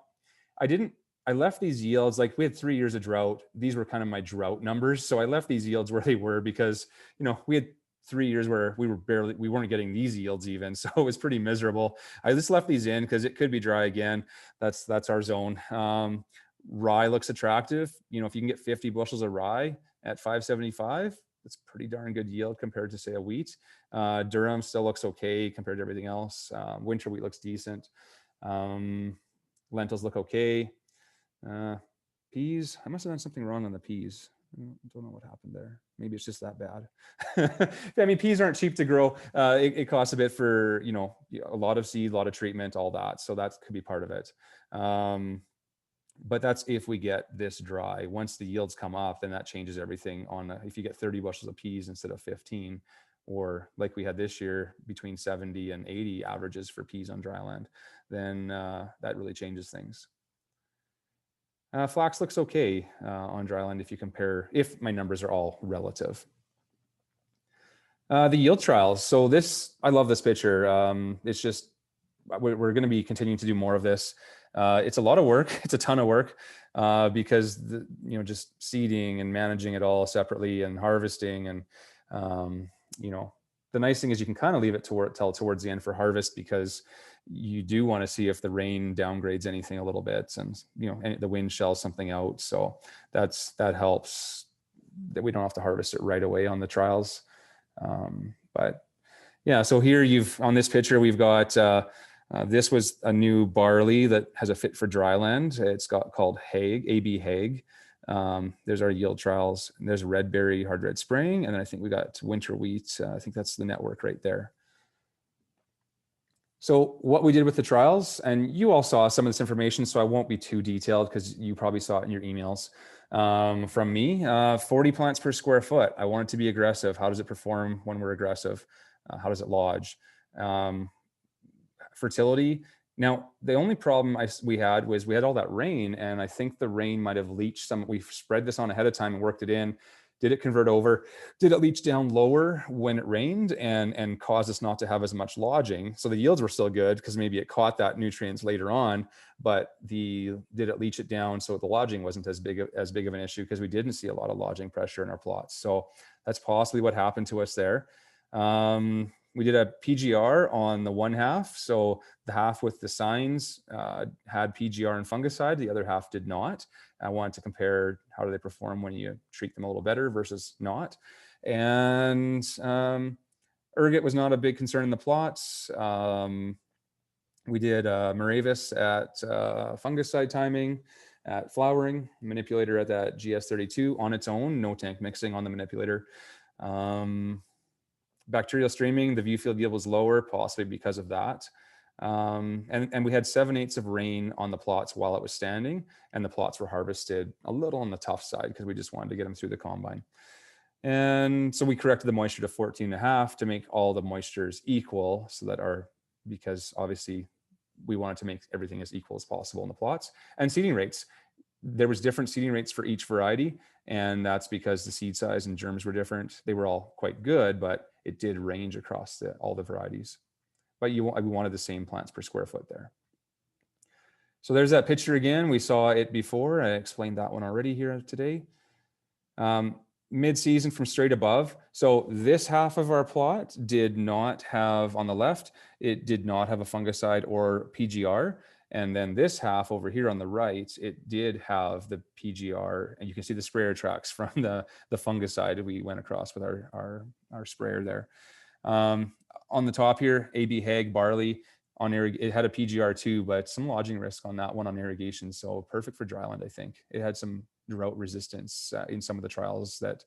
I left these yields, like we had 3 years of drought. These were kind of my drought numbers. So I left these yields where they were because, we had 3 years where we weren't getting these yields even. So it was pretty miserable. I just left these in because it could be dry again. That's our zone. Rye looks attractive. If you can get 50 bushels of rye at 575, that's pretty darn good yield compared to say a wheat. Durum still looks okay compared to everything else. Winter wheat looks decent. Lentils look okay. Peas, I must have done something wrong on the peas. I don't know what happened there. Maybe it's just that bad. I mean, peas aren't cheap to grow. It costs a bit for, a lot of seed, a lot of treatment, all that. So that could be part of it. But that's if we get this dry. Once the yields come up, then that changes everything if you get 30 bushels of peas instead of 15, or like we had this year between 70 and 80 averages for peas on dryland, then that really changes things. Flax looks okay on dryland if my numbers are all relative. The yield trials. So I love this picture. It's just, we're going to be continuing to do more of this. It's a lot of work. It's a ton of work because just seeding and managing it all separately and harvesting. And, the nice thing is you can kind of leave it till towards the end for harvest because you do want to see if the rain downgrades anything a little bit and the wind shells something out. So that helps that we don't have to harvest it right away on the trials. But yeah, so here on this picture, we've got This was a new barley that has a fit for dryland. It's called Hague, AB Hague. There's our yield trials. And there's red berry, hard red spring. And then I think we got winter wheat. I think that's the network right there. So what we did with the trials, and you all saw some of this information, so I won't be too detailed because you probably saw it in your emails from me. 40 plants per square foot. I want it to be aggressive. How does it perform when we're aggressive? How does it lodge? Fertility. Now, the only problem we had was we had all that rain, and I think the rain might have leached some. We spread this on ahead of time and worked it in. Did it convert over? Did it leach down lower when it rained and cause us not to have as much lodging? So the yields were still good because maybe it caught that nutrients later on, but did it leach it down so the lodging wasn't as big of an issue because we didn't see a lot of lodging pressure in our plots. So that's possibly what happened to us there. We did a PGR on the one half. So the half with the signs had PGR and fungicide, the other half did not. I wanted to compare how do they perform when you treat them a little better versus not. And ergot was not a big concern in the plots. We did Moravis at fungicide timing, at flowering, manipulator at that GS32 on its own, no tank mixing on the manipulator. Bacterial streaming, the view field yield was lower, possibly because of that. And we had 7/8 of rain on the plots while it was standing, and the plots were harvested a little on the tough side because we just wanted to get them through the combine. And so we corrected the moisture to 14.5 to make all the moistures equal, so that because obviously we wanted to make everything as equal as possible in the plots. And seeding rates, there was different seeding rates for each variety, and that's because the seed size and germs were different. They were all quite good, but it did range across all the varieties. But we wanted the same plants per square foot there. So there's that picture again. We saw it before. I explained that one already here today. Mid-season from straight above. So this half of our plot did not have, on the left, it did not have a fungicide or PGR. And then this half over here on the right, it did have the PGR, and you can see the sprayer tracks from the fungicide we went across with our sprayer there. On the top here, AB Hague barley it had a PGR too, but some lodging risk on that one on irrigation. So perfect for dryland, I think. It had some drought resistance in some of the trials that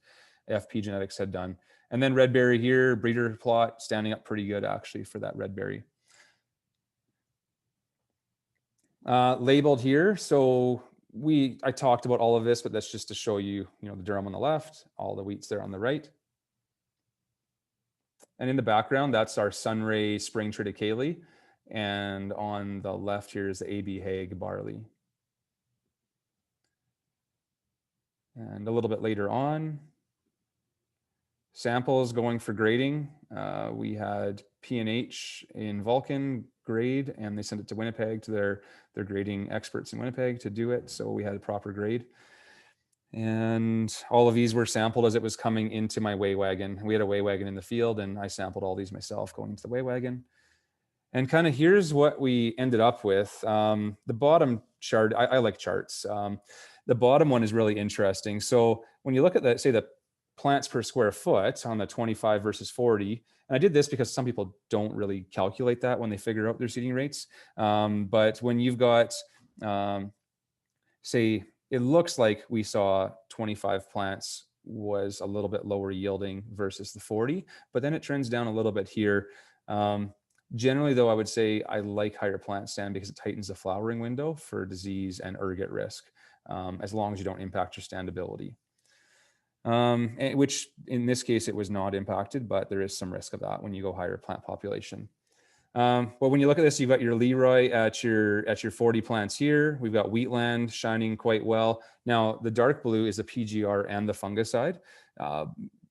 FP Genetics had done. And then red berry here, breeder plot standing up pretty good actually for that red berry. Labeled here. So I talked about all of this, but that's just to show you, the durum on the left, all the wheats there on the right. And in the background, that's our Sunray Spring Triticale. And on the left here is the AB Hague barley. And a little bit later on, samples going for grading. We had P&H in Vulcan grade, and they sent it to Winnipeg to their grading experts in Winnipeg to do it. So we had a proper grade. And all of these were sampled as it was coming into my weigh wagon. We had a weigh wagon in the field, and I sampled all these myself going into the weigh wagon. And kind of here's what we ended up with. The bottom chart, I like charts. The bottom one is really interesting. So when you look at say the plants per square foot on the 25 versus 40, and I did this because some people don't really calculate that when they figure out their seeding rates. But when you've got, say, it looks like we saw 25 plants was a little bit lower yielding versus the 40, but then it trends down a little bit here. Generally, though, I would say I like higher plant stand because it tightens the flowering window for disease and ergot risk, as long as you don't impact your standability. Which in this case, it was not impacted, but there is some risk of that when you go higher plant population. Well, when you look at this, you've got your Leroy at your 40 plants here. We've got Wheatland shining quite well. Now, the dark blue is the PGR and the fungicide.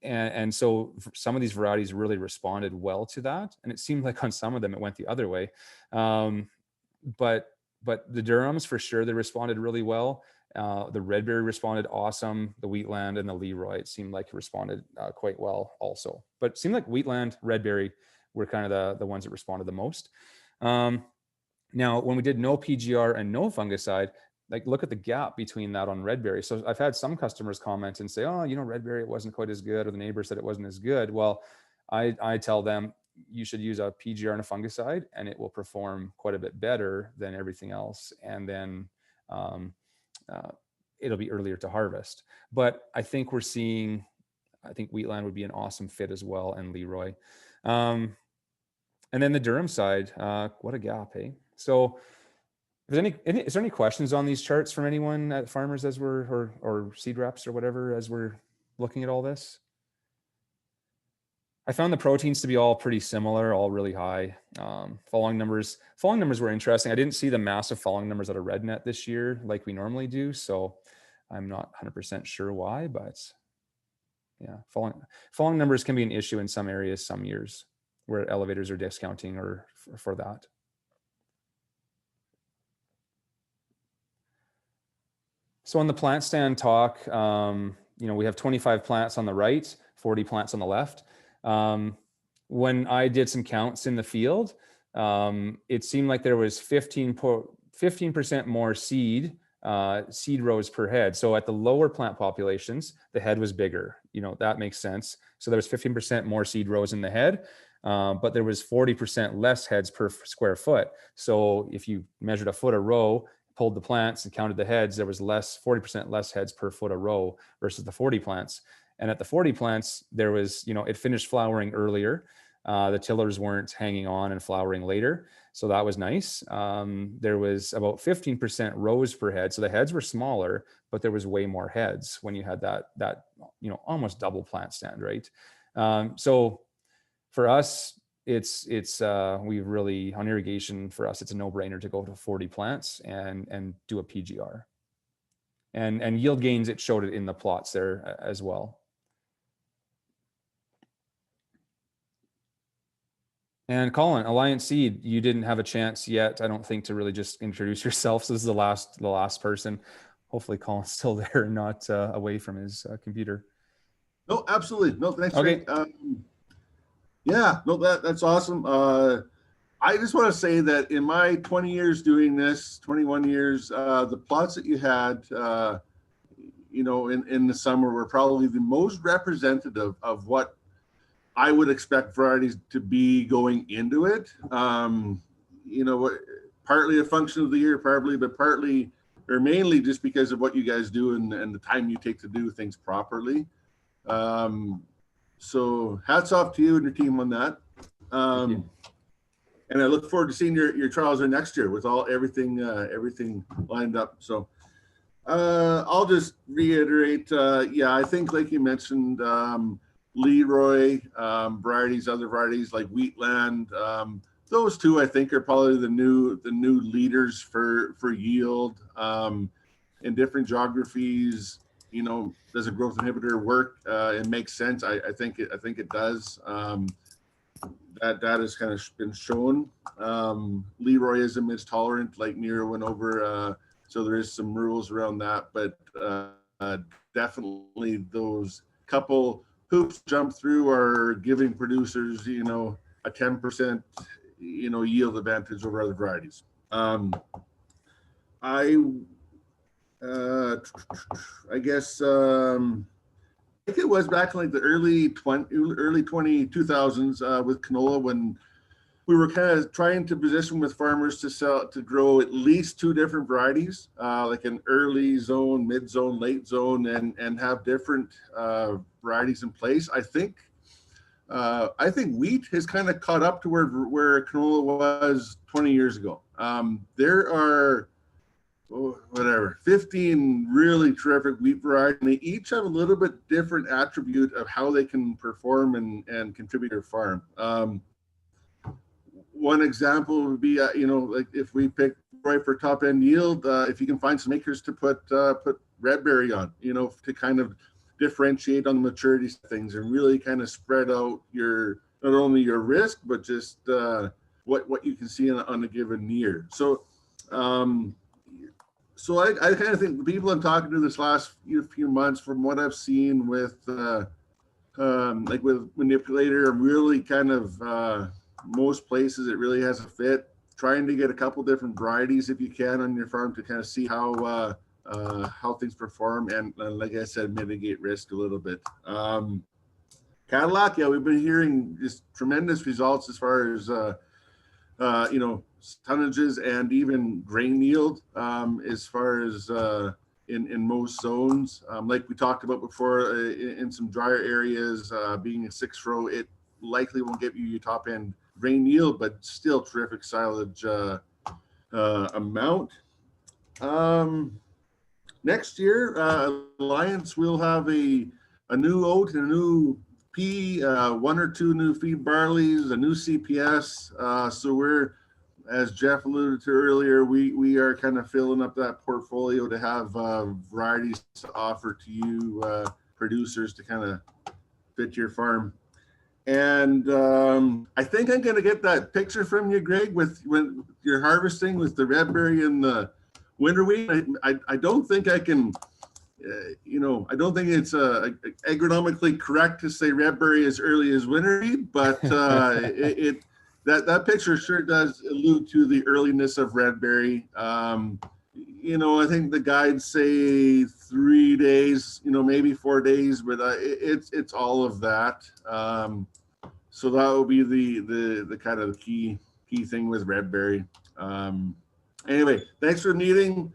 And so some of these varieties really responded well to that. And it seemed like on some of them, it went the other way. But the Durums, for sure, they responded really well. The red berry responded awesome. The Wheatland and the Leroy, it seemed like it responded quite well also. But it seemed like Wheatland, red berry were kind of the ones that responded the most. Now, when we did no PGR and no fungicide, like look at the gap between that on red berry. So I've had some customers comment and say, oh, red berry, it wasn't quite as good, or the neighbor said it wasn't as good. Well, I tell them you should use a PGR and a fungicide, and it will perform quite a bit better than everything else. And then it'll be earlier to harvest. But I think I think Wheatland would be an awesome fit as well, and Leroy. And then the Durum side, what a gap, hey? So is there any questions on these charts from anyone at farmers as or seed reps or whatever, as we're looking at all this? I found the proteins to be all pretty similar, all really high. Falling numbers were interesting. I didn't see the massive falling numbers out of RedNet this year like we normally do, so I'm not 100% sure why, but yeah, falling numbers can be an issue in some areas, some years, where elevators are discounting or for that. So on the plant stand talk, we have 25 plants on the right, 40 plants on the left. When I did some counts in the field, it seemed like there was 15% more seed rows per head. So at the lower plant populations, the head was bigger. That makes sense. So there was 15% more seed rows in the head, but there was 40% less heads per square foot. So if you measured a foot a row, pulled the plants and counted the heads, there was 40% less heads per foot a row versus the 40 plants. And at the 40 plants, there was, it finished flowering earlier. The tillers weren't hanging on and flowering later. So that was nice. There was about 15% rows per head. So the heads were smaller, but there was way more heads when you had that almost double plant stand, right? So for us, we really, on irrigation, for us, it's a no-brainer to go to 40 plants and do a PGR. And yield gains, it showed it in the plots there as well. And Colin, Alliance Seed, you didn't have a chance yet, I don't think, to really just introduce yourself. So this is the last person. Hopefully Colin's still there and not away from his computer. No, absolutely. No, thanks. Okay. Yeah, no, that's awesome. I just want to say that in my 20 years doing this, 21 years, the plots that you had, in the summer were probably the most representative of what I would expect varieties to be going into it. Partly a function of the year, partly or mainly just because of what you guys do and the time you take to do things properly. So hats off to you and your team on that. And I look forward to seeing your trials there next year with everything lined up. So I'll just reiterate, I think like you mentioned, Leroy, varieties, other varieties like Wheatland, those two I think are probably the new leaders for yield. In different geographies, does a growth inhibitor work? It makes sense. I think it does. That has kind of been shown. Leroy is a midge tolerant, like Nero went over. So there is some rules around that, but definitely those couple hoops jump through are giving producers, a 10%, yield advantage over other varieties. I guess I think it was back in like the early 2000s with canola, when we were kind of trying to position with farmers to grow at least two different varieties, like an early zone, mid zone, late zone, and have different varieties in place. I think wheat has kind of caught up to where canola was 20 years ago. There are 15 really terrific wheat varieties, and they each have a little bit different attribute of how they can perform and contribute to your farm. One example would be, like if we pick Roy for top end yield, if you can find some acres to put red berry on, to kind of differentiate on the maturity of things and really kind of spread out not only your risk, but just what you can see on a given year. So, I kind of think the people I'm talking to this last few months, from what I've seen with like with manipulator, really kind of most places it really has a fit. Trying to get a couple different varieties if you can on your farm to kind of see how things perform and like I said, mitigate risk a little bit. Cadillac, yeah, we've been hearing just tremendous results as far as tonnages and even grain yield, as far as in most zones. Like we talked about before, in some drier areas, being a 6-row, it likely won't give you your top end grain yield, but still terrific silage amount. Next year, Alliance will have a new oat and a new pea, 1 or 2 new feed barleys, a new CPS. So we're, as Jeff alluded to earlier, we are kind of filling up that portfolio to have varieties to offer to you producers to kind of fit your farm. And I think I'm going to get that picture from you, Greg, with when you're harvesting with the red berry and the winter wheat. I don't think I can, I don't think it's agronomically correct to say red berry as early as winter wheat, but that picture sure does allude to the earliness of red berry. I think the guides say 3 days, maybe 4 days, but it's all of that. So that will be the kind of the key thing with red berry. Anyway, thanks for the meeting.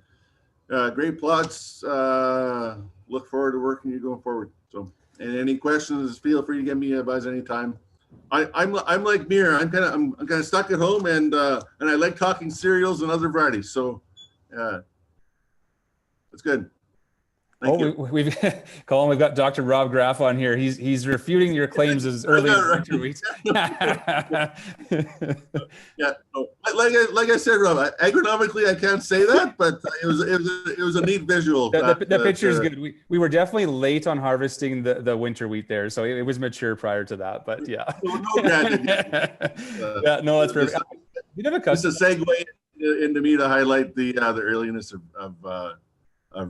Great plots. Look forward to working you going forward. So, and any questions, feel free to give me a buzz anytime. I'm like Mir. I'm kind of stuck at home, and I like talking cereals and other varieties. So, it's good. We've Colin, we've got Dr. Rob Graff on here. He's refuting your claims as early as winter wheat. Yeah, like I said, Rob, agronomically I can't say that, but it was a neat visual. The picture is good. We were definitely late on harvesting the winter wheat there, so it was mature prior to that. But yeah, yeah, no, that's perfect. Just a segue into me to highlight the earliness of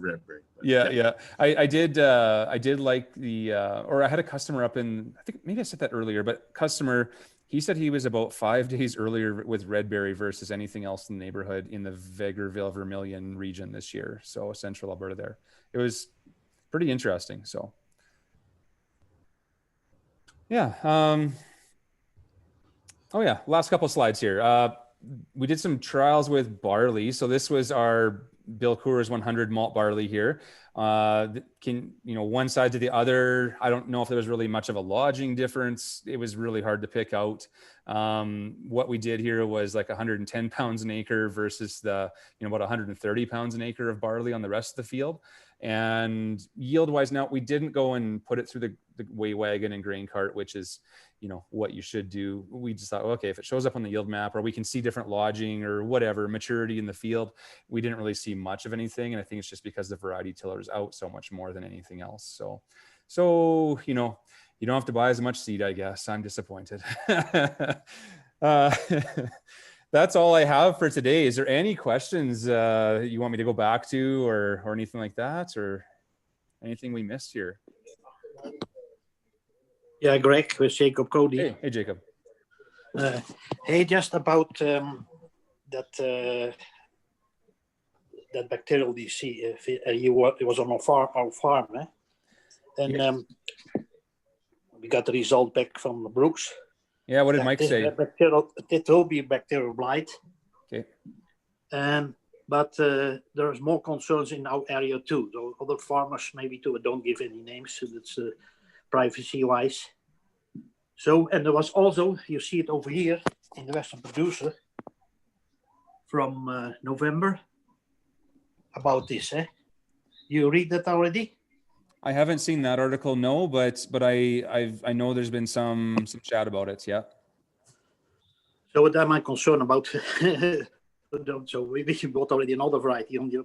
red berry. Yeah. I did like the or I had a customer up in, I think maybe I said that earlier, but customer, he said he was about 5 days earlier with red berry versus anything else in the neighborhood in the Vegreville Vermilion region this year. So central Alberta there. It was pretty interesting. So yeah. Oh yeah, last couple slides here. We did some trials with barley. So this was our Bill Coors 100 malt barley here. One side to the other, I don't know if there was really much of a lodging difference. It was really hard to pick out. What we did here was like 110 pounds an acre versus the, about 130 pounds an acre of barley on the rest of the field. And yield wise, now we didn't go and put it through the weigh wagon and grain cart, which is, what you should do. We just thought, okay, if it shows up on the yield map, or we can see different lodging or whatever, maturity in the field, we didn't really see much of anything. And I think it's just because the variety tiller is out so much more than anything else. So, you don't have to buy as much seed, I guess. I'm disappointed. That's all I have for today. Is there any questions you want me to go back to or anything like that, or anything we missed here? Yeah, Greg, with Jacob Cody. Hey, Jacob. Hey, just about that bacterial disease. It was on our farm, eh? And yes. We got the result back from Brooks. Yeah, what did Mike say? It will be bacterial blight. Okay. But there's more concerns in our area too. So other farmers maybe too, don't give any names. So that's privacy-wise. So, and there was also, you see it over here in the Western Producer from November about this. You read that already? I haven't seen that article, no, but I know there's been some chat about it. Yeah. So that my concern about. So we bought already another variety on your.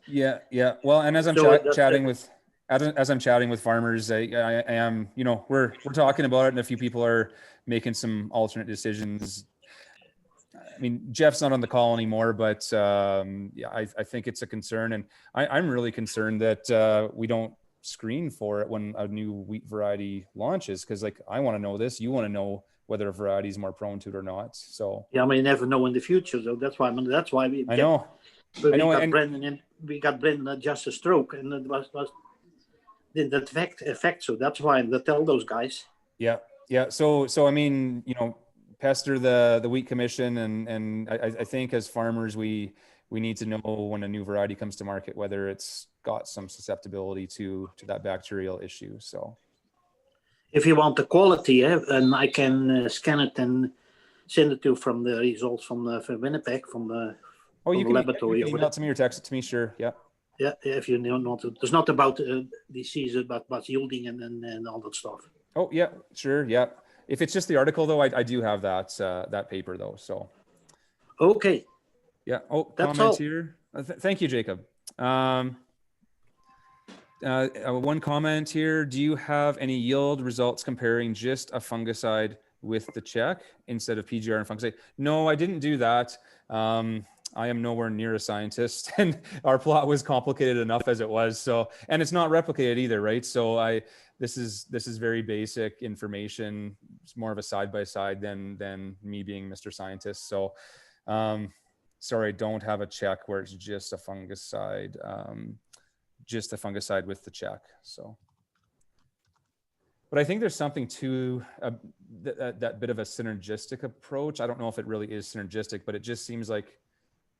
Yeah. Well, and as I'm chatting with. As I'm chatting with farmers, I am, we're talking about it, and a few people are making some alternate decisions. I mean, Jeff's not on the call anymore, but yeah, I think it's a concern, and I'm really concerned that we don't screen for it when a new wheat variety launches, because I want to know this, you want to know whether a variety is more prone to it or not. So yeah, I mean, you never know in the future, so that's why we. I know. We got Brendan just a stroke, and it was didn't affect. So that's why they tell those guys Yeah. So I mean, pester the wheat commission, and I think as farmers we need to know when a new variety comes to market whether it's got some susceptibility to that bacterial issue. So If you want the quality, and I can scan it and send it to you from the results from Winnipeg, from the laboratory. You can email it to me or text it to me. Sure. Yeah. Yeah, if you want to. It's not about disease, but yielding and all that stuff. Oh yeah, sure. Yeah. If it's just the article though, I do have that paper though. So. Okay. Yeah. Oh, that's comment all. Here. Thank you, Jacob. One comment here. Do you have any yield results comparing just a fungicide with the check instead of PGR and fungicide? No, I didn't do that. I am nowhere near a scientist, and our plot was complicated enough as it was. So, and it's not replicated either, right? So this is very basic information. It's more of a side-by-side than me being Mr. Scientist. So, sorry, I don't have a check where it's just a fungicide. Just a fungicide with the check. So, but I think there's something to that bit of a synergistic approach. I don't know if it really is synergistic, but it just seems like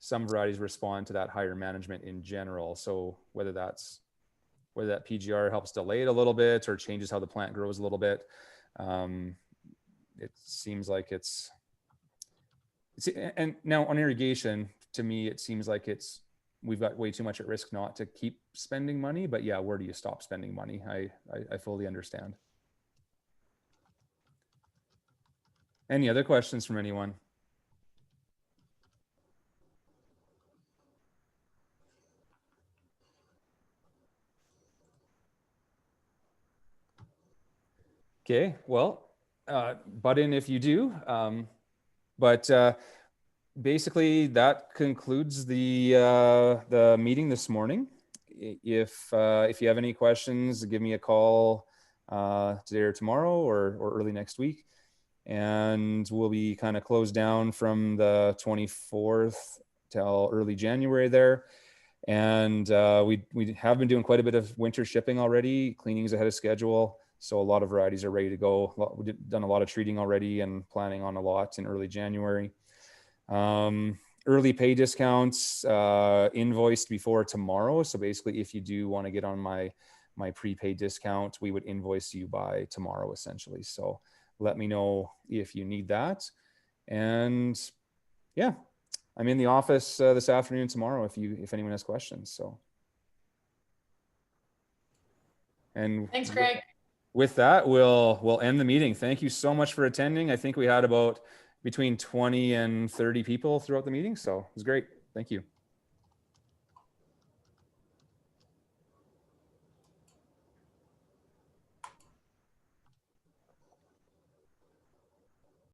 some varieties respond to that higher management in general. So whether that PGR helps delay it a little bit or changes how the plant grows a little bit, it seems like it's. And now on irrigation, to me, it seems like we've got way too much at risk not to keep spending money. But yeah, where do you stop spending money? I fully understand. Any other questions from anyone? Okay, well, butt in if you do. But basically, that concludes the meeting this morning. If you have any questions, give me a call today or tomorrow or early next week, and we'll be kind of closed down from the 24th till early January there. And we have been doing quite a bit of winter shipping already. Cleaning's ahead of schedule. So a lot of varieties are ready to go. We've done a lot of treating already and planning on a lot in early January. Early pay discounts invoiced before tomorrow. So basically, if you do want to get on my prepaid discount, we would invoice you by tomorrow, essentially. So let me know if you need that. And yeah, I'm in the office this afternoon, tomorrow, if anyone has questions. So. And thanks, Greg. With that, we'll end the meeting. Thank you so much for attending. I think we had about between 20 and 30 people throughout the meeting. So it was great. Thank you.